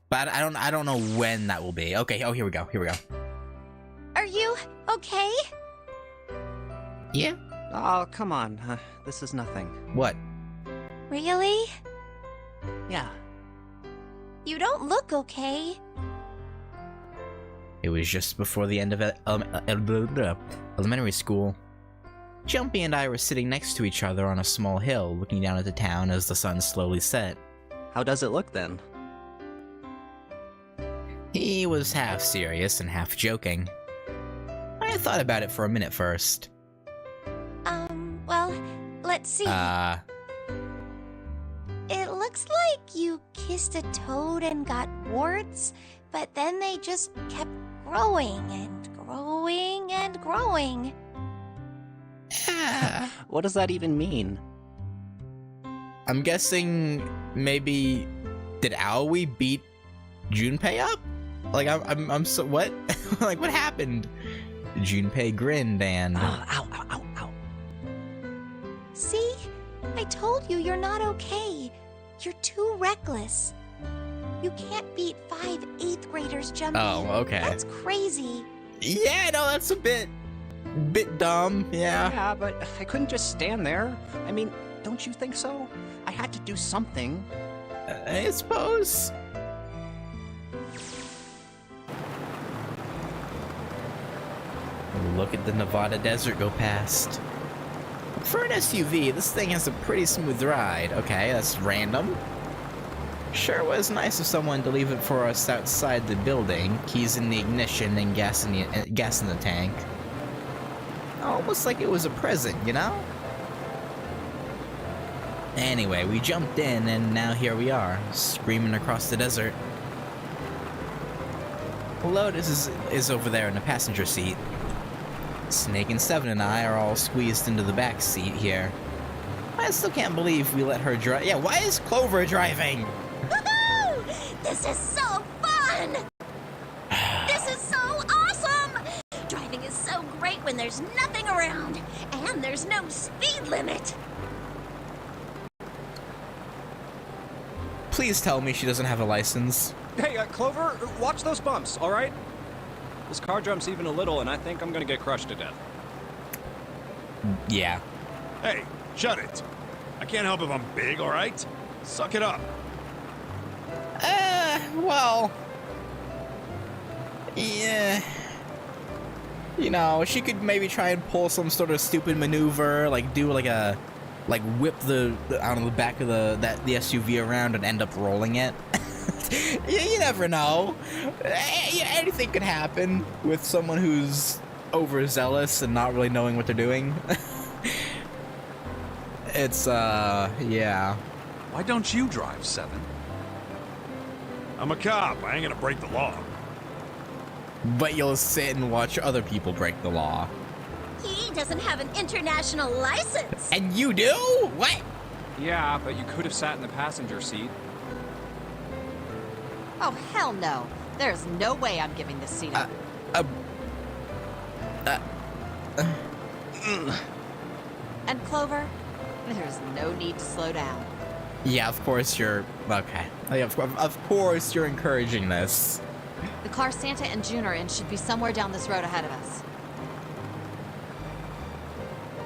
But I don't know when that will be. Okay, oh, here we go. Are you okay? Yeah. Oh, come on. This is nothing. What? Really? Yeah. You don't look okay. It was just before the end of elementary school. Jumpy and I were sitting next to each other on a small hill, looking down at the town as the sun slowly set. How does it look then? He was half serious and half joking. I thought about it for a minute first. Well, let's see. It looks like you kissed a toad and got warts, but then they just kept growing and growing and growing. What does that even mean? I'm guessing maybe did Aoi beat Junpei up? Like I'm so what? Like what happened? Junpei grinned and ow. See? I told you you're not okay. You're too reckless. You can't beat 5 8th graders jumping. Oh, okay. That's crazy. Yeah, no, that's a bit dumb, yeah. Yeah, but I couldn't just stand there. I mean, don't you think so? I had to do something. I suppose. Look at the Nevada desert go past. For an SUV, this thing has a pretty smooth ride. Okay, that's random. Sure was nice of someone to leave it for us outside the building. Keys in the ignition and gas in the tank. Almost like it was a present, you know? Anyway, we jumped in and now here we are, screaming across the desert. Lotus is over there in the passenger seat. Snake and Seven and I are all squeezed into the back seat here. I still can't believe we let her drive. Yeah, why is Clover driving? Woohoo! This is so fun! This is so awesome! Driving is so great when there's nothing around, and there's no speed limit. Please tell me she doesn't have a license. Hey, Clover, watch those bumps, all right? This car jumps even a little, and I think I'm gonna get crushed to death. Yeah. Hey, shut it. I can't help if I'm big, all right? Suck it up. Well... Yeah... You know, she could maybe try and pull some sort of stupid maneuver, like do like a... Like whip the I don't know, the back of the SUV around and end up rolling it. You never know. Anything could happen with someone who's overzealous and not really knowing what they're doing. It's, yeah. Why don't you drive, Seven? I'm a cop. I ain't gonna break the law. But you'll sit and watch other people break the law. He doesn't have an international license. And you do? What? Yeah, but you could have sat in the passenger seat. Oh, hell no. There's no way I'm giving this seat up. And Clover, there's no need to slow down. Yeah, of course you're... Okay. Of course you're encouraging this. The car Santa and June are in should be somewhere down this road ahead of us.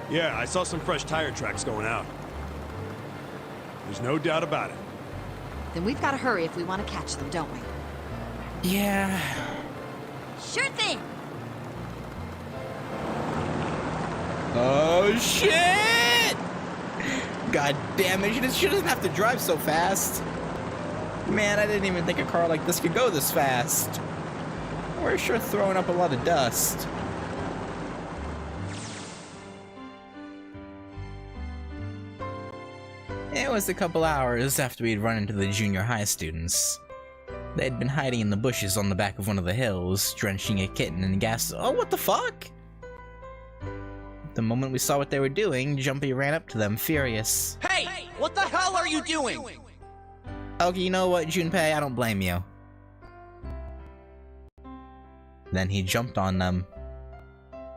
Yeah, I saw some fresh tire tracks going out. There's no doubt about it. Then we've got to hurry if we want to catch them, don't we? Yeah. Sure thing. Oh, shit! God damn it, she doesn't have to drive so fast. Man, I didn't even think a car like this could go this fast. We're sure throwing up a lot of dust. It was a couple hours after we'd run into the junior high students. They'd been hiding in the bushes on the back of one of the hills, drenching a kitten in gas. Oh, what the fuck? The moment we saw what they were doing, Jumpy ran up to them, furious. Hey! What the hell are you doing? Okay, you know what, Junpei? I don't blame you. Then he jumped on them.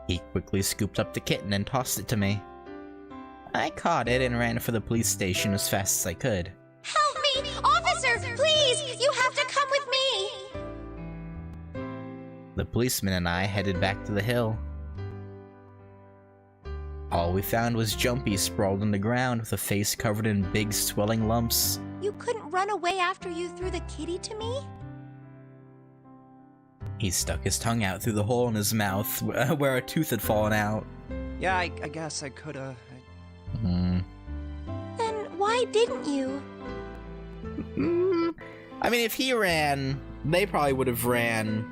He quickly scooped up the kitten and tossed it to me. I caught it and ran for the police station as fast as I could. Help me! Officer, please! You have to come with me! The policeman and I headed back to the hill. All we found was Jumpy sprawled on the ground with a face covered in big swelling lumps. You couldn't run away after you threw the kitty to me? He stuck his tongue out through the hole in his mouth where a tooth had fallen out. Yeah, I guess I coulda... Hmm. Then why didn't you? I mean, if he ran, they probably would have ran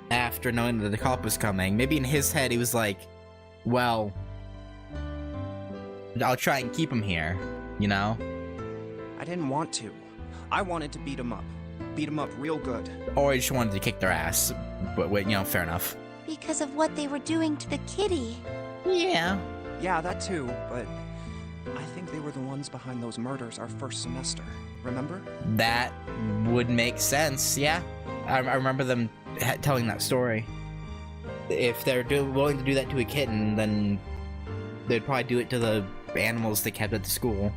after knowing that the cop was coming. Maybe in his head he was like, well, I'll try and keep him here, you know? I didn't want to. I wanted to beat him up. Beat him up real good. Or he just wanted to kick their ass. But wait, you know, fair enough. Because of what they were doing to the kitty. Yeah. Yeah, that too, but I think they were the ones behind those murders our first semester. Remember? That would make sense, yeah. I remember them telling that story. If they're willing to do that to a kitten, then they'd probably do it to the animals they kept at the school.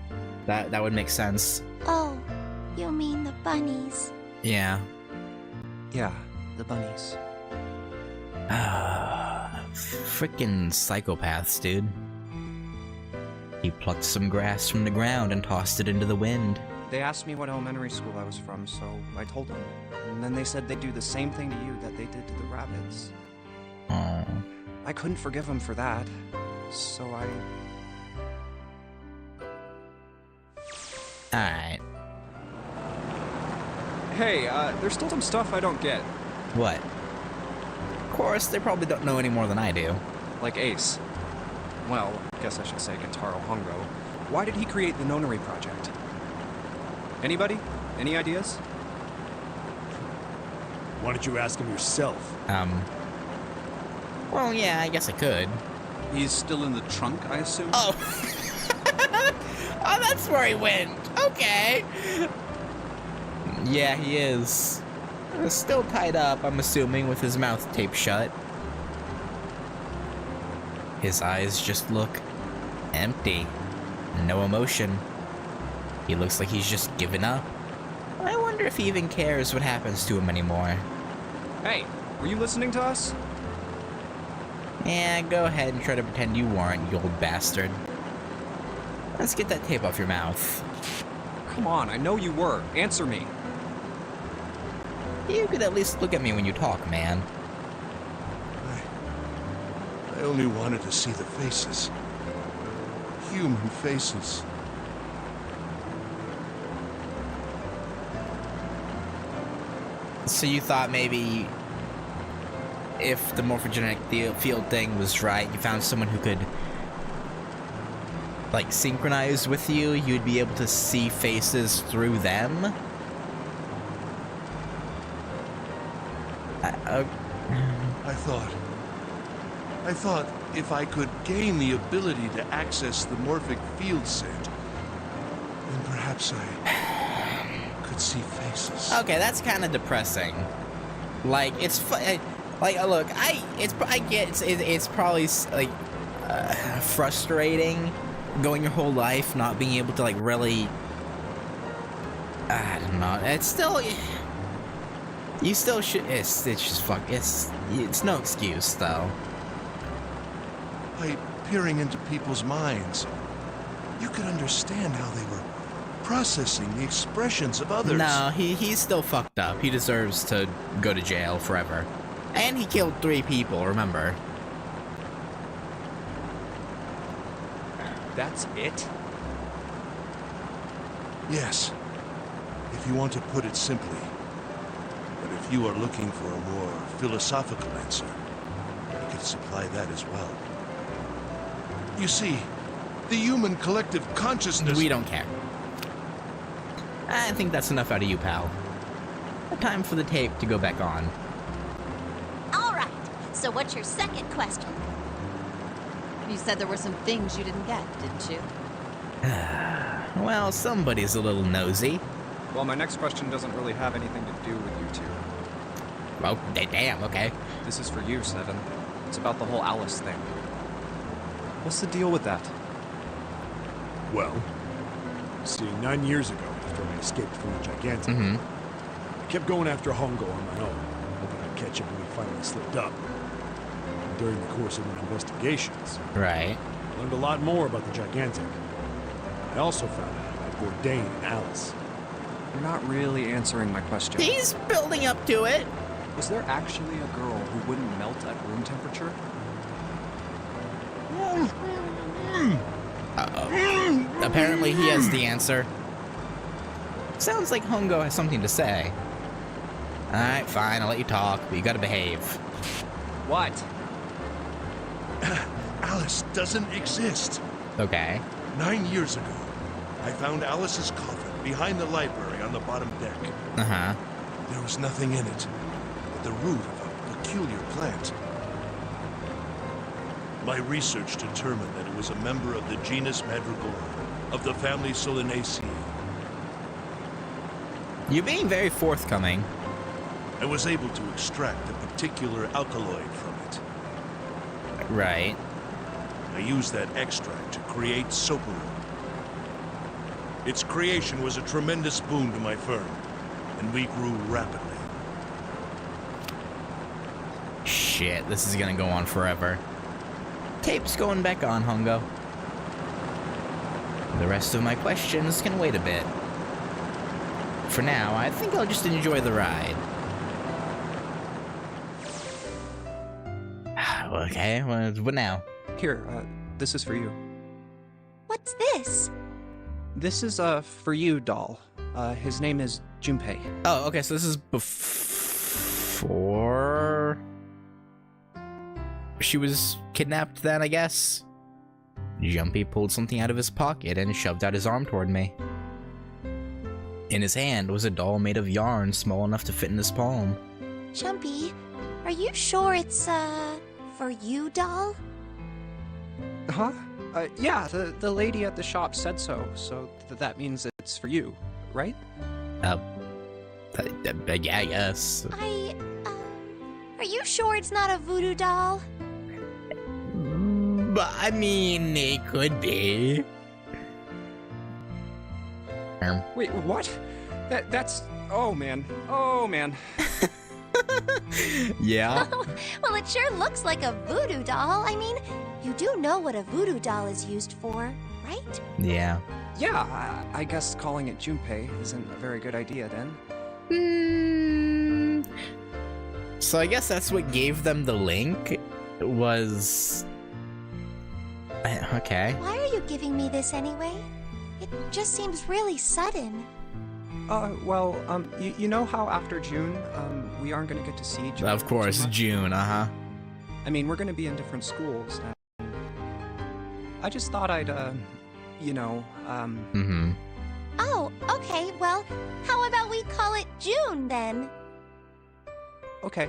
That would make sense. Oh, you mean the bunnies? Yeah. Yeah, the bunnies. Frickin' psychopaths, dude. He plucked some grass from the ground and tossed it into the wind. They asked me what elementary school I was from, so I told them. And then they said they'd do the same thing to you that they did to the rabbits. Oh. I couldn't forgive them for that, so I... Alright. Hey, there's still some stuff I don't get. What? Of course, they probably don't know any more than I do. Like Ace. Well, I guess I should say Kentaro Hongo. Why did he create the Nonary Project? Anybody? Any ideas? Why don't you ask him yourself? Well, yeah, I guess I could. He's still in the trunk, I assume? Oh! Oh, that's where he went! Okay! Yeah, he is. Still tied up, I'm assuming, with his mouth taped shut. His eyes just look empty. No emotion. He looks like he's just given up. I wonder if he even cares what happens to him anymore. Hey, were you listening to us? Yeah, go ahead and try to pretend you weren't, you old bastard. Let's get that tape off your mouth. Come on, I know you were. Answer me. You could at least look at me when you talk, man. I only wanted to see the faces. Human faces. So you thought maybe if the morphogenetic field thing was right, you found someone who could like synchronize with you, you'd be able to see faces through them? I thought if I could gain the ability to access the morphic field set, then perhaps I could see faces. Okay, that's kind of depressing. Like, it's like, look, I get it's probably like frustrating going your whole life not being able to like really. I don't know. It's still. You still should. It's just fuck. It's no excuse though. By peering into people's minds, you could understand how they were processing the expressions of others. No, he's still fucked up. He deserves to go to jail forever. And he killed 3 people, remember? That's it? Yes, if you want to put it simply. But if you are looking for a more philosophical answer, I could supply that as well. You see, the human collective consciousness... We don't care. I think that's enough out of you, pal. Time for the tape to go back on. All right, so what's your second question? You said there were some things you didn't get, didn't you? Well, somebody's a little nosy. Well, my next question doesn't really have anything to do with you two. Oh, damn, okay. This is for you, Seven. It's about the whole Alice thing. What's the deal with that? Well, see, 9 years ago, after I escaped from the Gigantic, I kept going after Hongo on my own, hoping I'd catch him when he finally slipped up. And during the course of my investigations, Right. I learned a lot more about the Gigantic. I also found out about Bourdain and Alice. You're not really answering my question. He's building up to it. Was there actually a girl who wouldn't melt at room temperature? Uh-oh. Apparently he has the answer. Sounds like Hongo has something to say. Alright, fine, I'll let you talk, but you gotta behave. What? Alice doesn't exist. Okay. 9 years ago, I found Alice's coffin behind the library on the bottom deck. Uh-huh. There was nothing in it but the root of a peculiar plant. My research determined that it was a member of the genus Madrigora, of the family Solanaceae. You're being very forthcoming. I was able to extract a particular alkaloid from it. Right. I used that extract to create Soparu. Its creation was a tremendous boon to my firm, and we grew rapidly. Shit, this is gonna go on forever. Tape's going back on, Hongo. The rest of my questions can wait a bit. For now, I think I'll just enjoy the ride. Okay, what now? Here, this is for you. What's this? This is, for you, doll. His name is Junpei. Oh, okay, so this is before she was kidnapped then, I guess? Jumpy pulled something out of his pocket and shoved out his arm toward me. In his hand was a doll made of yarn small enough to fit in his palm. Jumpy, are you sure it's, for you, doll? Huh? Yeah, the lady at the shop said so, that means it's for you, right? Yeah, I guess. Are you sure it's not a voodoo doll? But, I mean, it could be. Wait, what? That's... Oh, man. Oh, man. Yeah? Well, it sure looks like a voodoo doll. I mean, you do know what a voodoo doll is used for, right? Yeah. Yeah, I guess calling it Junpei isn't a very good idea then. So I guess that's what gave them the link, was... Okay. Why are you giving me this anyway? It just seems really sudden. Well, you know how after June, we aren't gonna get to see each other? Of course, too much? June, uh-huh. I mean, we're gonna be in different schools, and I just thought I'd, Mm-hmm. Oh, okay, well, how about we call it June then? Okay.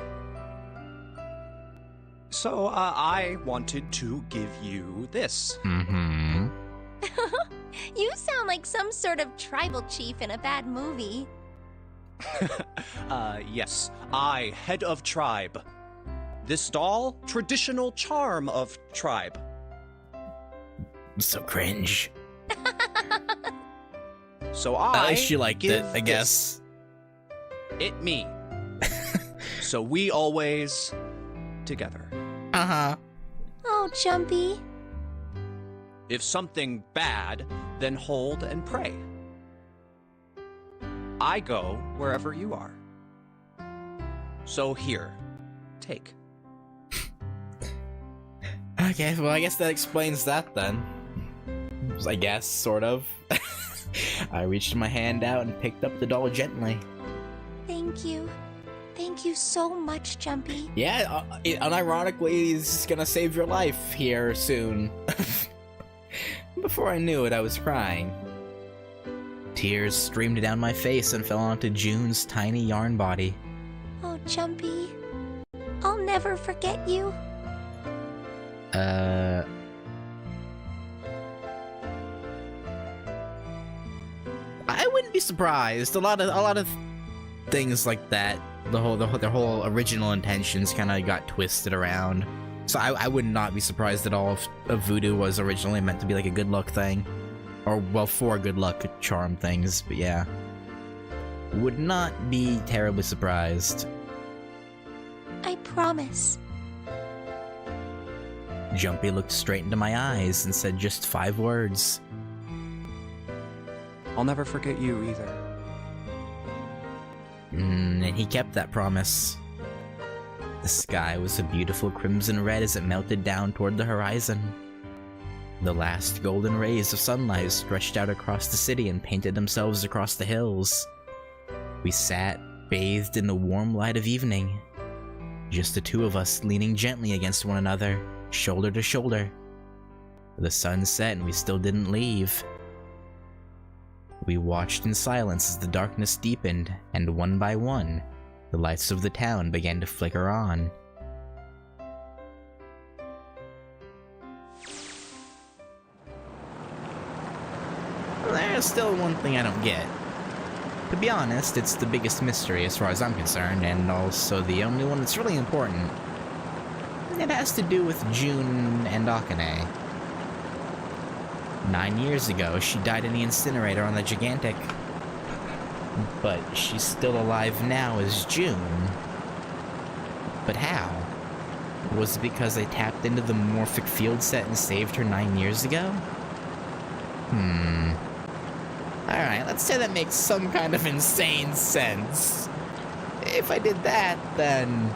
So, I wanted to give you this. Mm-hmm. You sound like some sort of tribal chief in a bad movie. Yes. I, head of tribe. This doll, traditional charm of tribe. So cringe. So I At least she liked it, I give guess. It me. So we always together. Uh-huh. Oh, Jumpy. If something bad, then hold and pray. I go wherever you are. So here, take. Okay, well, I guess that explains that then. I guess, sort of. I reached my hand out and picked up the doll gently. Thank you. Thank you so much, Jumpy. Yeah, unironically, he's gonna save your life here soon. Before I knew it, I was crying. Tears streamed down my face and fell onto June's tiny yarn body. Oh, Jumpy. I'll never forget you. I wouldn't be surprised. A lot of things like that. Their whole original intentions kind of got twisted around. So I would not be surprised at all if voodoo was originally meant to be like a good luck thing, or well, for good luck charm things. But yeah, would not be terribly surprised. I promise. Jumpy looked straight into my eyes and said just 5 words. I'll never forget you either. And he kept that promise. The sky was a beautiful crimson red as it melted down toward the horizon. The last golden rays of sunlight stretched out across the city and painted themselves across the hills. We sat, bathed in the warm light of evening. Just the two of us leaning gently against one another, shoulder to shoulder. The sun set and we still didn't leave. We watched in silence as the darkness deepened, and one by one, the lights of the town began to flicker on. There's still one thing I don't get. To be honest, it's the biggest mystery as far as I'm concerned, and also the only one that's really important. It has to do with June and Akane. 9 years ago, she died in the incinerator on the Gigantic. But she's still alive now as June. But how? Was it because they tapped into the morphic field set and saved her 9 years ago? Alright, let's say that makes some kind of insane sense. If I did that, then...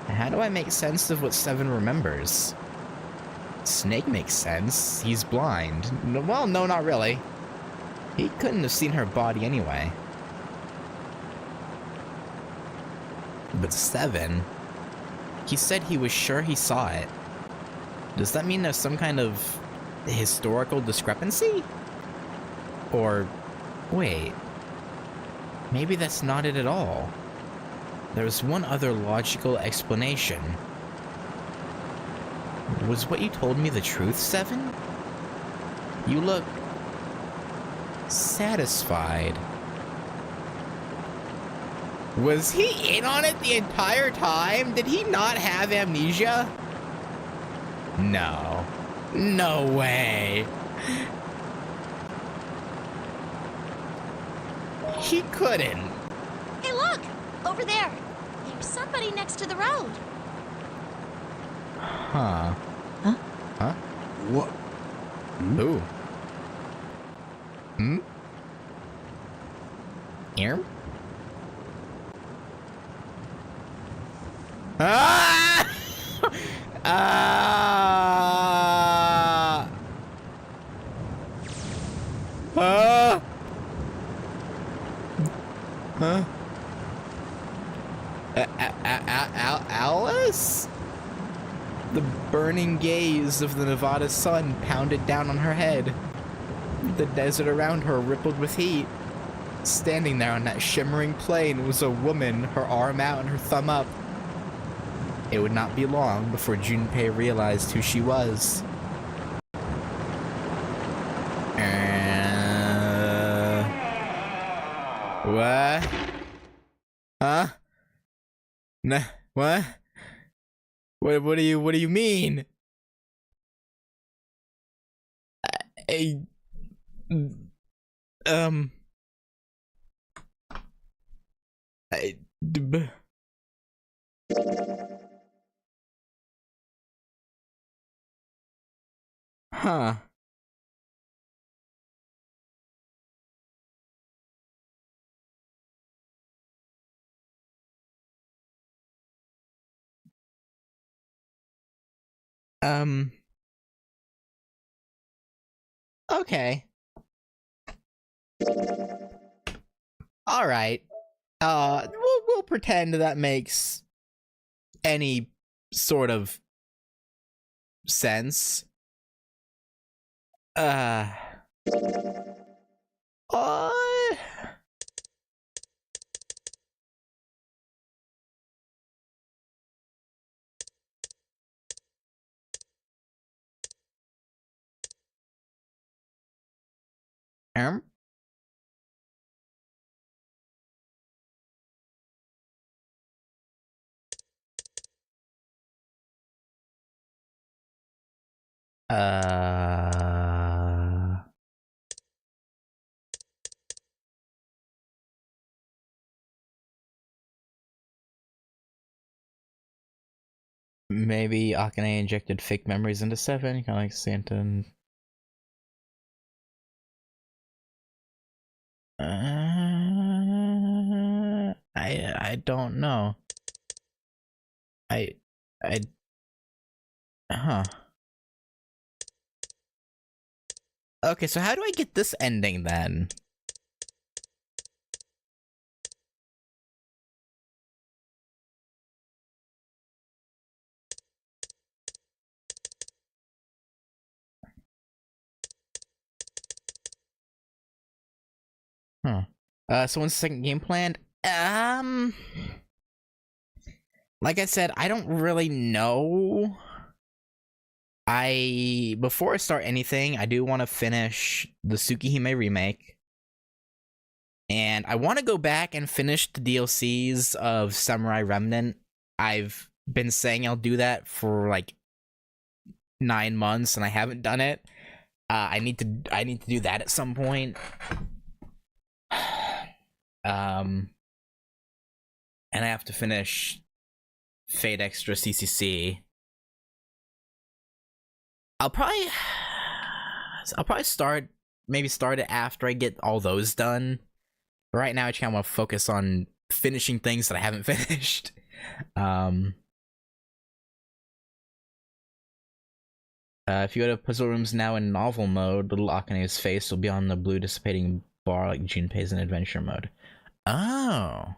how do I make sense of what Seven remembers? Snake makes sense. He's blind. Well, no, not really. He couldn't have seen her body anyway. But Seven... he said he was sure he saw it. Does that mean there's some kind of historical discrepancy? Or... wait... maybe that's not it at all. There's one other logical explanation. Was what you told me the truth, Seven? You look... satisfied. Was he in on it the entire time? Did he not have amnesia? No. No way. He couldn't. Hey, look! Over there! There's somebody next to the road. Huh? What? Ooh. Hmm? Here? Ah! Ah! Ah! Huh? Alice? The burning gaze of the Nevada sun pounded down on her head. The desert around her rippled with heat. Standing there on that shimmering plain was a woman, her arm out and her thumb up. It would not be long before Junpei realized who she was. What? Huh? Nah, what? What do you mean? Huh. Okay. All right. We'll pretend that makes any sort of sense. Um. Maybe Akane injected fake memories into Seven, kind of like Santa and... I don't know. Huh. Okay, so how do I get this ending then? Huh. So when's the second game planned? Like I said, I don't really know. Before I start anything, I do want to finish the Tsukihime remake. And I want to go back and finish the DLCs of Samurai Remnant. I've been saying I'll do that for like 9 months and I haven't done it. I need to do that at some point. And I have to finish Fate Extra CCC. I'll probably start it after I get all those done. But right now I just kind of want to focus on finishing things that I haven't finished. If you go to puzzle rooms now in novel mode, little Akane's face will be on the blue dissipating bar like Junpei's in adventure mode. Oh.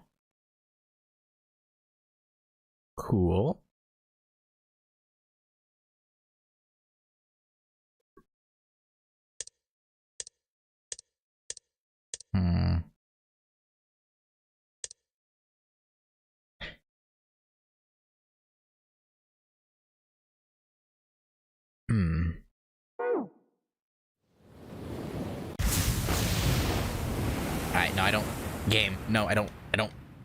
Cool. Alright, no, I don't. Game. No, I don't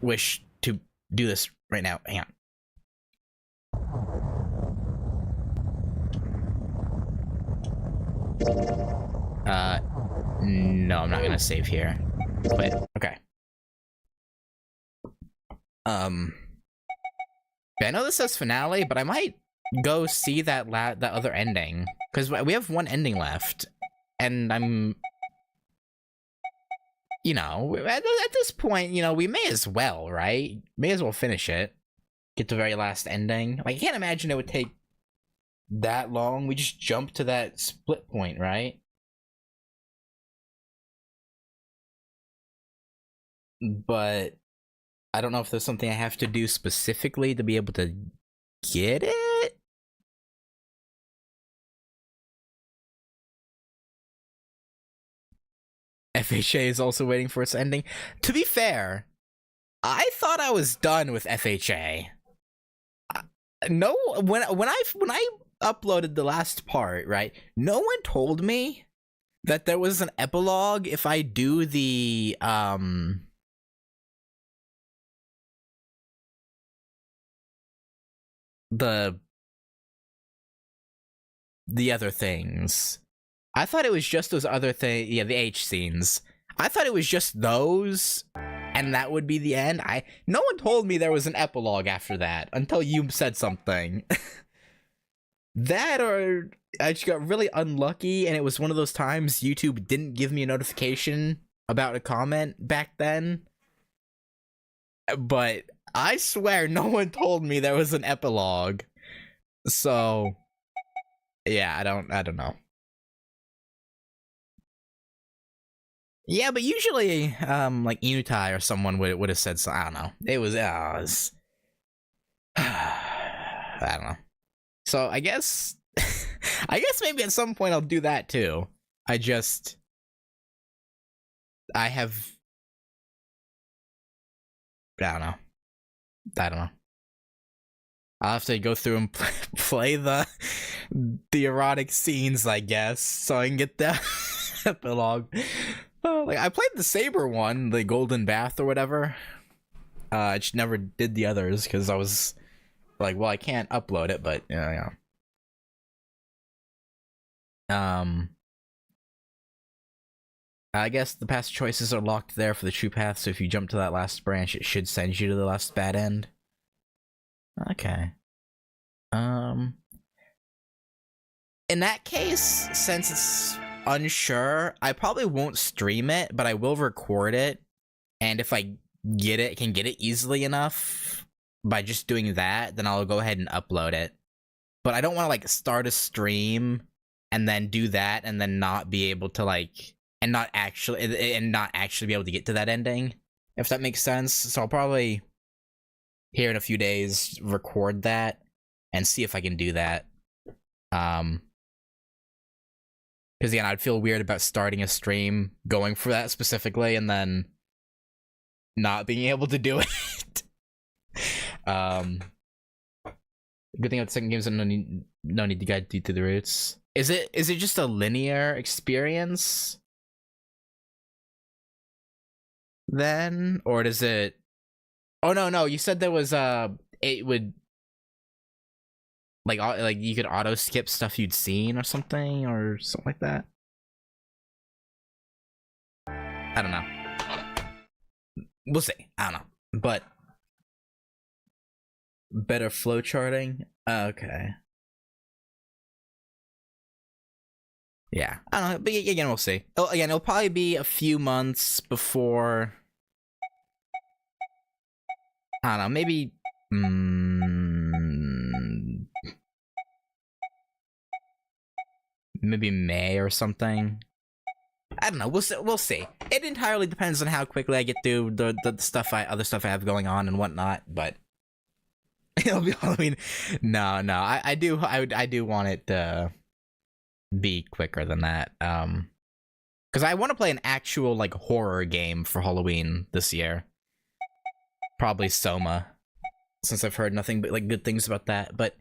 wish to do this right now. Hang on. No, I'm not gonna save here. Wait, okay. I know this says finale, but I might go see that other ending, because we have one ending left, and I'm, you know, at this point, you know, we may as well, right? May as well finish it, get the very last ending. Like, I can't imagine it would take that long. We just jump to that split point, right? But I don't know if there's something I have to do specifically to be able to get it. FHA is also waiting for its ending. To be fair, I thought I was done with FHA. No, when I uploaded the last part, right? No one told me that there was an epilogue if I do the other things. I thought it was just those other things, yeah, the H scenes. I thought it was just those, and that would be the end. No one told me there was an epilogue after that until you said something. That, or I just got really unlucky, and it was one of those times YouTube didn't give me a notification about a comment back then. But I swear no one told me there was an epilogue. So yeah, I don't know. Yeah, but usually like Inutai or someone would have said so. I don't know. It was I don't know. So I guess maybe at some point I'll do that too. I don't know. I'll have to go through and play the erotic scenes, I guess, so I can get the epilogue. Like, I played the Saber one, the Golden Bath or whatever. I just never did the others because I was like, well, I can't upload it, but yeah. I guess the past choices are locked there for the true path, so if you jump to that last branch, it should send you to the last bad end. Okay. In that case, since it's unsure, I probably won't stream it, but I will record it, and if I can get it easily enough by just doing that, then I'll go ahead and upload it. But I don't want to like start a stream and then do that and then not be able to like and not actually be able to get to that ending, if that makes sense. So I'll probably here in a few days record that and see if I can do that. Because again, I'd feel weird about starting a stream going for that specifically and then not being able to do it. Good thing about the second game is no need to guide you through the routes. Is it just a linear experience then, or does it? Oh no, you said there was it would like you could auto skip stuff you'd seen or something like that. I don't know. We'll see. I don't know, but better flow charting. Okay. Yeah, I don't know, but again, we'll see. Oh, again, it'll probably be a few months before. I don't know, maybe. Maybe May or something. I don't know. We'll see. It entirely depends on how quickly I get through the other stuff I have going on and whatnot. But it'll be Halloween. No. I do want it to be quicker than that. Because I want to play an actual like horror game for Halloween this year. Probably Soma, since I've heard nothing but like good things about that. But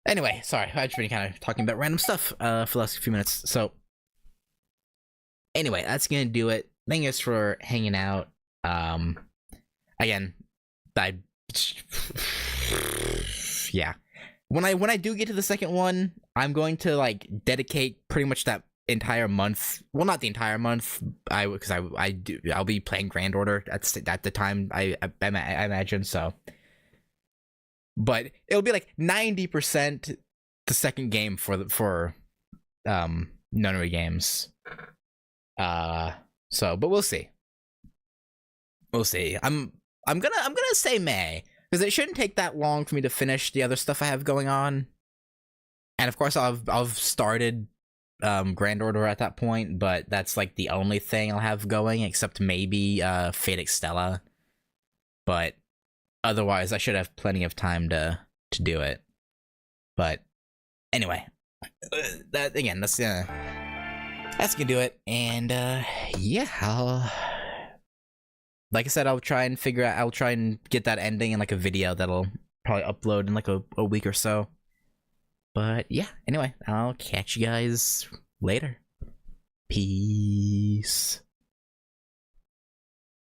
anyway, sorry, I've just been kind of talking about random stuff for the last few minutes. So anyway, that's gonna do it. Thank you guys for hanging out. Again, yeah. When I do get to the second one, I'm going to like dedicate pretty much that entire month. Well, not the entire month. I'll be playing Grand Order at the time. I imagine so. but it'll be like 90% the second game for Nonary games. So, but we'll see. We'll see. I'm gonna say May, because it shouldn't take that long for me to finish the other stuff I have going on. And of course I've started Grand Order at that point, but that's like the only thing I'll have going, except maybe Fate Extella. But otherwise I should have plenty of time to do it. But anyway, that again, that's gonna do it. And yeah, like I said, I'll try and get that ending in like a video that'll probably upload in like a week or so. But yeah, anyway, I'll catch you guys later. Peace.